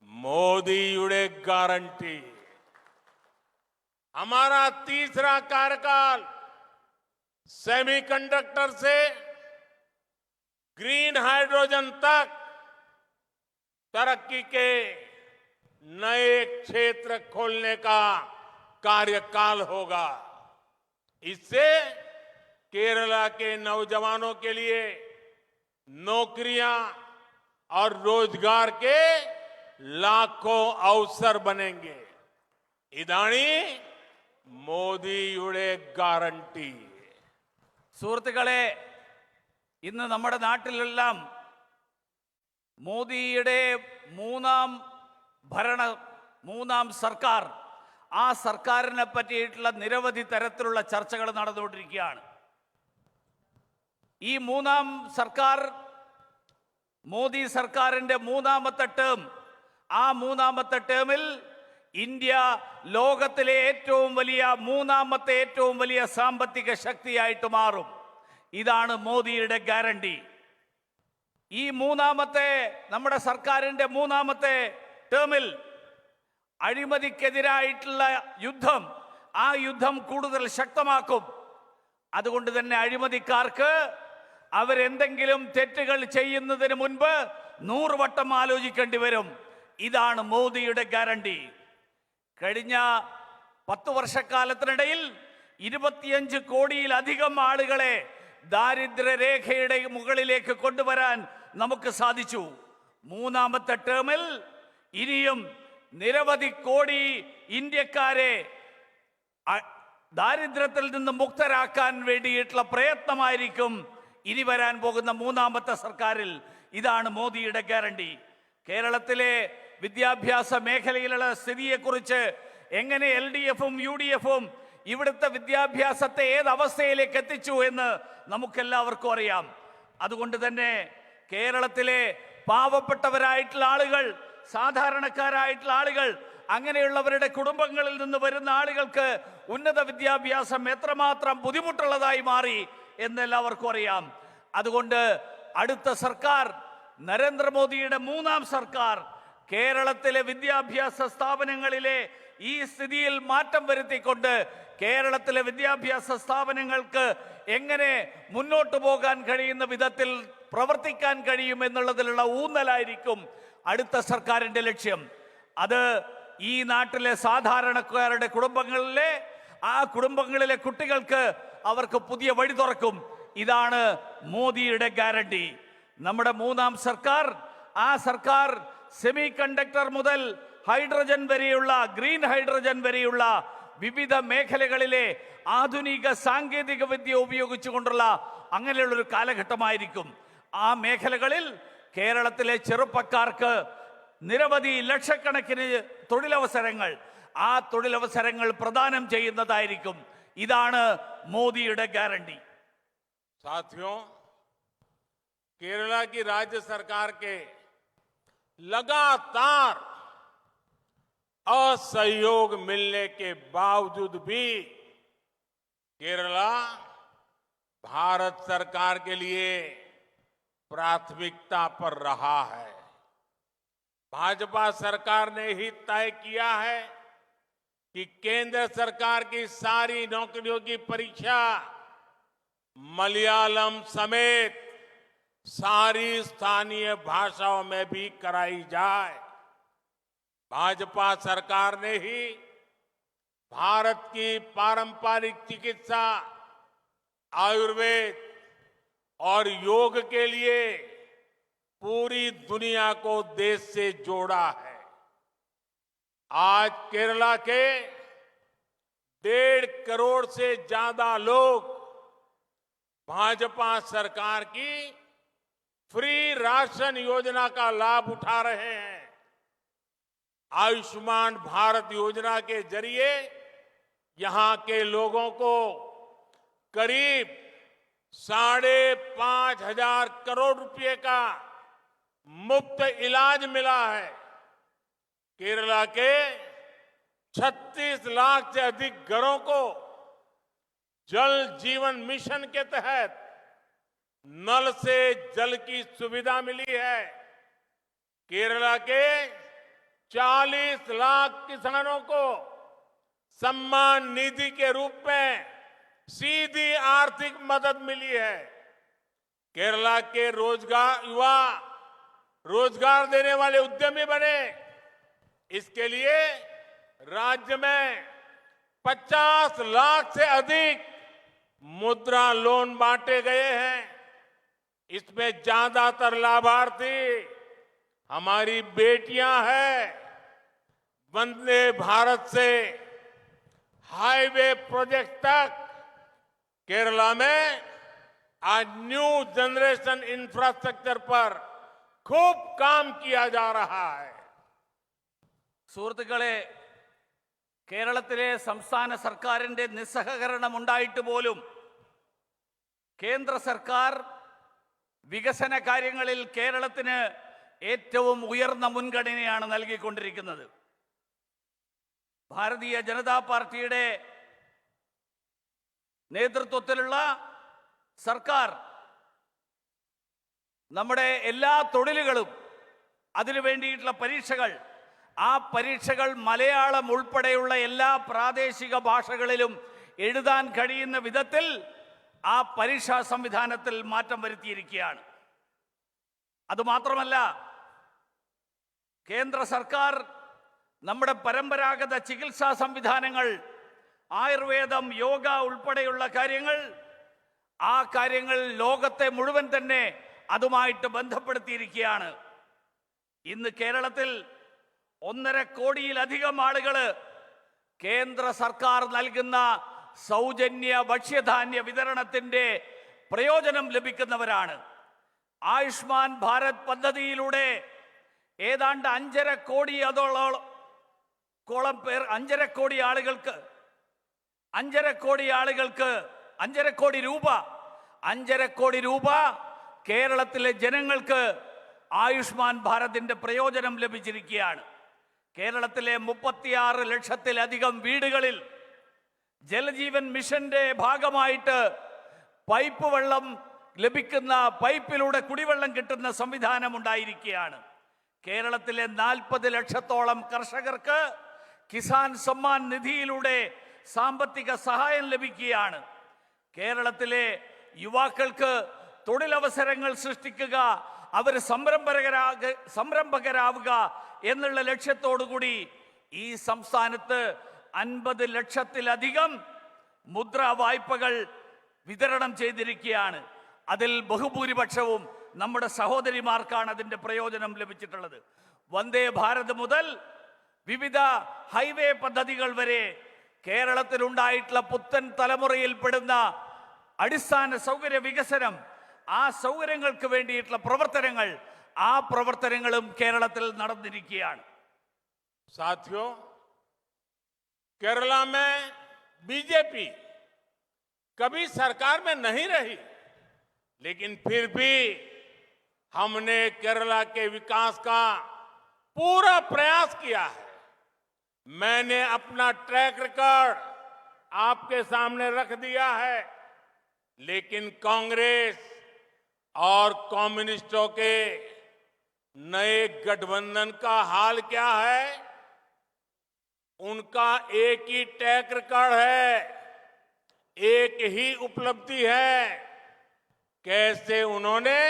मोदीयुडे ग्यारंटी। हमारा तीसरा कार्यकाल सेमीकंडक्टर से ग्रीन हाइड्रोजन तक तरक्की के नए क्षेत्र खोलने का कार्यकाल होगा। इससे केरला के नौजवानों के लिए नौकरियां और रोजगार के लाखों अवसर बनेंगे। इदानी മോദിയുടെ ഗ്യാരണ്ടി. സുഹൃത്തുക്കളെ, ഇന്ന് നമ്മുടെ നാട്ടിലെല്ലാം മോദിയുടെ മൂന്നാം സർക്കാർ, ആ സർക്കാരിനെ പറ്റിയിട്ടുള്ള നിരവധി തരത്തിലുള്ള ചർച്ചകൾ നടന്നുകൊണ്ടിരിക്കുകയാണ്. ഈ മൂന്നാം സർക്കാർ, മോദി സർക്കാരിൻ്റെ മൂന്നാമത്തെ ടേം, ആ മൂന്നാമത്തെ ടേമിൽ ഇന്ത്യ ലോകത്തിലെ മൂന്നാമത്തെ ഏറ്റവും വലിയ സാമ്പത്തിക ശക്തിയായിട്ട് മാറും. ഇതാണ് മോദിയുടെ ഗ്യാരണ്ടി. ഈ നമ്മുടെ സർക്കാരിൻ്റെ മൂന്നാമത്തെ ടേമിൽ അഴിമതിക്കെതിരായിട്ടുള്ള യുദ്ധം, ആ യുദ്ധം കൂടുതൽ ശക്തമാക്കും. അതുകൊണ്ട് തന്നെ അഴിമതിക്കാർക്ക് അവരെന്തെങ്കിലും തെറ്റുകൾ ചെയ്യുന്നതിന് മുൻപ് 100 വട്ടം ആലോചിക്കേണ്ടി വരും. ഇതാണ് മോദിയുടെ ഗ്യാരണ്ടി. കഴിഞ്ഞ 10 വർഷക്കാലത്തിനിടയിൽ 25 കോടിയിലധികം ആളുകളെ ദാരിദ്ര്യരേഖയുടെ മുകളിലേക്ക് കൊണ്ടുവരാൻ നമുക്ക് സാധിച്ചു. മൂന്നാമത്തെ ടേമിൽ ഇനിയും നിരവധി കോടി ഇന്ത്യക്കാരെ ദാരിദ്ര്യത്തിൽ നിന്ന് മുക്തരാക്കാൻ വേണ്ടിയിട്ടുള്ള പ്രയത്നമായിരിക്കും ഇനി വരാൻ പോകുന്ന മൂന്നാമത്തെ സർക്കാരിൽ. ഇതാണ് മോദിയുടെ ഗ്യാരണ്ടി. കേരളത്തിലെ വിദ്യാഭ്യാസ മേഖലയിലുള്ള സ്ഥിതിയെക്കുറിച്ച് എങ്ങനെ LDFും UDFും ഇവിടുത്തെ വിദ്യാഭ്യാസത്തെ ഏത് അവസ്ഥയിലേക്ക് എത്തിച്ചു എന്ന് നമുക്കെല്ലാവർക്കും അറിയാം. അതുകൊണ്ട് തന്നെ കേരളത്തിലെ പാവപ്പെട്ടവരായിട്ടുള്ള ആളുകൾ, സാധാരണക്കാരായിട്ടുള്ള ആളുകൾ, അങ്ങനെയുള്ളവരുടെ കുടുംബങ്ങളിൽ നിന്ന് വരുന്ന ആളുകൾക്ക് ഉന്നത വിദ്യാഭ്യാസം എത്രമാത്രം ബുദ്ധിമുട്ടുള്ളതായി മാറി എന്നെല്ലാവർക്കും അറിയാം. അതുകൊണ്ട് അടുത്ത സർക്കാർ, നരേന്ദ്രമോദിയുടെ മൂന്നാം സർക്കാർ, കേരളത്തിലെ വിദ്യാഭ്യാസ സ്ഥാപനങ്ങളിലെ ഈ സ്ഥിതിയിൽ മാറ്റം വരുത്തിക്കൊണ്ട് കേരളത്തിലെ വിദ്യാഭ്യാസ സ്ഥാപനങ്ങൾക്ക് എങ്ങനെ മുന്നോട്ട് പോകാൻ കഴിയുന്ന വിധത്തിൽ പ്രവർത്തിക്കാൻ കഴിയും എന്നുള്ളതിലുള്ള ഊന്നലായിരിക്കും അടുത്ത സർക്കാരിന്റെ ലക്ഷ്യം. അത് ഈ നാട്ടിലെ സാധാരണക്കാരുടെ കുടുംബങ്ങളിലെ കുട്ടികൾക്ക് അവർക്ക് പുതിയ വഴി തുറക്കും. ഇതാണ് മോദിയുടെ ഗ്യാരണ്ടി. നമ്മുടെ മൂന്നാം സർക്കാർ, ആ സർക്കാർ സെമി കണ്ടക്ടർ മുതൽ ഹൈഡ്രജൻ വരെയുള്ള, ഗ്രീൻ ഹൈഡ്രജൻ വരെയുള്ള വിവിധ മേഖലകളിലെ ആധുനിക സാങ്കേതിക വിദ്യ ഉപയോഗിച്ചുകൊണ്ടുള്ള അങ്ങനെയുള്ളൊരു കാലഘട്ടമായിരിക്കും. ആ മേഖലകളിൽ കേരളത്തിലെ ചെറുപ്പക്കാർക്ക് നിരവധി ലക്ഷക്കണക്കിന് തൊഴിലവസരങ്ങൾ, ആ തൊഴിലവസരങ്ങൾ പ്രദാനം ചെയ്യുന്നതായിരിക്കും. ഇതാണ് മോദിയുടെ ഗ്യാരണ്ടി. साथियों, केरला की राज्य सरकार के लगातार असहयोग मिलने के बावजूद भी केरला भारत सरकार के लिए प्राथमिकता पर रहा है। भाजपा सरकार ने ही तय किया है कि केंद्र सरकार की सारी नौकरियों की परीक्षा मलयालम समेत सारी स्थानीय भाषाओं में भी कराई जाए। भाजपा सरकार ने ही भारत की पारंपरिक चिकित्सा, आयुर्वेद और योग के लिए पूरी दुनिया को देश से जोड़ा है। आज केरला के 1.5 करोड़ से ज्यादा लोग भाजपा सरकार की फ्री राशन योजना का लाभ उठा रहे हैं। आयुष्मान भारत योजना के जरिए यहां के लोगों को करीब 5,500 करोड़ रुपए का मुफ्त इलाज मिला है। केरला के 36 लाख से अधिक घरों को जल जीवन मिशन के तहत नल से जल की सुविधा मिली है। केरला के 40 लाख किसानों को सम्मान निधि के रूप में सीधी आर्थिक मदद मिली है। केरला के युवा रोजगार देने वाले उद्यमी बने। इसके लिए राज्य में 50 लाख से अधिक मुद्रा लोन बांटे गए हैं। इसमें ज्यादातर लाभार्थी हमारी बेटियां हैं। वंदे भारत से हाईवे प्रोजेक्ट तक केरला में आज न्यू जनरेशन इंफ्रास्ट्रक्चर पर खूब काम किया जा रहा है। സുഹൃത്തുക്കളെ, കേരളത്തിലെ സംസ്ഥാന സർക്കാരിന്റെ നിസ്സഹകരണം ഉണ്ടായിട്ട് പോലും കേന്ദ്ര സർക്കാർ വികസന കാര്യങ്ങളിൽ കേരളത്തിന് ഏറ്റവും ഉയർന്ന മുൻഗണനയാണ് നൽകിക്കൊണ്ടിരിക്കുന്നത്. ഭാരതീയ ജനതാ പാർട്ടിയുടെ നേതൃത്വത്തിലുള്ള സർക്കാർ നമ്മുടെ എല്ലാ തൊഴിലുകളും, അതിനു വേണ്ടിയിട്ടുള്ള പരീക്ഷകൾ, ആ പരീക്ഷകൾ മലയാളം ഉൾപ്പെടെയുള്ള എല്ലാ പ്രാദേശിക ഭാഷകളിലും എഴുതാൻ കഴിയുന്ന വിധത്തിൽ ആ പരീക്ഷാ സംവിധാനത്തിൽ മാറ്റം വരുത്തിയിരിക്കുകയാണ്. അതുമാത്രമല്ല, കേന്ദ്ര സർക്കാർ നമ്മുടെ പരമ്പരാഗത ചികിത്സാ സംവിധാനങ്ങൾ, ആയുർവേദം, യോഗ ഉൾപ്പെടെയുള്ള കാര്യങ്ങൾ, ആ കാര്യങ്ങൾ ലോകത്തെ മുഴുവൻ തന്നെ അതുമായിട്ട് ബന്ധപ്പെടുത്തിയിരിക്കുകയാണ്. ഇന്ന് കേരളത്തിൽ 1.5 കോടിയിലധികം ആളുകൾ കേന്ദ്ര സർക്കാർ നൽകുന്ന സൗജന്യ ഭക്ഷ്യധാന്യ വിതരണത്തിന്റെ പ്രയോജനം ലഭിക്കുന്നവരാണ്. ആയുഷ്മാൻ ഭാരത് പദ്ധതിയിലൂടെ ഏതാണ്ട് 5.5 കോടിയോളം പേർ 5.5 കോടി ആളുകൾക്ക് 5.5 കോടി രൂപ കേരളത്തിലെ ജനങ്ങൾക്ക് ആയുഷ്മാൻ ഭാരതിന്റെ പ്രയോജനം ലഭിച്ചിരിക്കുകയാണ്. കേരളത്തിലെ 36 ലക്ഷത്തിലധികം വീടുകളിൽ ജലജീവൻ മിഷന്റെ ഭാഗമായിട്ട് പൈപ്പ് വെള്ളം ലഭിക്കുന്ന, പൈപ്പിലൂടെ കുടിവെള്ളം കിട്ടുന്ന സംവിധാനം ഉണ്ടായിരിക്കുകയാണ്. കേരളത്തിലെ 40 ലക്ഷത്തോളം കർഷകർക്ക് കിസാൻ സമ്മാൻ നിധിയിലൂടെ സാമ്പത്തിക സഹായം ലഭിക്കുകയാണ്. കേരളത്തിലെ യുവാക്കൾക്ക് തൊഴിലവസരങ്ങൾ സൃഷ്ടിക്കുക, അവർ സംരംഭകരാവുക എന്നുള്ള ലക്ഷ്യത്തോടുകൂടി ഈ സംസ്ഥാനത്ത് 50 ലക്ഷത്തിലധികം മുദ്രാ വായ്പകൾ വിതരണം ചെയ്തിരിക്കുകയാണ്. അതിൽ ബഹുഭൂരിപക്ഷവും നമ്മുടെ സഹോദരിമാർക്കാണ് അതിന്റെ പ്രയോജനം ലഭിച്ചിട്ടുള്ളത്. വന്ദേ ഭാരത് മുതൽ വിവിധ ഹൈവേ പദ്ധതികൾ വരെ കേരളത്തിലുണ്ടായിട്ടുള്ള പുത്തൻ തലമുറയിൽപ്പെടുന്ന അടിസ്ഥാന സൗകര്യ വികസനം, ആ സൗകര്യങ്ങൾക്ക് വേണ്ടിയിട്ടുള്ള പ്രവർത്തനങ്ങൾ, ആ പ്രവർത്തനങ്ങളും കേരളത്തിൽ നടന്നിരിക്കുകയാണ്. साथियों, केरला में बीजेपी कभी सरकार में नहीं रही, लेकिन फिर भी हमने केरला के विकास का पूरा प्रयास किया है। मैंने अपना ट्रैक रिकॉर्ड आपके सामने रख दिया है, लेकिन कांग्रेस और कम्युनिस्टों के नए गठबंधन का हाल क्या है? उनका एक ही ट्रैक रिकॉर्ड है, एक ही उपलब्धि है। कैसे उन्होंने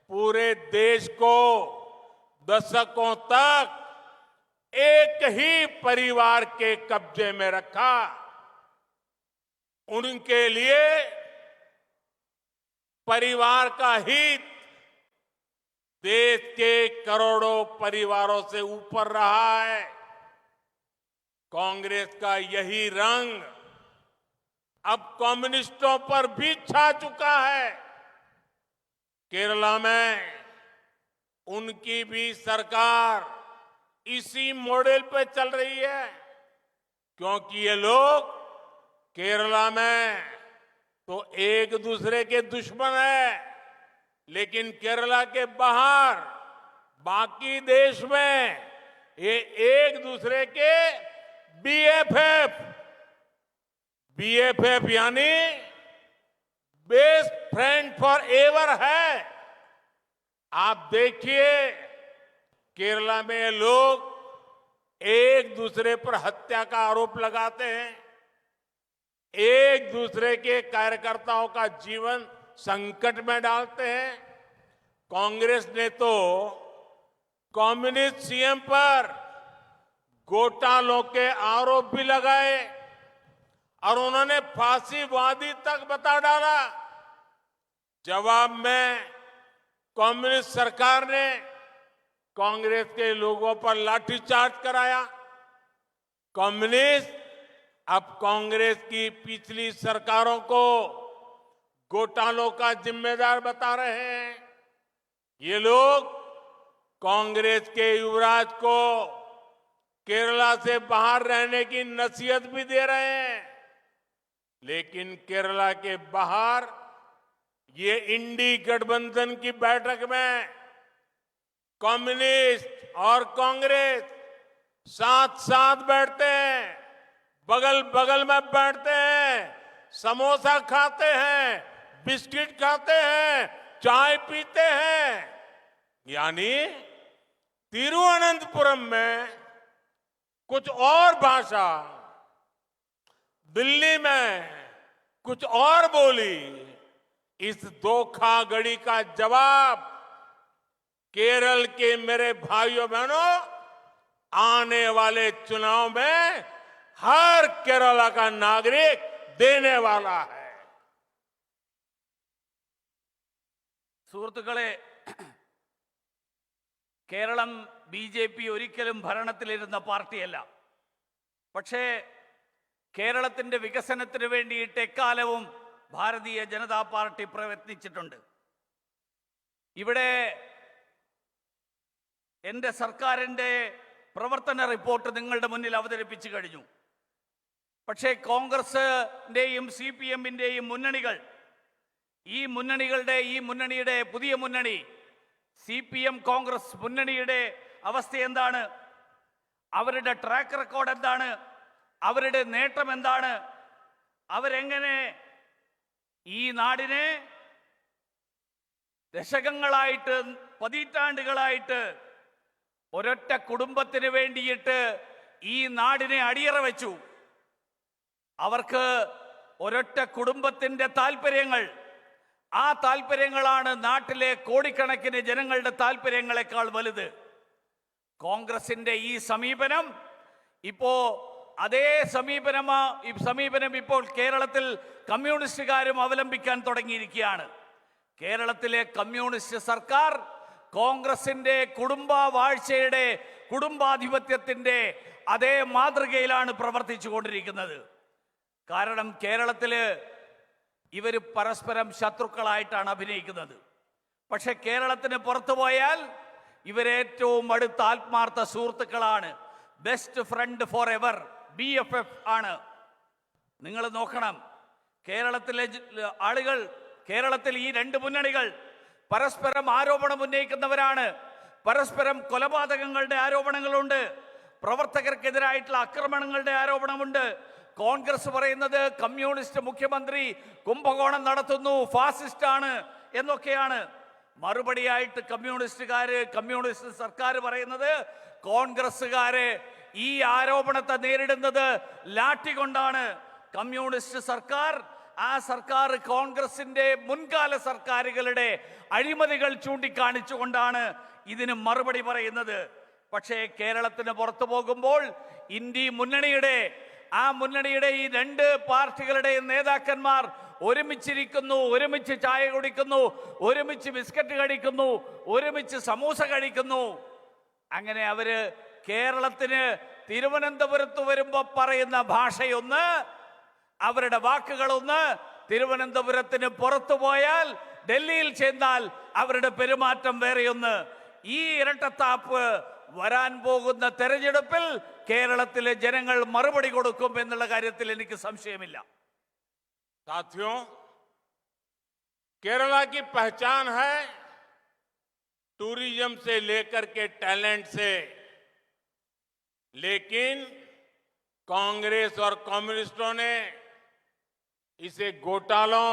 पूरे देश को दशकों तक एक ही परिवार के कब्जे में रखा। उनके लिए परिवार का हित देश के करोड़ों परिवारों से ऊपर रहा है। कांग्रेस का यही रंग अब कम्युनिस्टों पर भी छा चुका है। केरला में उनकी भी सरकार इसी मॉडल पे चल रही है, क्योंकि ये लोग केरला में तो एक दूसरे के दुश्मन है, लेकिन केरला के बाहर बाकी देश में ये एक दूसरे के बीएफएफ यानी बेस्ट फ्रेंड फॉर एवर है। आप देखिए केरला में ये लोग एक दूसरे पर हत्या का आरोप लगाते हैं, एक दूसरे के कार्यकर्ताओं का जीवन संकट में डालते हैं। कांग्रेस ने तो कम्युनिस्ट सीएम पर घोटालों के आरोप भी लगाए और उन्होंने फांसीवादी तक बता डाला। जवाब में कम्युनिस्ट सरकार ने कांग्रेस के लोगों पर लाठीचार्ज कराया। कम्युनिस्ट अब कांग्रेस की पिछली सरकारों को घोटालों का जिम्मेदार बता रहे हैं। ये लोग कांग्रेस के युवराज को केरला से बाहर रहने की नसीहत भी दे रहे हैं, लेकिन केरला के बाहर ये इंडी गठबंधन की बैठक में कम्युनिस्ट और कांग्रेस साथ साथ बैठते हैं, बगल बगल में बैठते हैं, समोसा खाते हैं, बिस्किट खाते हैं, चाय पीते हैं। यानी तिरुवनंतपुरम में कुछ और भाषा, दिल्ली में कुछ और बोली। इस धोखाधड़ी का जवाब केरल के मेरे भाइयों बहनों आने वाले चुनाव में हर केरला का नागरिक देने वाला है। സുഹൃത്തുക്കളെ, കേരളം BJP ഒരിക്കലും ഭരണത്തിലിരുന്ന പാർട്ടിയല്ല. പക്ഷേ കേരളത്തിന്റെ വികസനത്തിന് വേണ്ടിയിട്ട് എക്കാലവും ഭാരതീയ ജനതാ പാർട്ടി പ്രയത്നിച്ചിട്ടുണ്ട്. ഇവിടെ എൻ്റെ സർക്കാരിൻ്റെ പ്രവർത്തന റിപ്പോർട്ട് നിങ്ങളുടെ മുന്നിൽ അവതരിപ്പിച്ചു കഴിഞ്ഞു. പക്ഷേ കോൺഗ്രസിൻ്റെയും CPM-ൻ്റെയും മുന്നണികൾ, ഈ മുന്നണിയുടെ പുതിയ മുന്നണി CPM കോൺഗ്രസ് മുന്നണിയുടെ അവസ്ഥ എന്താണ്? അവരുടെ ട്രാക്ക് റെക്കോർഡ് എന്താണ്? അവരുടെ നേട്ടം എന്താണ്? അവരെങ്ങനെ ഈ നാടിനെ ദശകങ്ങളായിട്ട്, പതിറ്റാണ്ടുകളായിട്ട് ഒരൊറ്റ കുടുംബത്തിന് വേണ്ടിയിട്ട് ഈ നാടിനെ അടിയറ വെച്ചു. അവർക്ക് ഒരൊറ്റ കുടുംബത്തിന്റെ താല്പര്യങ്ങൾ, ആ താല്പര്യങ്ങളാണ് നാട്ടിലെ കോടിക്കണക്കിന് ജനങ്ങളുടെ താല്പര്യങ്ങളെക്കാൾ വലുത്. കോൺഗ്രസിന്റെ ഈ സമീപനം അതേ സമീപനം ഇപ്പോൾ കേരളത്തിൽ കമ്മ്യൂണിസ്റ്റുകാരും അവലംബിക്കാൻ തുടങ്ങിയിരിക്കുകയാണ്. കേരളത്തിലെ കമ്മ്യൂണിസ്റ്റ് സർക്കാർ കോൺഗ്രസിന്റെ കുടുംബവാഴ്ചയുടെ, കുടുംബാധിപത്യത്തിന്റെ അതേ മാതൃകയിലാണ് പ്രവർത്തിച്ചു കൊണ്ടിരിക്കുന്നത്. കാരണം കേരളത്തില് ഇവർ പരസ്പരം ശത്രുക്കളായിട്ടാണ് അഭിനയിക്കുന്നത്. പക്ഷെ കേരളത്തിന് പുറത്തു പോയാൽ ഇവരേറ്റവും അടുത്ത ആത്മാർത്ഥ സുഹൃത്തുക്കളാണ്. Best friend for ever, BFF ആണ്. നിങ്ങൾ നോക്കണം, കേരളത്തിലെ ആളുകൾ, കേരളത്തിൽ ഈ രണ്ട് മുന്നണികൾ പരസ്പരം ആരോപണം ഉന്നയിക്കുന്നവരാണ്. പരസ്പരം കൊലപാതകങ്ങളുടെ ആരോപണങ്ങളുണ്ട്, പ്രവർത്തകർക്കെതിരായിട്ടുള്ള ആക്രമണങ്ങളുടെ ആരോപണമുണ്ട്. കോൺഗ്രസ് പറയുന്നത് കമ്മ്യൂണിസ്റ്റ് മുഖ്യമന്ത്രി കുംഭകോണം നടത്തുന്നു, ഫാസിസ്റ്റ് ആണ് എന്നൊക്കെയാണ്. മറുപടിയായിട്ട് കമ്മ്യൂണിസ്റ്റ് സർക്കാർ പറയുന്നത് കോൺഗ്രസ്സുകാര് ഈ ആരോപണത്തെ നേരിടുന്നത് ലാഠി കൊണ്ടാണ്. കമ്മ്യൂണിസ്റ്റ് സർക്കാർ, ആ സർക്കാർ കോൺഗ്രസിന്റെ മുൻകാല സർക്കാരുകളുടെ അഴിമതികൾ ചൂണ്ടിക്കാണിച്ചുകൊണ്ടാണ് ഇതിന് മറുപടി പറയുന്നത്. പക്ഷേ കേരളത്തിന് പുറത്തു പോകുമ്പോൾ ഇന്ത്യ മുന്നണിയുടെ ഈ രണ്ട് പാർട്ടികളുടെയും നേതാക്കന്മാർ ഒരുമിച്ചിരിക്കുന്നു, ഒരുമിച്ച് ചായ കുടിക്കുന്നു, ഒരുമിച്ച് ബിസ്ക്കറ്റ് കഴിക്കുന്നു, ഒരുമിച്ച് സമൂസ കഴിക്കുന്നു. അങ്ങനെ അവര് കേരളത്തിന് തിരുവനന്തപുരത്ത് വരുമ്പോ പറയുന്ന ഭാഷയൊന്ന്, അവരുടെ വാക്കുകളൊന്ന്, തിരുവനന്തപുരത്തിന് പുറത്തു പോയാൽ, ഡൽഹിയിൽ ചെന്നാൽ അവരുടെ പെരുമാറ്റം വേറെയൊന്ന്. ഈ ഇരട്ടത്താപ്പ് വരാൻ പോകുന്ന തെരഞ്ഞെടുപ്പിൽ കേരളത്തിലെ ജനങ്ങൾ മറുപടി കൊടുക്കും എന്നുള്ള കാര്യത്തിൽ എനിക്ക് സംശയമില്ല. साथियों, केरला की पहचान है टूरिज्म से लेकर के टैलेंट से, लेकिन कांग्रेस और कम्युनिस्टों ने इसे घोटालों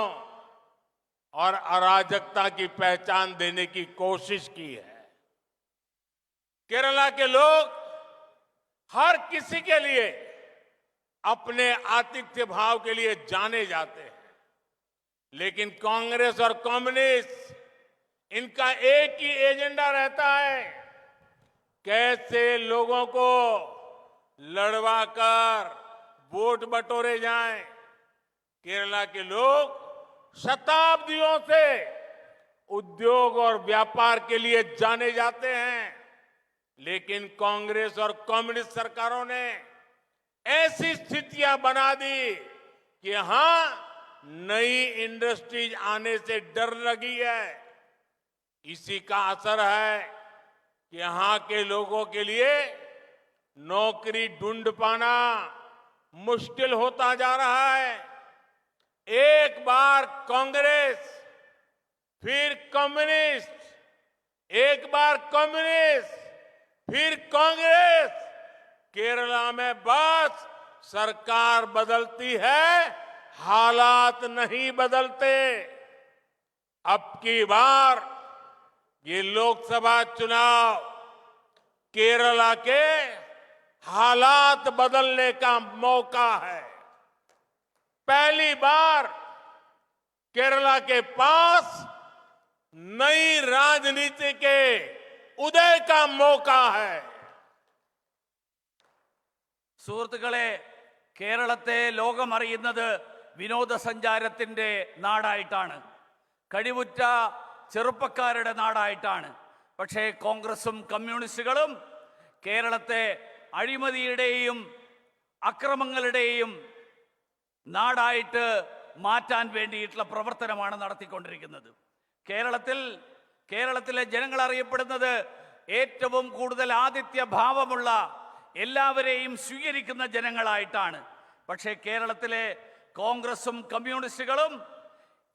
और अराजकता की पहचान देने की कोशिश की है। केरला के लोग हर किसी के लिए अपने आतिथ्य भाव के लिए जाने जाते हैं, लेकिन कांग्रेस और कम्युनिस्ट इनका एक ही एजेंडा रहता है, कैसे लोगों को लड़वाकर वोट बटोरे जाएं। केरला के लोग शताब्दियों से उद्योग और व्यापार के लिए जाने जाते हैं, लेकिन कांग्रेस और कम्युनिस्ट सरकारों ने ऐसी स्थितियां बना दी कि यहां नई इंडस्ट्रीज आने से डर लगी है। इसी का असर है कि यहां के लोगों के लिए नौकरी ढूंढ पाना मुश्किल होता जा रहा है। एक बार कांग्रेस, फिर कम्युनिस्ट, एक बार कम्युनिस्ट, फिर कांग्रेस, केरला में बस सरकार बदलती है, हालात नहीं बदलते। अब की बार ये लोकसभा चुनाव केरला के हालात बदलने का मौका है। पहली बार केरला के पास नई राजनीति के उदय का मौका है। സുഹൃത്തുക്കളെ, കേരളത്തെ ലോകമറിയുന്നത് വിനോദസഞ്ചാരത്തിന്റെ നാടായിട്ടാണ്, കഴിവുറ്റ ചെറുപ്പക്കാരുടെ നാടായിട്ടാണ്. പക്ഷേ കോൺഗ്രസും കമ്മ്യൂണിസ്റ്റുകളും കേരളത്തെ അഴിമതിയുടെയും അക്രമങ്ങളുടെയും നാടായിട്ട് മാറ്റാൻ വേണ്ടിയിട്ടുള്ള പ്രവർത്തനമാണ് നടത്തിക്കൊണ്ടിരിക്കുന്നത്. കേരളത്തിലെ ജനങ്ങൾ അറിയപ്പെടുന്നത് ഏറ്റവും കൂടുതൽ ആതിഥ്യ ഭാവമുള്ള, എല്ലാവരെയും സ്വീകരിക്കുന്ന ജനങ്ങളായിട്ടാണ്. പക്ഷേ കേരളത്തിലെ കോൺഗ്രസും കമ്മ്യൂണിസ്റ്റുകളും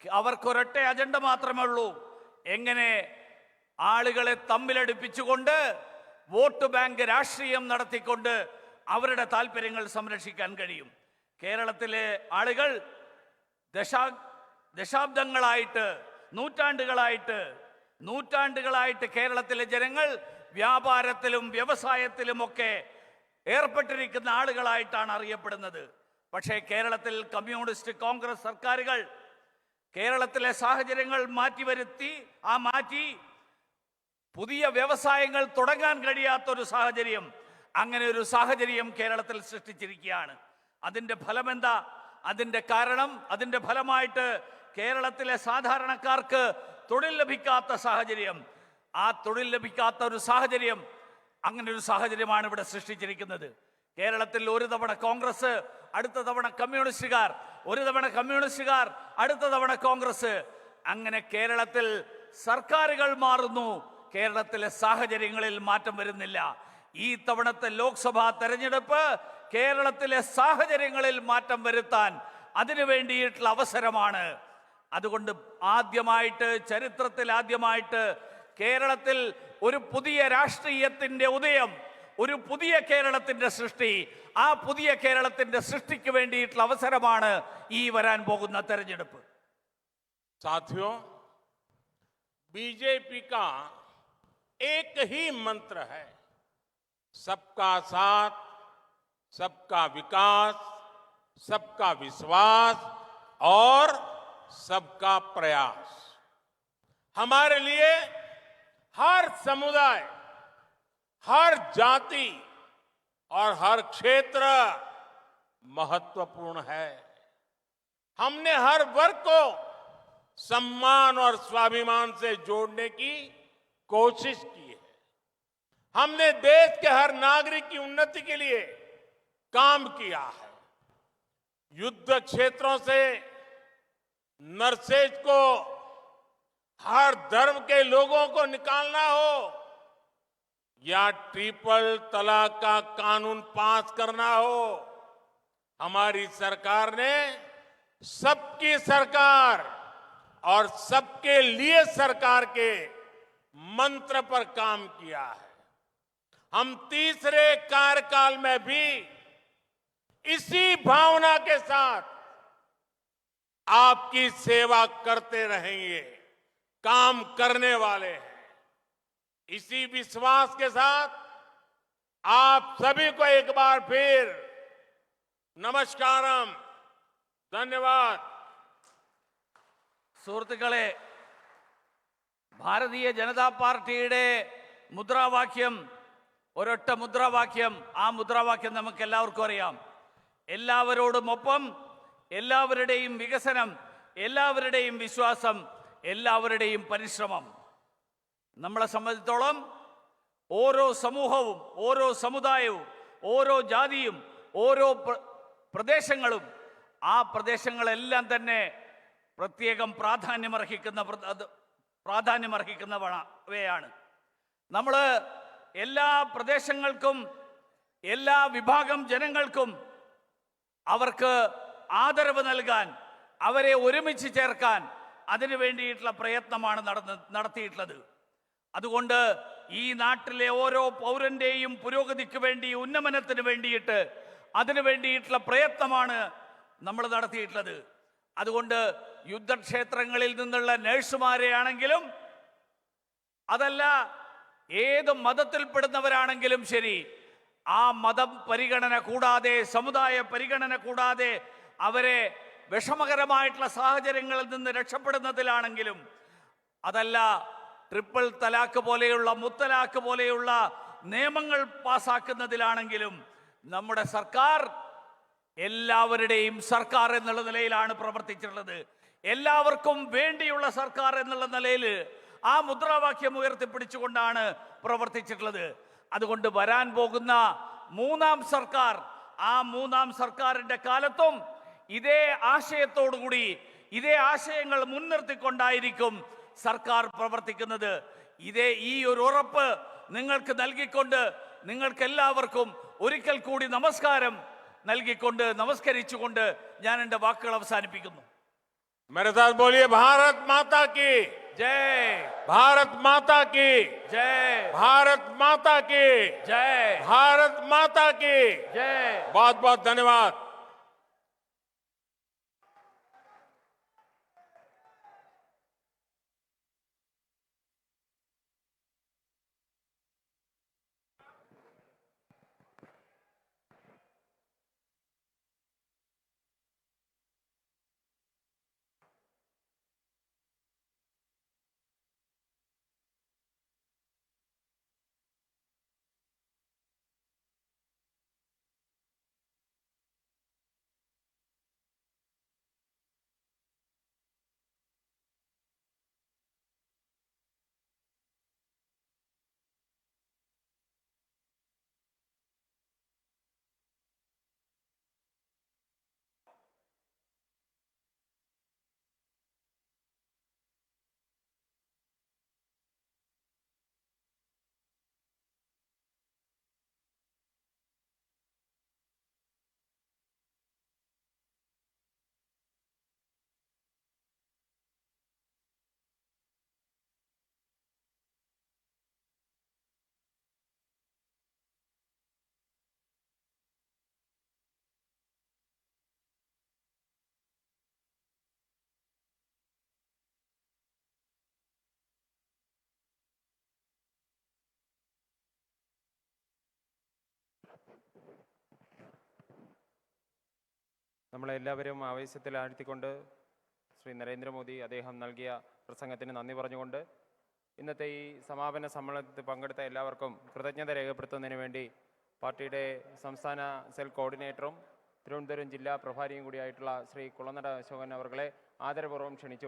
അവർക്കൊരൊറ്റ അജണ്ട മാത്രമേ ഉള്ളൂ, എങ്ങനെ ആളുകളെ തമ്മിലടിപ്പിച്ചുകൊണ്ട് വോട്ട് ബാങ്ക് രാഷ്ട്രീയം നടത്തിക്കൊണ്ട് അവരുടെ താല്പര്യങ്ങൾ സംരക്ഷിക്കാൻ കഴിയും. കേരളത്തിലെ ആളുകൾ ദശാബ്ദങ്ങളായിട്ട്, നൂറ്റാണ്ടുകളായിട്ട് കേരളത്തിലെ ജനങ്ങൾ വ്യാപാരത്തിലും വ്യവസായത്തിലുമൊക്കെ ഏർപ്പെട്ടിരിക്കുന്ന ആളുകളായിട്ടാണ് അറിയപ്പെടുന്നത്. പക്ഷേ കേരളത്തിൽ കമ്മ്യൂണിസ്റ്റ് കോൺഗ്രസ് സർക്കാരുകൾ കേരളത്തിലെ സാഹചര്യങ്ങൾ മാറ്റി പുതിയ വ്യവസായങ്ങൾ തുടങ്ങാൻ കഴിയാത്തൊരു സാഹചര്യം, അങ്ങനെ ഒരു സാഹചര്യം കേരളത്തിൽ സൃഷ്ടിച്ചിരിക്കുകയാണ്. അതിന്റെ ഫലമെന്താ? അതിന്റെ കാരണം, അതിന്റെ ഫലമായിട്ട് കേരളത്തിലെ സാധാരണക്കാർക്ക് തൊഴിൽ ലഭിക്കാത്ത സാഹചര്യം, ആ തൊഴിൽ ലഭിക്കാത്ത ഒരു സാഹചര്യം, അങ്ങനെ ഒരു സാഹചര്യമാണ് ഇവിടെ സൃഷ്ടിച്ചിരിക്കുന്നത്. കേരളത്തിൽ ഒരു തവണ കോൺഗ്രസ്, അടുത്ത തവണ കമ്മ്യൂണിസ്റ്റുകാർ, ഒരു തവണ കമ്മ്യൂണിസ്റ്റുകാർ, അടുത്ത തവണ കോൺഗ്രസ്, അങ്ങനെ കേരളത്തിൽ സർക്കാരുകൾ മാറുന്നു, കേരളത്തിലെ സാഹചര്യങ്ങളിൽ മാറ്റം വരുന്നില്ല. ഈ തവണത്തെ ലോക്സഭാ തെരഞ്ഞെടുപ്പ് കേരളത്തിലെ സാഹചര്യങ്ങളിൽ മാറ്റം വരുത്താൻ അതിനു വേണ്ടിയിട്ടുള്ള അവസരമാണ്. അതുകൊണ്ട് ചരിത്രത്തിൽ ആദ്യമായിട്ട് കേരളത്തിൽ ഒരു പുതിയ രാഷ്ട്രീയത്തിന്റെ ഉദയം, ഒരു പുതിയ കേരളത്തിന്റെ സൃഷ്ടി, ആ പുതിയ കേരളത്തിന്റെ സൃഷ്ടിക്ക് വേണ്ടിയിട്ടുള്ള അവസരമാണ് ഈ വരാൻ പോകുന്ന തെരഞ്ഞെടുപ്പ്. साथियों, बीजेपी का एक ही मंत्र है, सबका साथ, सबका विकास, सबका विश्वास और सबका प्रयास। हमारे लिए हर समुदाय, हर जाति और हर क्षेत्र महत्वपूर्ण है। हमने हर वर्ग को सम्मान और स्वाभिमान से जोड़ने की कोशिश की है। हमने देश के हर नागरिक की उन्नति के लिए काम किया है। युद्ध क्षेत्रों से नरसेज को, हर धर्म के लोगों को निकालना हो या ट्रिपल तलाक का कानून पास करना हो, हमारी सरकार ने सबकी सरकार और सबके लिए सरकार के मंत्र पर काम किया है। हम तीसरे कार्यकाल में भी इसी भावना के साथ आपकी सेवा करते रहेंगे, काम करने वाले हैं। इसी विश्वास के साथ आप सभी को एक बार फिर नमस्कारम, धन्यवाद। സുഹൃത്തുക്കളെ, ഭാരതീയ ജനതാ പാർട്ടിയുടെ മുദ്രാവാക്യം ഒരൊറ്റ മുദ്രാവാക്യം. ആ മുദ്രാവാക്യം നമുക്ക് എല്ലാവർക്കും അറിയാം. എല്ലാവരോടുമൊപ്പം, എല്ലാവരുടെയും വികസനം, എല്ലാവരുടെയും വിശ്വാസം, എല്ലാവരുടെയും പരിശ്രമം. നമ്മളെ സംബന്ധിച്ചോളം ഓരോ സമൂഹവും, ഓരോ സമുദായവും, ഓരോ ജാതിയും, ഓരോ പ്രദേശങ്ങളും, ആ പ്രദേശങ്ങളെല്ലാം തന്നെ പ്രത്യേകം പ്രാധാന്യമർഹിക്കുന്നവയാണ്. നമ്മൾ എല്ലാ പ്രദേശങ്ങൾക്കും, എല്ലാ വിഭാഗം ജനങ്ങൾക്കും അവർക്ക് ആദരവ് നൽകാൻ, അവരെ ഒരുമിച്ച് ചേർക്കാൻ അതിനു വേണ്ടിയിട്ടുള്ള പ്രയത്നമാണ് നടത്തിയിട്ടുള്ളത്. അതുകൊണ്ട് ഈ നാട്ടിലെ ഓരോ പൗരന്റെയും പുരോഗതിക്ക് വേണ്ടി, ഉന്നമനത്തിന് വേണ്ടിയിട്ട്, അതിനു വേണ്ടിയിട്ടുള്ള പ്രയത്നമാണ് നമ്മൾ നടത്തിയിട്ടുള്ളത്. അതുകൊണ്ട് യുദ്ധക്ഷേത്രങ്ങളിൽ നിന്നുള്ള നഴ്സുമാരെ ആണെങ്കിലും, അതല്ല ഏത് മതത്തിൽപ്പെടുന്നവരാണെങ്കിലും ശരി, ആ മതം പരിഗണന കൂടാതെ, സമുദായ പരിഗണന കൂടാതെ അവരെ വിഷമകരമായിട്ടുള്ള സാഹചര്യങ്ങളിൽ നിന്ന് രക്ഷപ്പെടുന്നതിലാണെങ്കിലും, അതല്ല ട്രിപ്പിൾ തലാക്ക് പോലെയുള്ള, മുത്തലാക്ക് പോലെയുള്ള നിയമങ്ങൾ പാസാക്കുന്നതിലാണെങ്കിലും നമ്മുടെ സർക്കാർ എല്ലാവരുടെയും സർക്കാർ എന്നുള്ള നിലയിലാണ് പ്രവർത്തിച്ചിട്ടുള്ളത്. എല്ലാവർക്കും വേണ്ടിയുള്ള സർക്കാർ എന്നുള്ള നിലയിൽ ആ മുദ്രാവാക്യം ഉയർത്തിപ്പിടിച്ചുകൊണ്ടാണ് പ്രവർത്തിച്ചിട്ടുള്ളത്. അതുകൊണ്ട് വരാൻ പോകുന്ന മൂന്നാം സർക്കാർ, ആ മൂന്നാം സർക്കാരിന്റെ കാലത്തും ഇതേ ആശയത്തോടുകൂടി, ഇതേ ആശയങ്ങൾ മുൻനിർത്തിക്കൊണ്ടായിരിക്കും സർക്കാർ പ്രവർത്തിക്കുന്നത്. ഈ ഒരു ഉറപ്പ് നിങ്ങൾക്ക് നൽകിക്കൊണ്ട്, നിങ്ങൾക്ക് എല്ലാവർക്കും ഒരിക്കൽ കൂടി നമസ്കാരം നൽകിക്കൊണ്ട്, നമസ്കരിച്ചുകൊണ്ട് ഞാൻ എൻ്റെ വാക്കുകൾ അവസാനിപ്പിക്കുന്നു. मेरे साथ बोलिए, भारत माता की जय, भारत माता की जय, भारत माता की जय, भारत माता की जय. बहुत बहुत धन्यवाद। നമ്മളെല്ലാവരും ആവേശത്തിൽ ആഴ്ത്തിക്കൊണ്ട് ശ്രീ നരേന്ദ്രമോദി അദ്ദേഹം നൽകിയ പ്രസംഗത്തിന് നന്ദി പറഞ്ഞുകൊണ്ട് ഇന്നത്തെ ഈ സമാപന സമ്മേളനത്തിൽ പങ്കെടുത്ത എല്ലാവർക്കും കൃതജ്ഞത രേഖപ്പെടുത്തുന്നതിന് വേണ്ടി പാർട്ടിയുടെ സംസ്ഥാന സെൽ കോർഡിനേറ്ററും തിരുവനന്തപുരം ജില്ലാ പ്രഭാരിയും കൂടിയായിട്ടുള്ള ശ്രീ കുളനട അശോകൻ അവർകളെ ആദരപൂർവ്വം ക്ഷണിച്ചു.